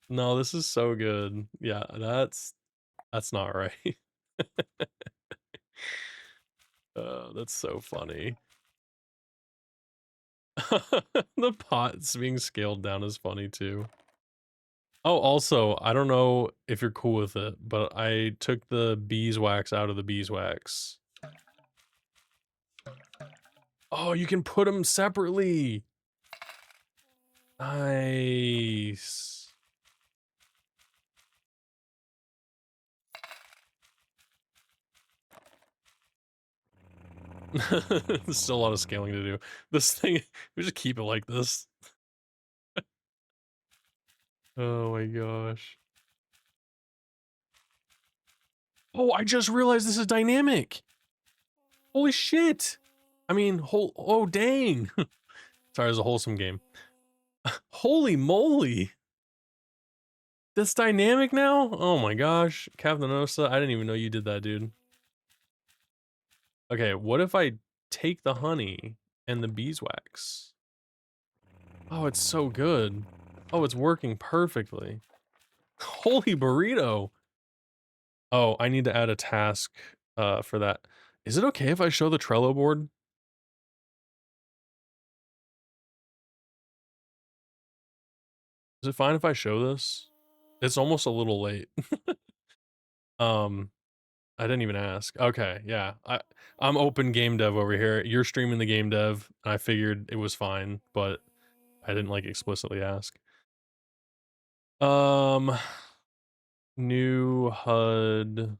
No, this is so good. Yeah, that's not right. That's so funny. The pots being scaled down is funny too. Oh, also, I don't know if you're cool with it, but I took the beeswax out of the beeswax. Oh, you can put them separately. Nice. There's still a lot of scaling to do. This thing, we just keep it like this. Oh my gosh. Oh, I just realized this is dynamic. Holy shit. I mean, oh dang. Sorry, it's a wholesome game. Holy moly. That's dynamic now? Oh my gosh. Cavanosa, I didn't even know you did that, dude. Okay, what if I take the honey and the beeswax? Oh, it's so good. Oh, it's working perfectly. Holy burrito. Oh, I need to add a task for that. Is it okay if I show the Trello board? Is it fine if I show this? It's almost a little late. um, I didn't even ask. Okay, yeah. I'm open game dev over here. You're streaming the game dev, and I figured it was fine, but I didn't like explicitly ask. Um, new HUD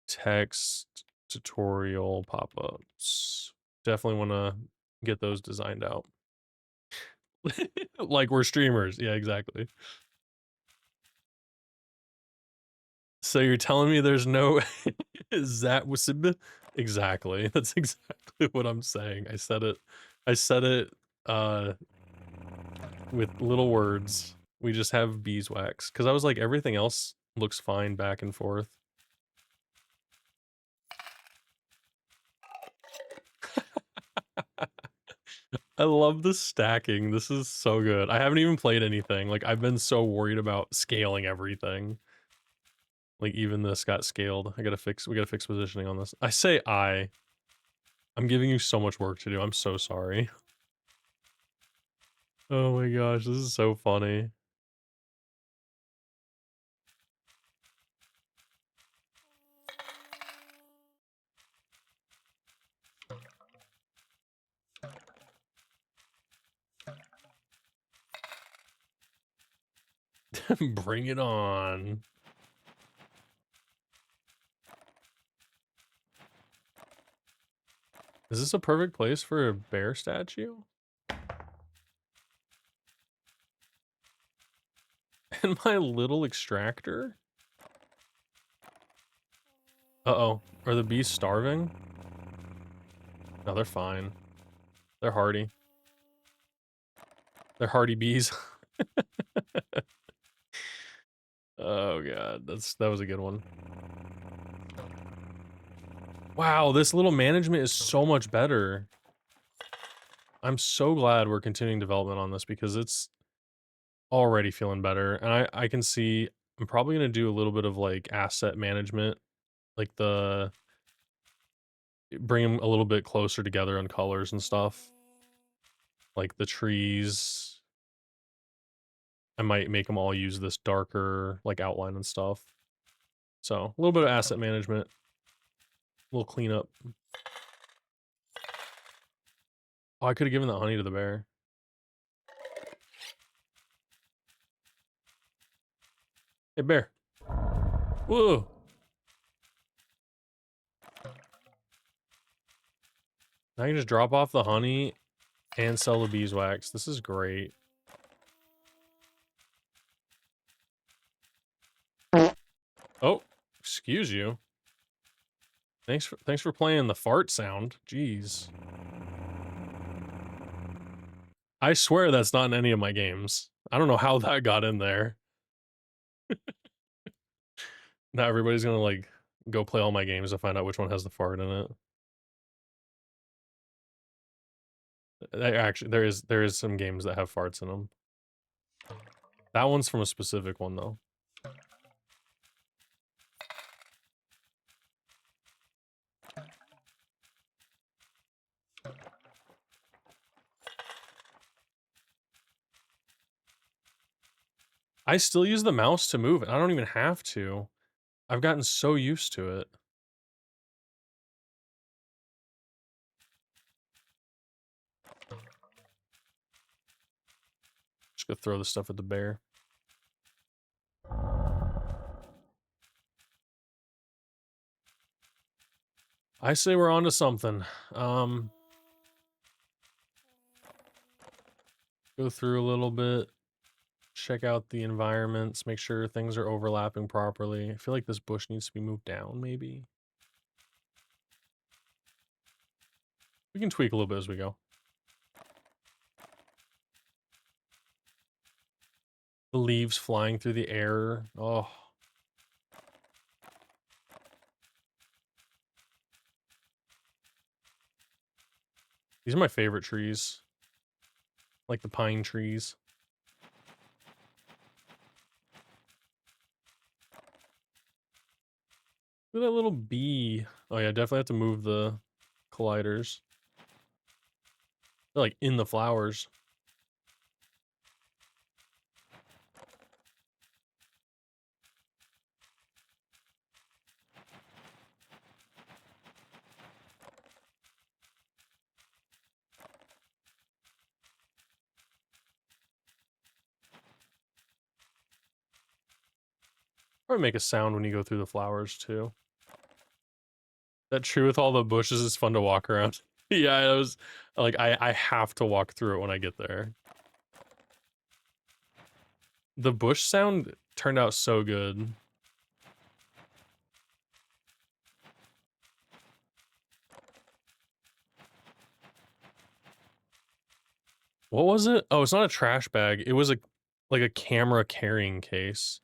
text tutorial pop-ups. Definitely want to get those designed out. Like we're streamers. Yeah, exactly. So you're telling me there's no Zatwasib? Exactly. That's exactly what I'm saying. I said it. I said it with little words. We just have beeswax. Because I was like, everything else looks fine back and forth. I love the stacking. This is so good. I haven't even played anything. Like, I've been so worried about scaling everything. Like, even this got scaled. We gotta fix positioning on this. I say I'm giving you so much work to do. I'm so sorry. Oh my gosh, this is so funny. Bring it on. Is this a perfect place for a bear statue? And my little extractor? Uh-oh. Are the bees starving? No, they're fine. They're hardy. They're hardy bees. Oh god, that was a good one. Wow, this little management is so much better. I'm so glad we're continuing development on this because it's already feeling better. And I can see I'm probably gonna do a little bit of like asset management, like bring them a little bit closer together on colors and stuff. Like the trees, I might make them all use this darker like outline and stuff. So a little bit of asset management, a little cleanup. Oh, I could have given that honey to the bear. Hey, bear. Whoa. Now I can just drop off the honey and sell the beeswax. This is great. Oh, excuse you. Thanks for playing the fart sound. Jeez. I swear that's not in any of my games. I don't know how that got in there. Now everybody's gonna like go play all my games to find out which one has the fart in it. Actually, there is some games that have farts in them. That one's from a specific one though. I still use the mouse to move it. I don't even have to. I've gotten so used to it. Just go throw the stuff at the bear. I say we're on to something. Go through a little bit. Check out the environments. Make sure things are overlapping properly. I feel like this bush needs to be moved down, maybe. We can tweak a little bit as we go. The leaves flying through the air. Oh. These are my favorite trees. Like the pine trees. Look at that little bee. Oh yeah, definitely have to move the colliders. They're like in the flowers. Probably make a sound when you go through the flowers too. That tree with all the bushes is fun to walk around. Yeah, it was like I have to walk through it when I get there. The bush sound turned out so good. What was it? Oh, it's not a trash bag. It was like a camera carrying case.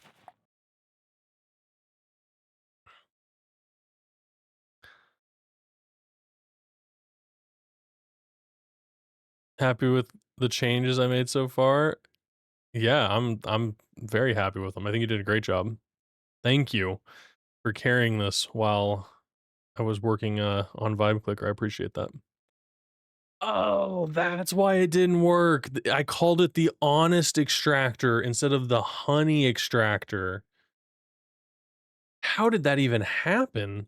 Happy with the changes I made so far? Yeah, I'm very happy with them. I think you did a great job. Thank you for carrying this while I was working on Vibe Clicker. I appreciate that. Oh, that's why it didn't work. I called it the honest extractor instead of the honey extractor. How did that even happen?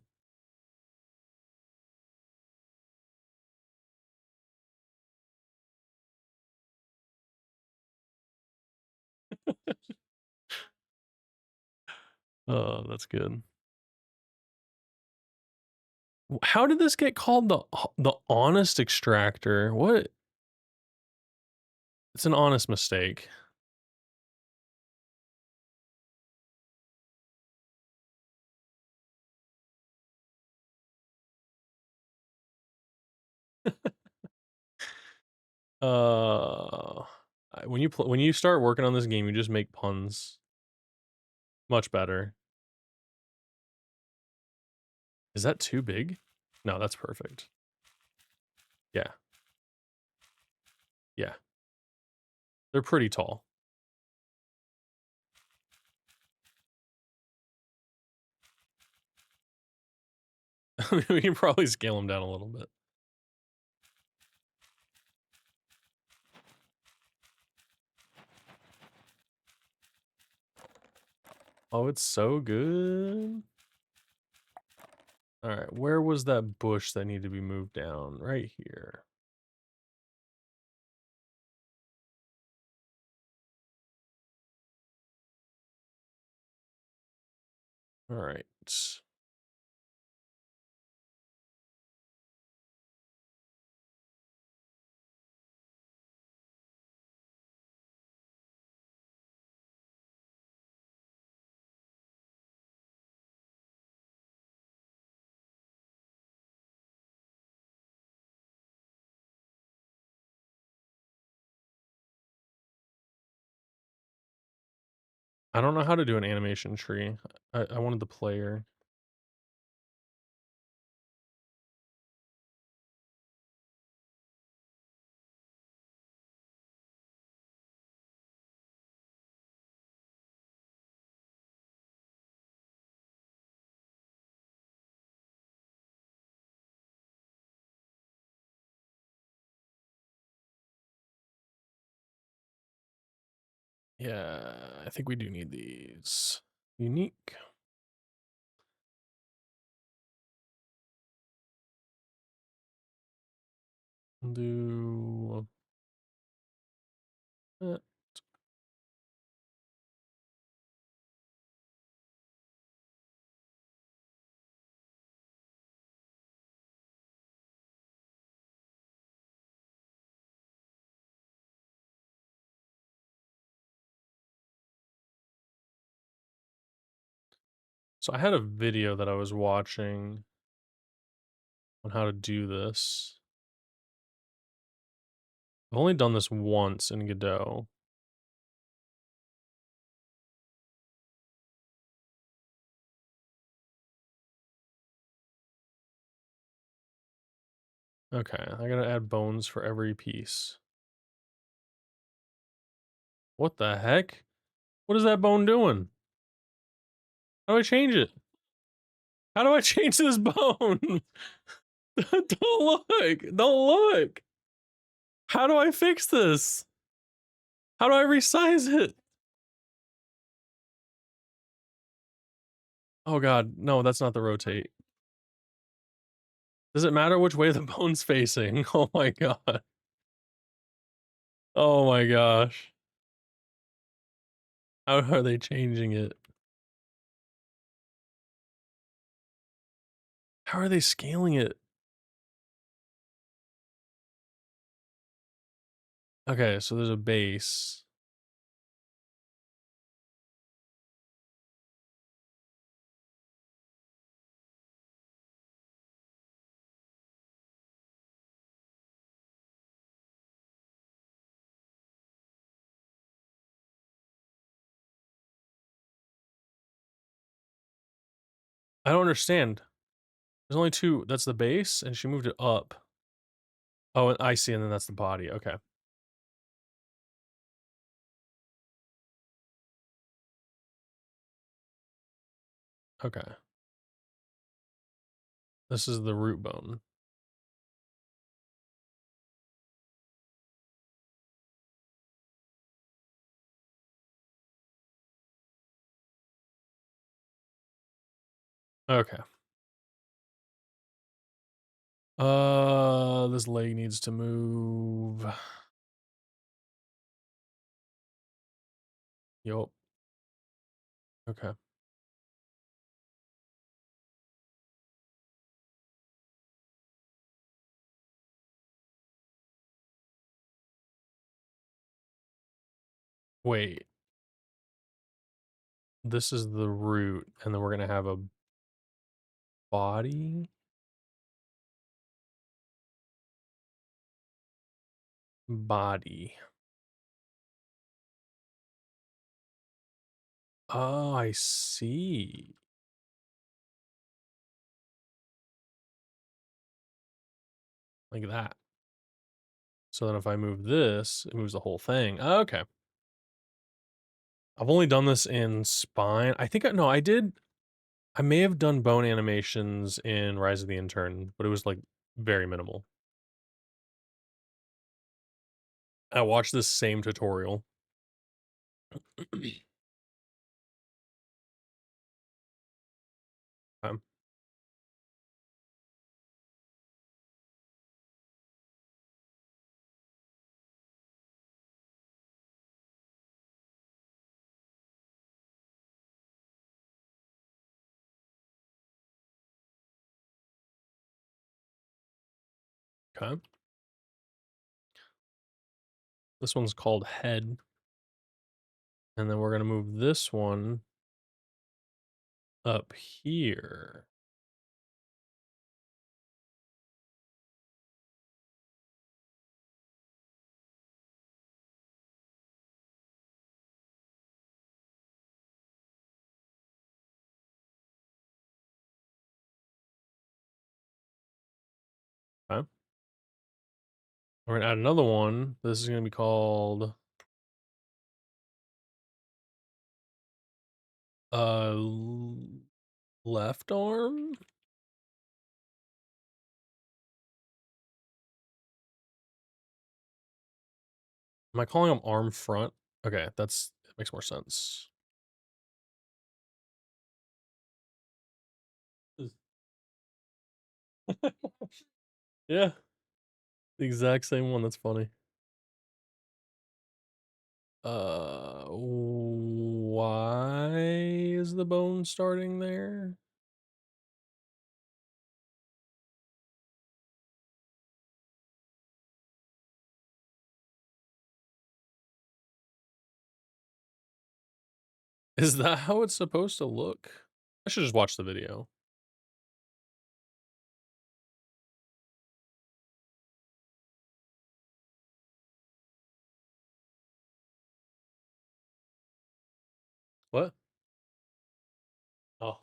Oh, that's good. How did this get called the honest extractor? What? It's an honest mistake. Uh, when you start working on this game, you just make puns much better. Is that too big? No, that's perfect. Yeah, yeah. They're pretty tall. We can probably scale them down a little bit. Oh, it's so good. All right, where was that bush that needed to be moved down? Right here. All right. I don't know how to do an animation tree. I wanted the player. Yeah, I think we do need these. Unique. Do that. So I had a video that I was watching on how to do this. I've only done this once in Godot. Okay, I gotta add bones for every piece. What the heck? What is that bone doing? How do I change it? How do I change this bone? Don't look! Don't look! How do I fix this? How do I resize it? Oh god, no, that's not the rotate. Does it matter which way the bone's facing? Oh my god. Oh my gosh. How are they changing it? How are they scaling it? Okay, so there's a base. I don't understand. There's only 2, that's the base, and she moved it up. Oh, and I see, and then that's the body, okay. Okay. This is the root bone. Okay. This leg needs to move. Yup. Okay. Wait, this is the root, and then we're gonna have a body? Body. Oh, I see. Like that. So then if I move this, it moves the whole thing. Okay. I've only done this in spine. I think no, I may have done bone animations in Rise of the Intern, but it was like very minimal. I watched this same tutorial. Um, okay. This one's called head. And then we're gonna move this one up here. Okay. We're gonna add another one. This is gonna be called left arm. Am I calling them arm front? Okay, that makes more sense. Yeah, the exact same one. That's funny. Why is the bone starting there? Is that how it's supposed to look? I should just watch the video. What? Oh.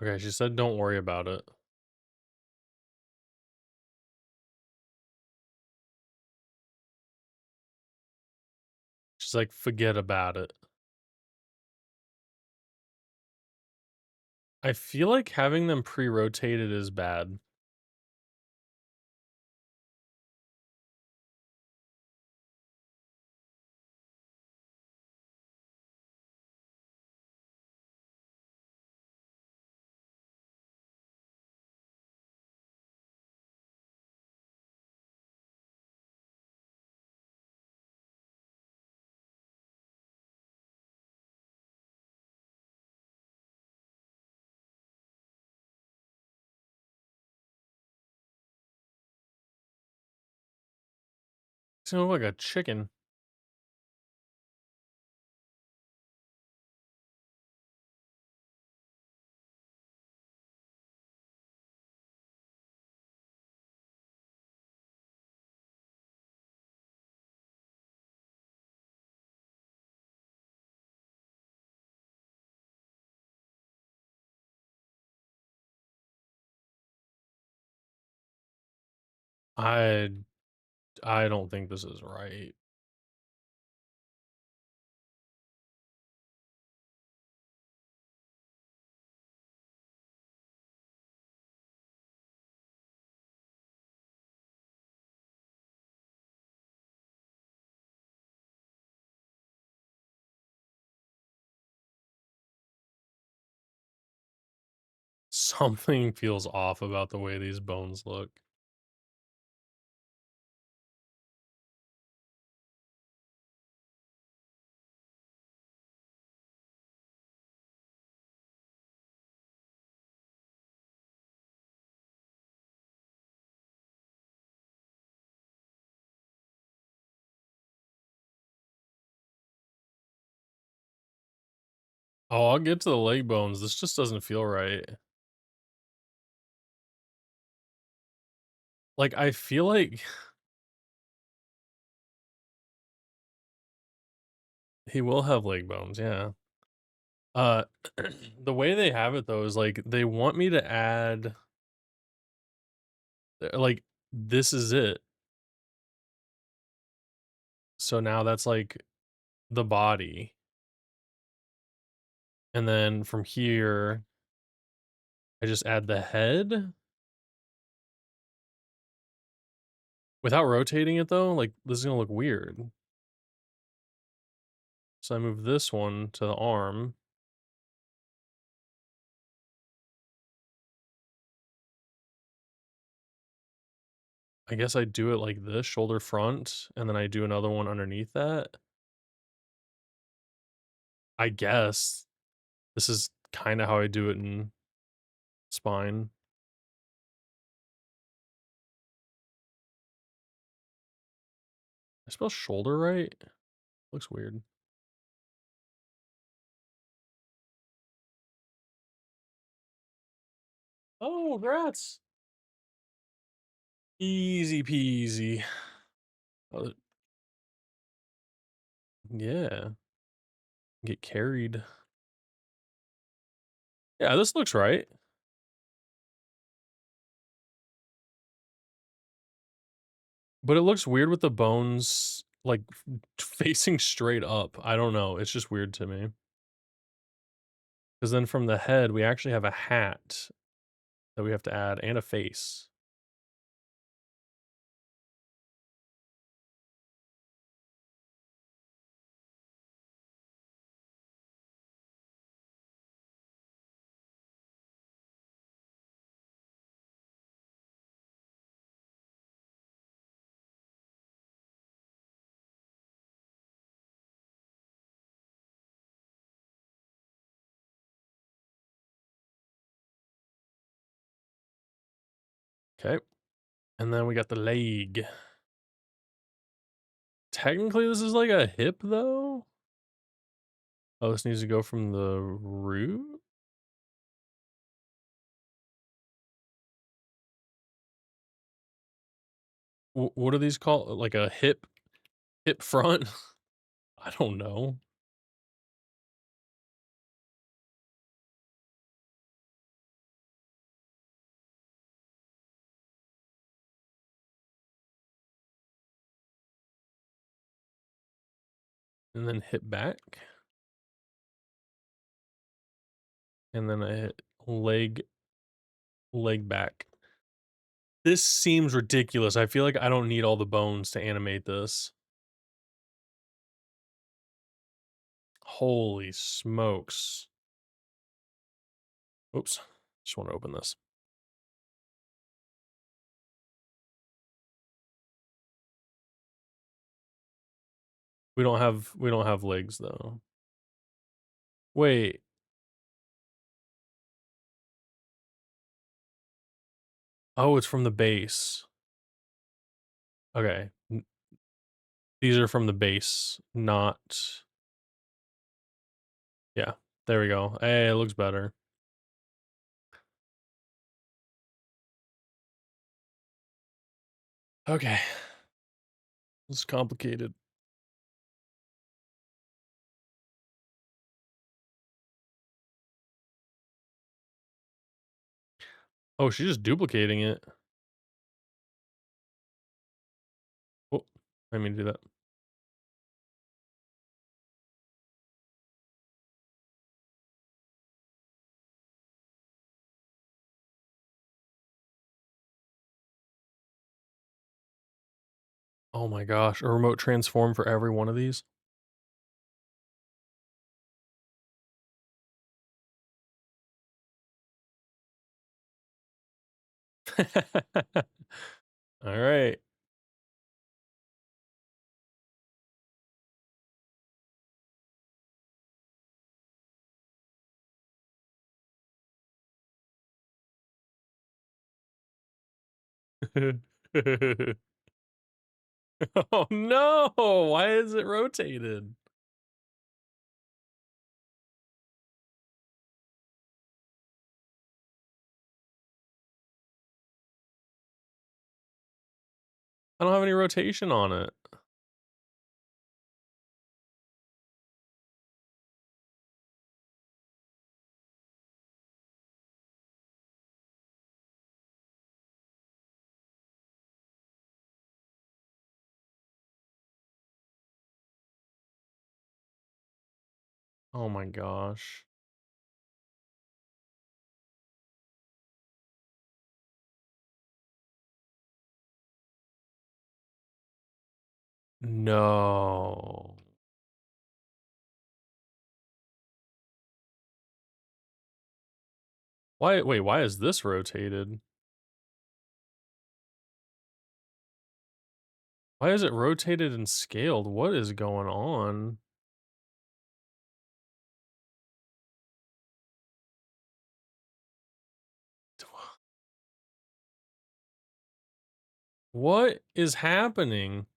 Okay, she said don't worry about it. She's like, forget about it. I feel like having them pre-rotated is bad. It's gonna look like a chicken. I I don't think this is right. Something feels off about the way these bones look. Oh, I'll get to the leg bones. This just doesn't feel right. Like, I feel like he will have leg bones, yeah. Uh, the way they have it though is like they want me to add like this is it. So now that's like the body. And then from here, I just add the head without rotating it though. Like this is gonna look weird. So I move this one to the arm. I guess I do it like this, shoulder front, and then I do another one underneath that. I guess this is kind of how I do it in spine. I spell shoulder right? Looks weird. Oh, congrats. Easy peasy. Oh, yeah. Get carried. Yeah, this looks right. But it looks weird with the bones like facing straight up. I don't know. It's just weird to me. Because then from the head, we actually have a hat that we have to add and a face. Okay. And then we got the leg. Technically, this is like a hip though. Oh, this needs to go from the root? What are these called? Like a hip front? I don't know. And then hip back. And then I hit leg back. This seems ridiculous. I feel like I don't need all the bones to animate this. Holy smokes. Oops. Just want to open this. We don't have legs though. Wait. Oh, it's from the base. Okay. These are from the base, not yeah. There we go. Hey, it looks better. Okay. It's complicated. Oh, she's just duplicating it. I mean to do that. Oh my gosh, a remote transform for every one of these? Alright. Oh no! Why is it rotated? I don't have any rotation on it. Oh my gosh. No. Why is this rotated? Why is it rotated and scaled? What is going on? What is happening?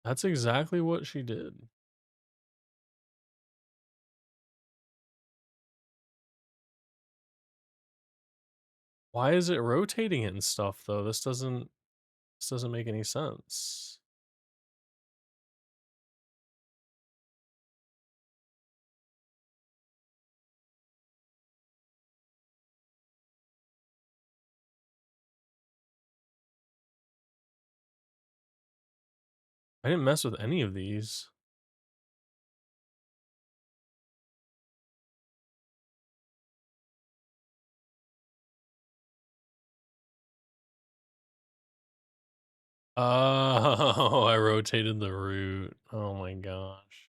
That's exactly what she did. Why is it rotating it and stuff though? This doesn't make any sense. I didn't mess with any of these. Oh, I rotated the root. Oh my gosh.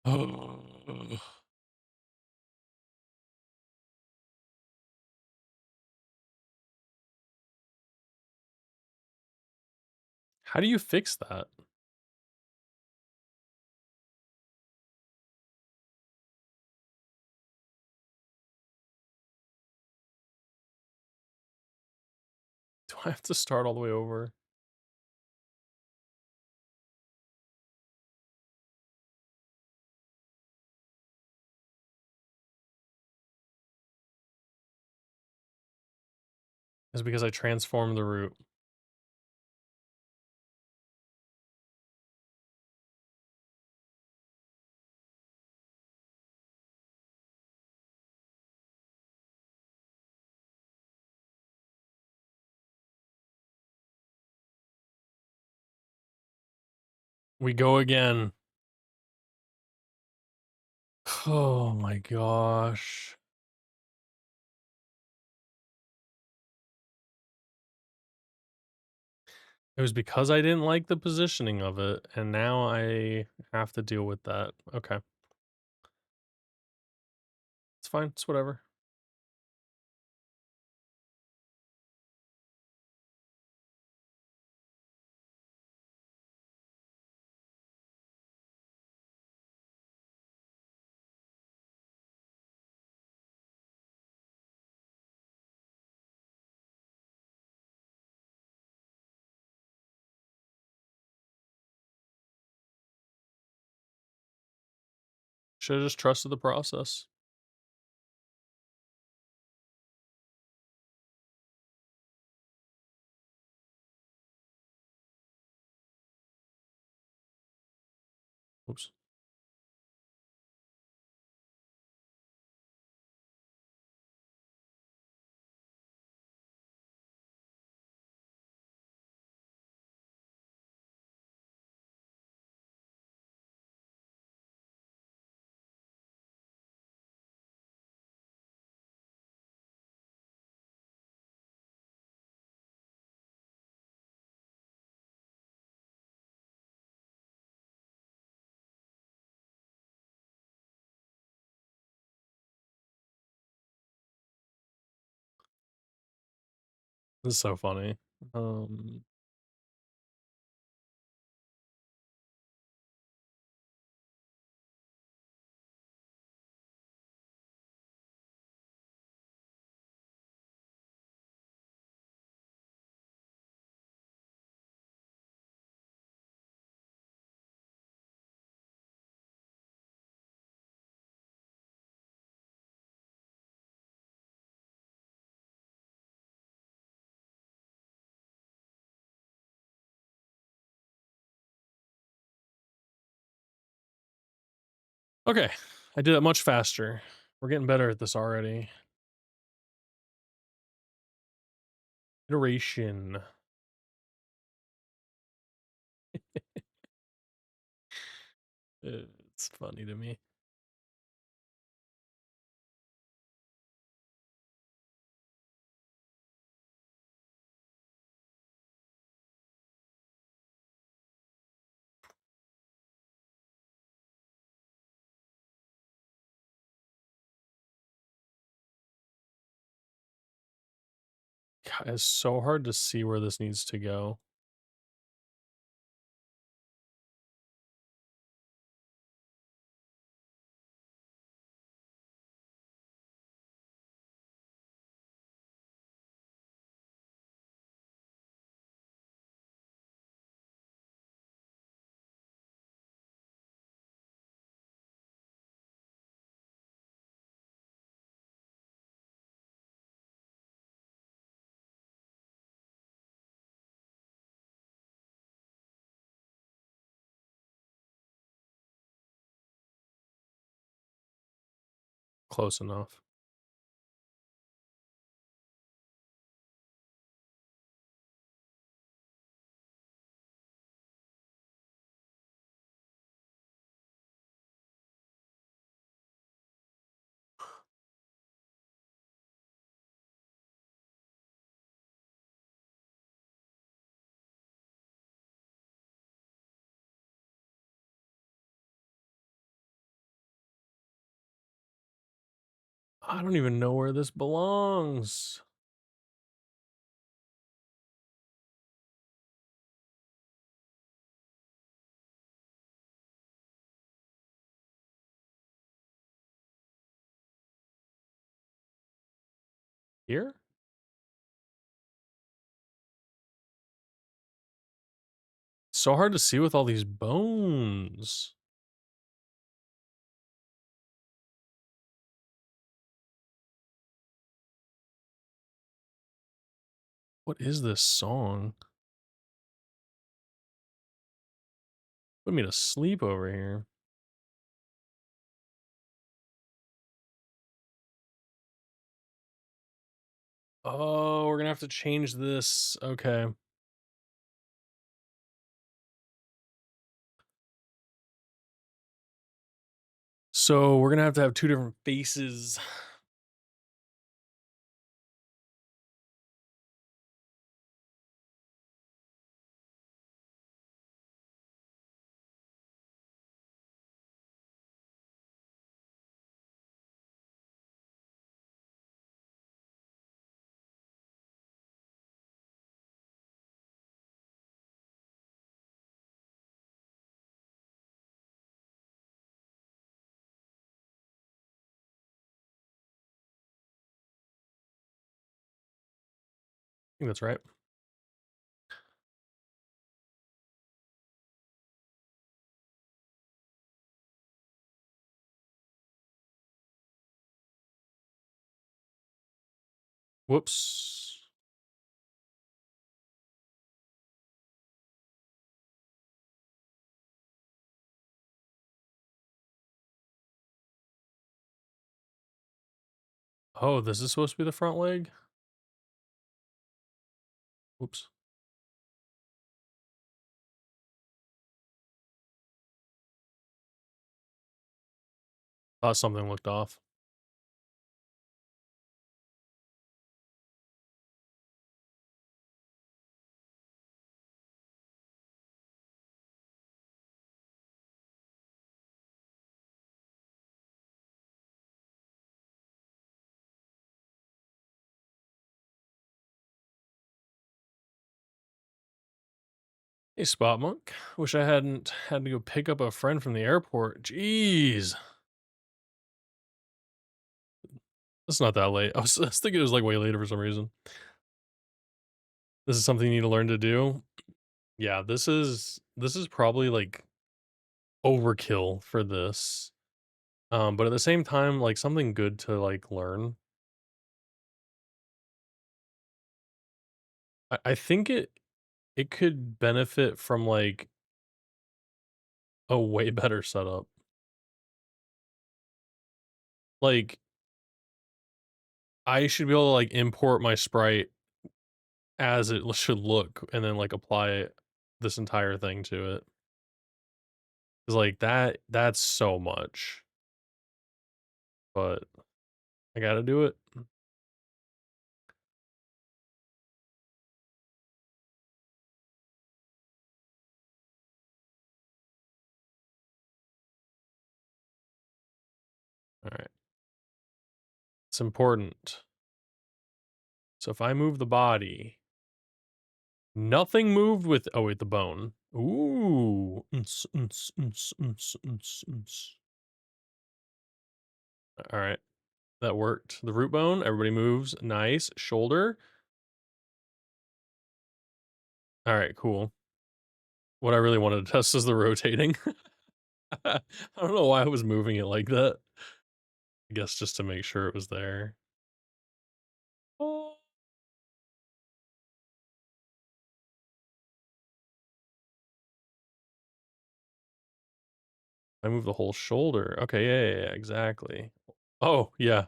Oh. How do you fix that? Do I have to start all the way over? Is it because I transformed the root? We go again. Oh my gosh. It was because I didn't like the positioning of it, and now I have to deal with that. Okay. It's fine. It's whatever. Should have just trusted the process. Oops. This is so funny. Um, okay, I did it much faster. We're getting better at this already. Iteration. It's funny to me. God, it's so hard to see where this needs to go. Close enough. I don't even know where this belongs. Here? So hard to see with all these bones. What is this song? Put me to sleep over here. Oh, we're gonna have to change this. Okay. So we're gonna have two different faces. think that's right. Whoops. Oh, this is supposed to be the front leg? Whoops. Thought something looked off. Hey, Spot Monk. Wish I hadn't had to go pick up a friend from the airport. Jeez. It's not that late. I was thinking it was like way later for some reason. This is something you need to learn to do. Yeah, this is probably like overkill for this. But at the same time, like something good to like learn. I think it could benefit from like a way better setup. Like I should be able to like import my sprite as it should look and then like apply this entire thing to it. 'Cause like that's so much. But I gotta do it. All right. It's important. So if I move the body, nothing moved with oh wait, the bone. Ooh. All right. That worked. The root bone, everybody moves. Nice. Shoulder. All right, cool. What I really wanted to test is the rotating. I don't know why I was moving it like that. I guess just to make sure it was there. Oh. I move the whole shoulder. Okay, yeah, exactly. Oh, yeah.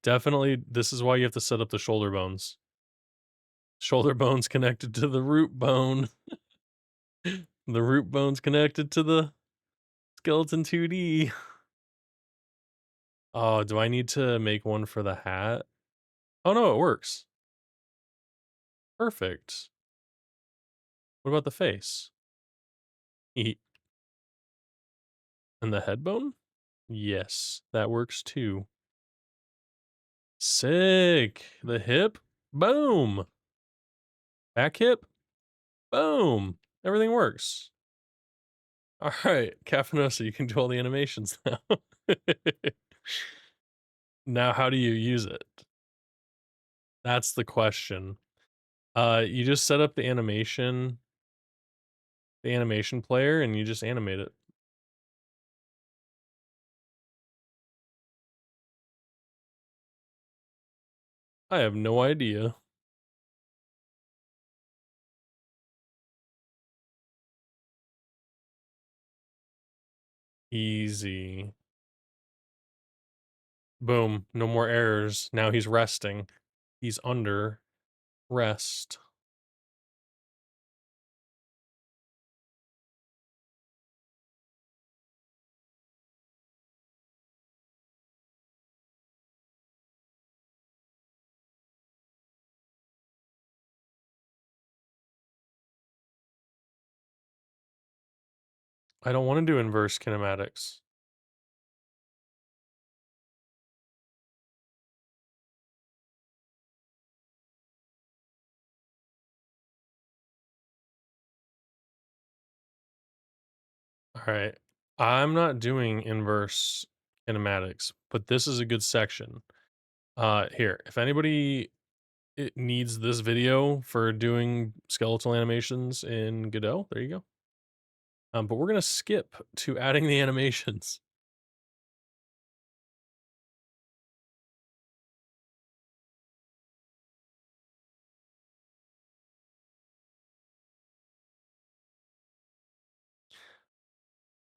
Definitely, this is why you have to set up the shoulder bones. Shoulder bone's connected to the root bone. The root bone's connected to the skeleton 2D. Oh, do I need to make one for the hat? Oh, no, it works. Perfect. What about the face? Eat. And the head bone? Yes, that works too. Sick. The hip? Boom. Back hip? Boom. Everything works. All right, Caffeinosa, you can do all the animations now. Now, how do you use it? That's the question. You just set up the animation player, and you just animate it. I have no idea. Easy. Boom. No more errors. Now he's resting. He's under rest. I don't want to do inverse kinematics. All right. I'm not doing inverse kinematics, but this is a good section. Here, if anybody it needs this video for doing skeletal animations in Godot. There you go. But we're gonna skip to adding the animations.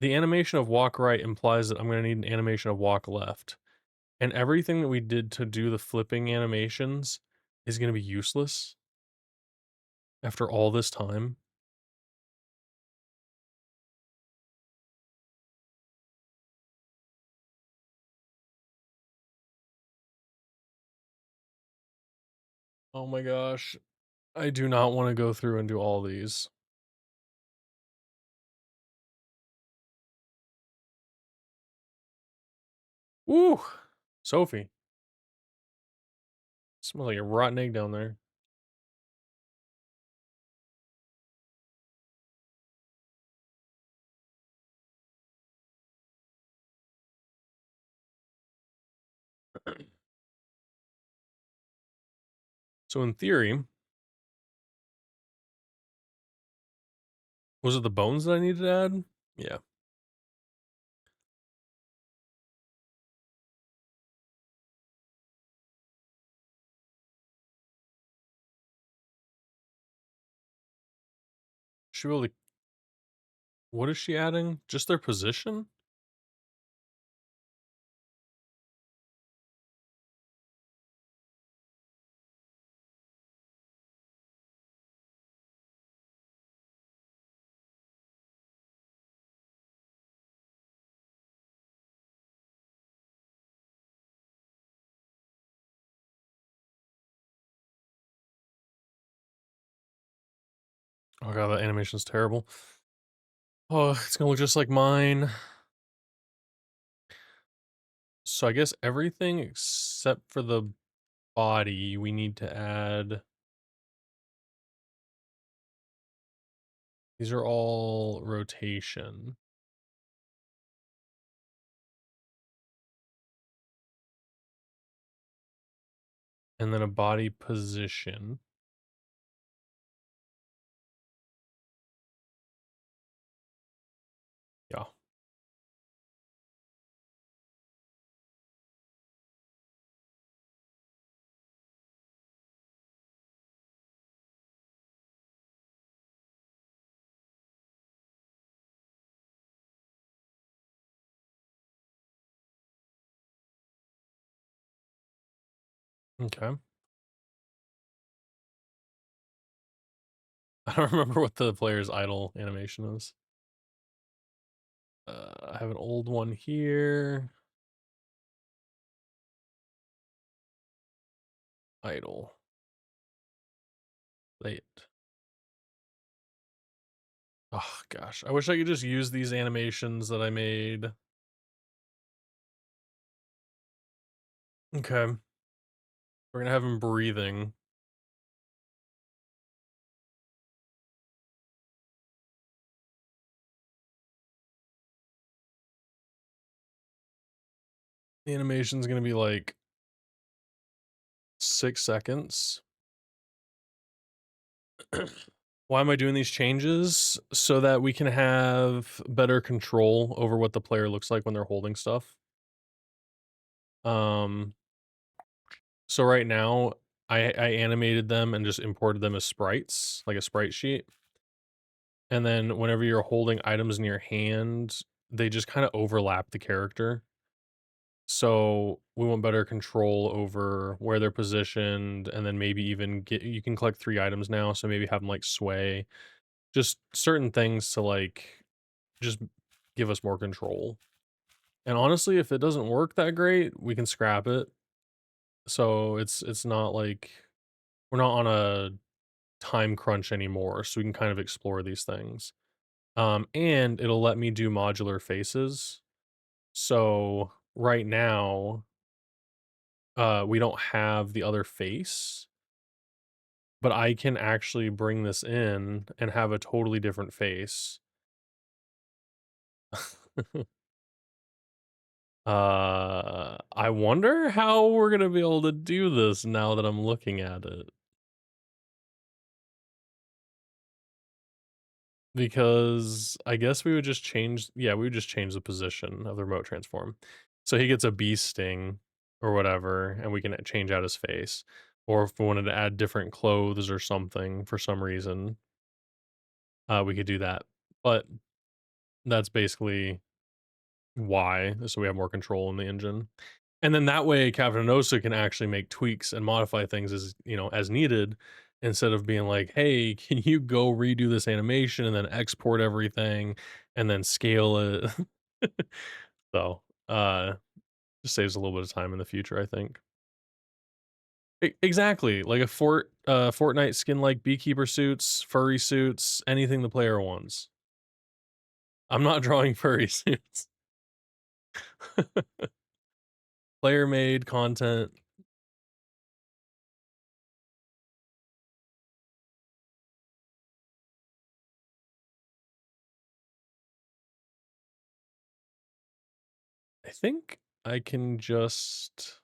The animation of walk right implies that I'm gonna need an animation of walk left. And everything that we did to do the flipping animations is gonna be useless after all this time. Oh my gosh. I do not wanna go through and do all these. Woo! Sophie. Smells like a rotten egg down there. So in theory, was it the bones that I needed to add? Yeah. She really what is she adding? Just their position? Oh god, that animation's terrible. Oh, it's gonna look just like mine. So I guess everything except for the body, we need to add. These are all rotation. And then a body position. Yeah. Okay. I don't remember what the player's idle animation is. I have an old one here. Idle. Late. Oh gosh, I wish I could just use these animations that I made. Okay. We're gonna have him breathing. The animation's gonna be like 6 seconds. Why am I doing these changes? So that we can have better control over what the player looks like when they're holding stuff. Um, so right now, I animated them and just imported them as sprites, like a sprite sheet. And then whenever you're holding items in your hand, they just kind of overlap the character. So we want better control over where they're positioned, and then maybe even get you can collect 3 items now, so maybe have them like sway. Just certain things to like just give us more control. And honestly, if it doesn't work that great, we can scrap it. So it's not like we're not on a time crunch anymore, so we can kind of explore these things. And it'll let me do modular faces. So right now, we don't have the other face, but I can actually bring this in and have a totally different face. I wonder how we're gonna be able to do this now that I'm looking at it. Because I guess we would just change we would just change the position of the remote transform. So he gets a bee sting or whatever, and we can change out his face. Or if we wanted to add different clothes or something for some reason, we could do that. But that's basically why, so we have more control in the engine. And then that way Captain Anosa can actually make tweaks and modify things as as needed, instead of being like, "Hey, can you go redo this animation and then export everything and then scale it?" So, just saves a little bit of time in the future, I think. Exactly, like a Fortnite skin like beekeeper suits, furry suits, anything the player wants. I'm not drawing furry suits. Player made content. I think I can just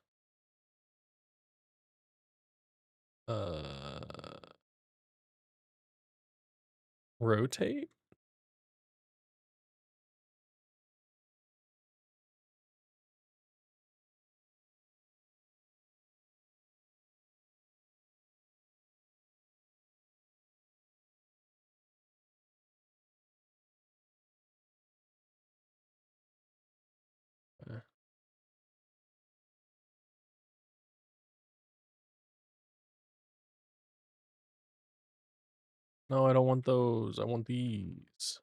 uh rotate. Uh, No, I don't want those. I want these.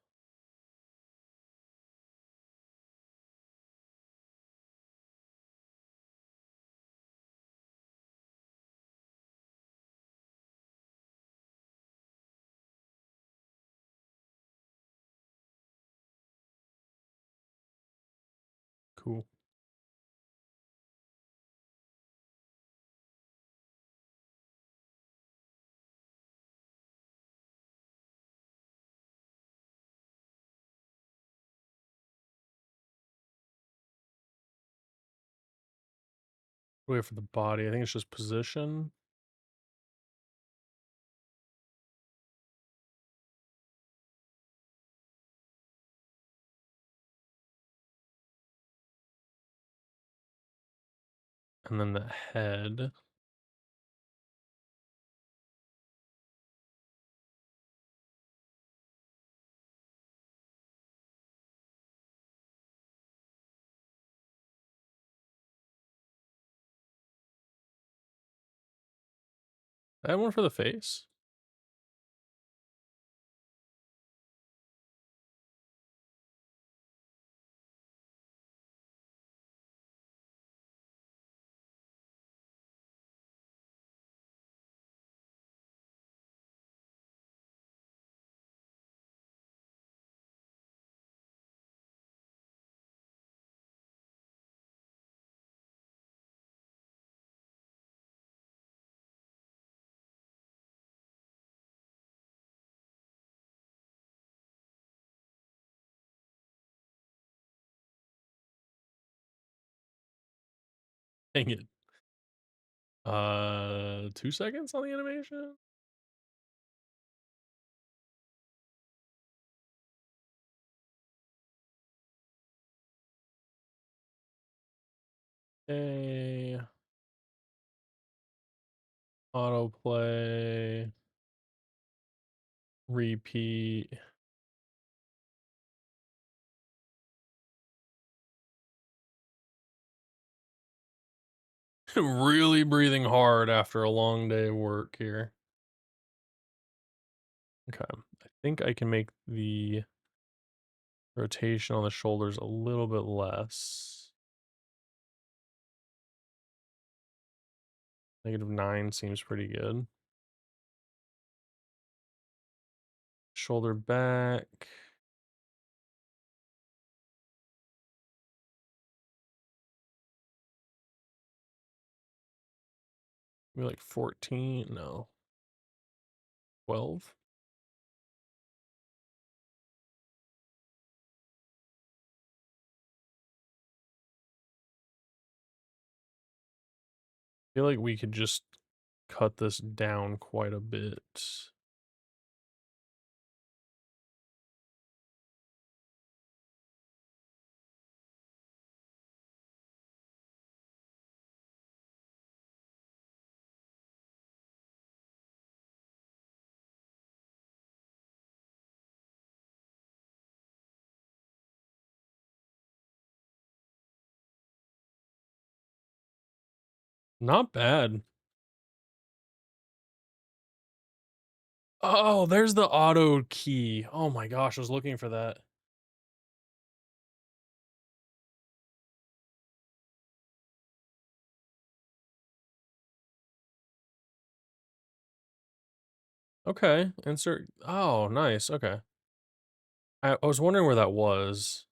Cool. Wait for the body. I think it's just position. And then the head. I have one for the face. Dang it. 2 seconds on the animation? Okay. Autoplay. Repeat. Really breathing hard after a long day of work here. Okay. I think I can make the rotation on the shoulders a little bit less. -9 seems pretty good. Shoulder back. Maybe like 14. No. 12. feel like we could just cut this down quite a bit. Not bad. Oh, there's the auto key. Oh my gosh, I was looking for that. Okay, insert. Oh, nice. Okay. I was wondering where that was.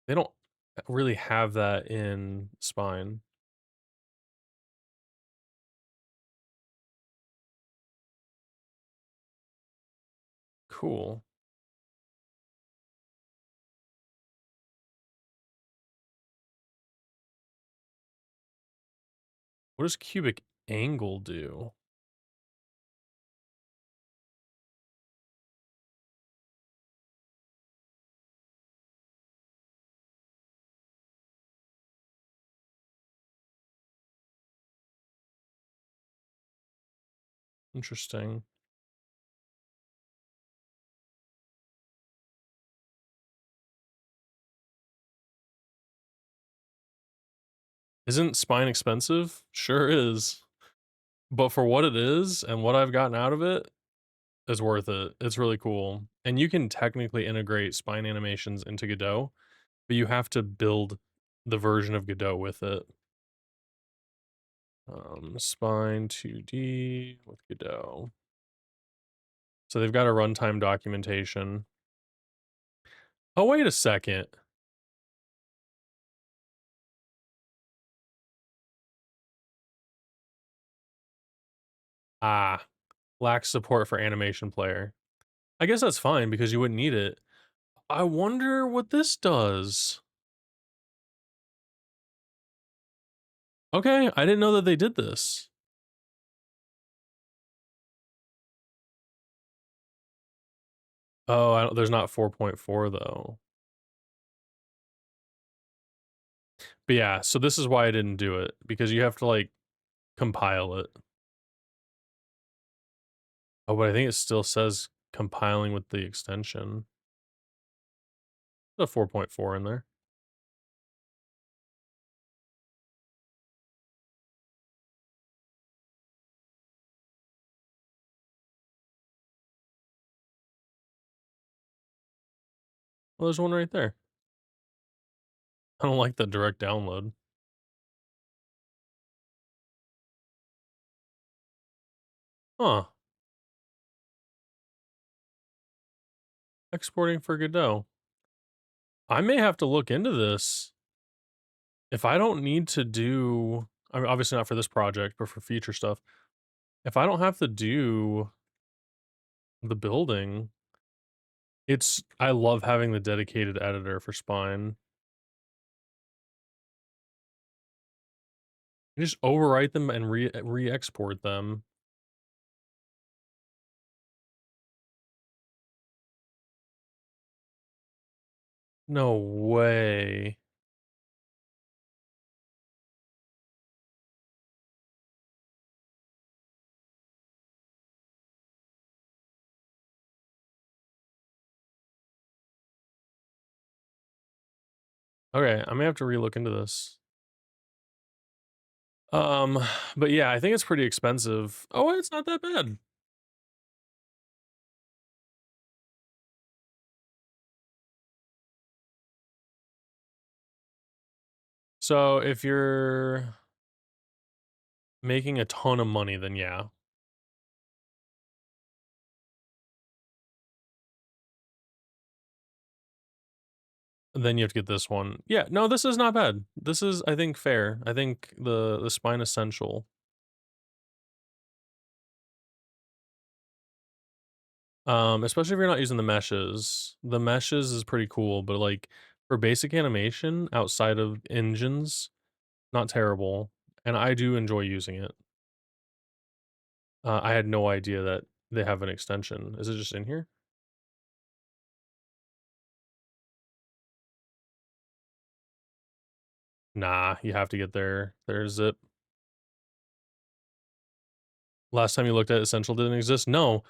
They don't really have that in Spine. Cool. What does cubic angle do? Interesting. Isn't Spine expensive? Sure is. But for what it is and what I've gotten out of it, it's worth it. It's really cool. And you can technically integrate Spine animations into Godot, but you have to build the version of Godot with it. Spine 2D with Godot. So they've got a runtime documentation. Oh, wait a second. Ah, lacks support for animation player. I guess that's fine because you wouldn't need it. I wonder what this does. Okay, I didn't know that they did this. Oh, there's not 4.4 though. But yeah, so this is why I didn't do it, because you have to like compile it. Oh, but I think it still says compiling with the extension. The 4.4 in there. Well, there's one right there. I don't like the direct download. Huh. Exporting for Godot. I may have to look into this. If I don't need to do, I mean, obviously not for this project, but for future stuff. If I don't have to do the building, I love having the dedicated editor for Spine. You just overwrite them and re-export them. No way. Okay, I may have to relook into this. Um, but yeah, I think it's pretty expensive. Oh, it's not that bad. So if you're making a ton of money, then yeah. Then you have to get this one. Yeah, no, this is not bad. This is, I think, fair. I think the Spine Essential. Especially if you're not using the meshes. The meshes is pretty cool, but like for basic animation outside of engines, not terrible. and I do enjoy using it. I had no idea that they have an extension. Is it just in here? Nah, you have to get their zip. Last time you looked at Essential didn't exist? No.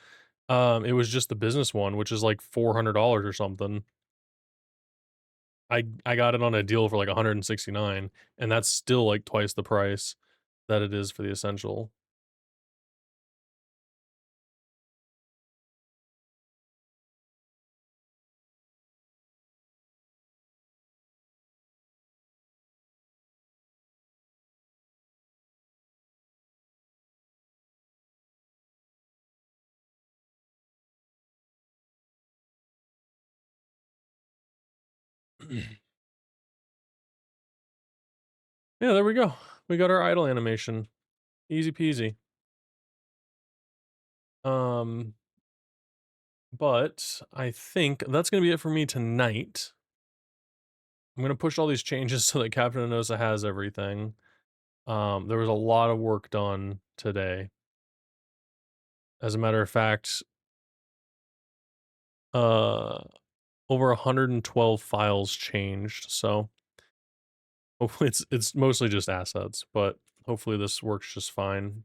It was just the business one, which is like $400 or something. I got it on a deal for like 169, and that's still like twice the price that it is for the Essential. Yeah, there we go. We got our idle animation. Easy peasy. Um, but I think that's gonna be it for me tonight. I'm gonna push all these changes so that Captain Anosa has everything. There was a lot of work done today. As a matter of fact, uh, over 112 files changed. So hopefully it's mostly just assets, but hopefully this works just fine.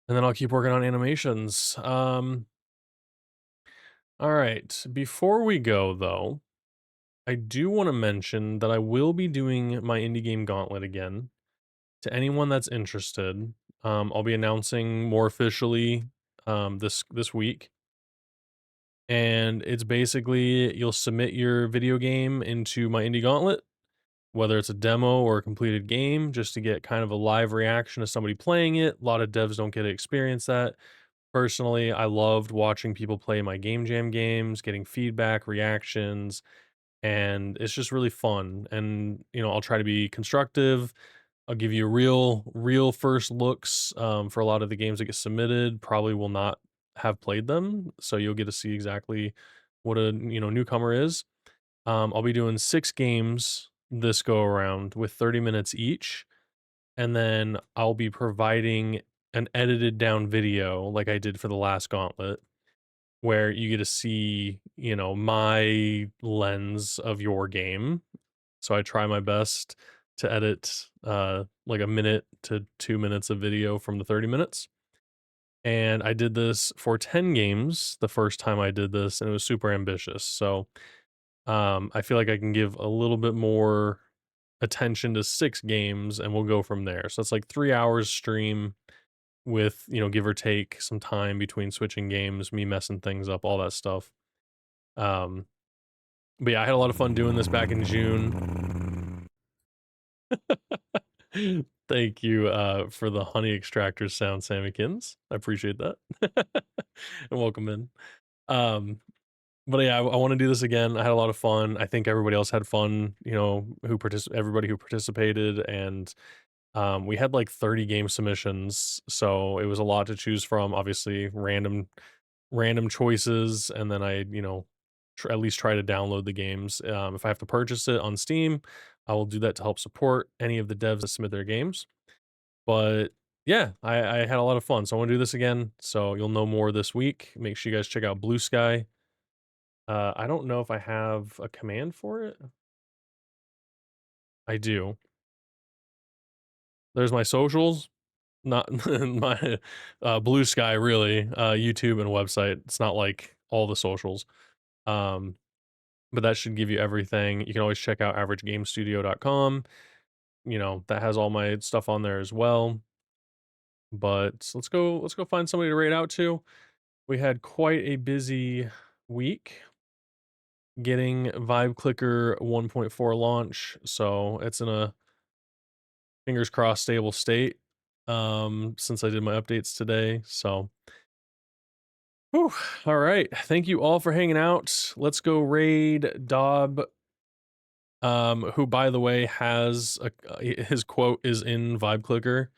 And then I'll keep working on animations. All right. Before we go though, I do want to mention that I will be doing my indie game gauntlet again. To anyone that's interested, I'll be announcing more officially this week. And it's basically you'll submit your video game into my indie gauntlet, whether it's a demo or a completed game, just to get kind of a live reaction of somebody playing it. A lot of devs don't get to experience that. Personally, I loved watching people play my game jam games, getting feedback, reactions, and it's just really fun. And I'll try to be constructive. I'll give you real first looks for a lot of the games that get submitted. Probably will not have played them, so you'll get to see exactly what a newcomer is. I'll be doing 6 games this go around with 30 minutes each, and then I'll be providing an edited down video like I did for the last gauntlet, where you get to see my lens of your game. So I try my best to edit like a minute to 2 minutes of video from the 30 minutes. And I did this for 10 games the first time I did this, and it was super ambitious. So I feel like I can give a little bit more attention to 6 games and we'll go from there. So it's like 3 hours stream with, give or take some time between switching games, me messing things up, all that stuff. Um, but yeah, I had a lot of fun doing this back in June. Thank you for the honey extractor sound, Sammykins. I appreciate that. And welcome in. But yeah, I want to do this again. I had a lot of fun. I think everybody else had fun, everybody who participated, and we had like 30 game submissions, so it was a lot to choose from. Obviously, random choices, and then I, at least try to download the games. If I have to purchase it on Steam, I will do that to help support any of the devs that submit their games. But yeah, I had a lot of fun, so I want to do this again. So you'll know more this week. Make sure you guys check out Blue Sky. I don't know if I have a command for it. I do. There's my socials, not my Blue Sky, really. YouTube and website. It's not like all the socials. Um, but that should give you everything. You can always check out averagegamestudio.com. That has all my stuff on there as well. But let's go find somebody to raid out to. We had quite a busy week getting Vibe Clicker 1.4 launch, so it's in a fingers crossed stable state since I did my updates today. So whew, all right. Thank you all for hanging out. Let's go raid Dob, who by the way has his quote is in Vibe Clicker.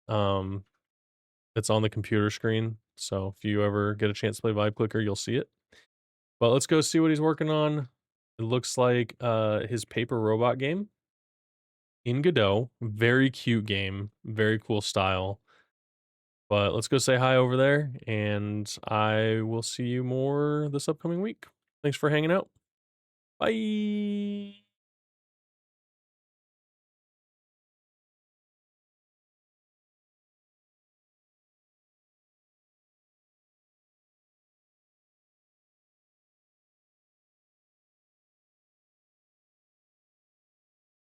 It's on the computer screen. So if you ever get a chance to play Vibe Clicker, you'll see it. But let's go see what he's working on. It looks like his paper robot game. in Godot. Very cute game, very cool style. But let's go say hi over there, and I will see you more this upcoming week. Thanks for hanging out. Bye.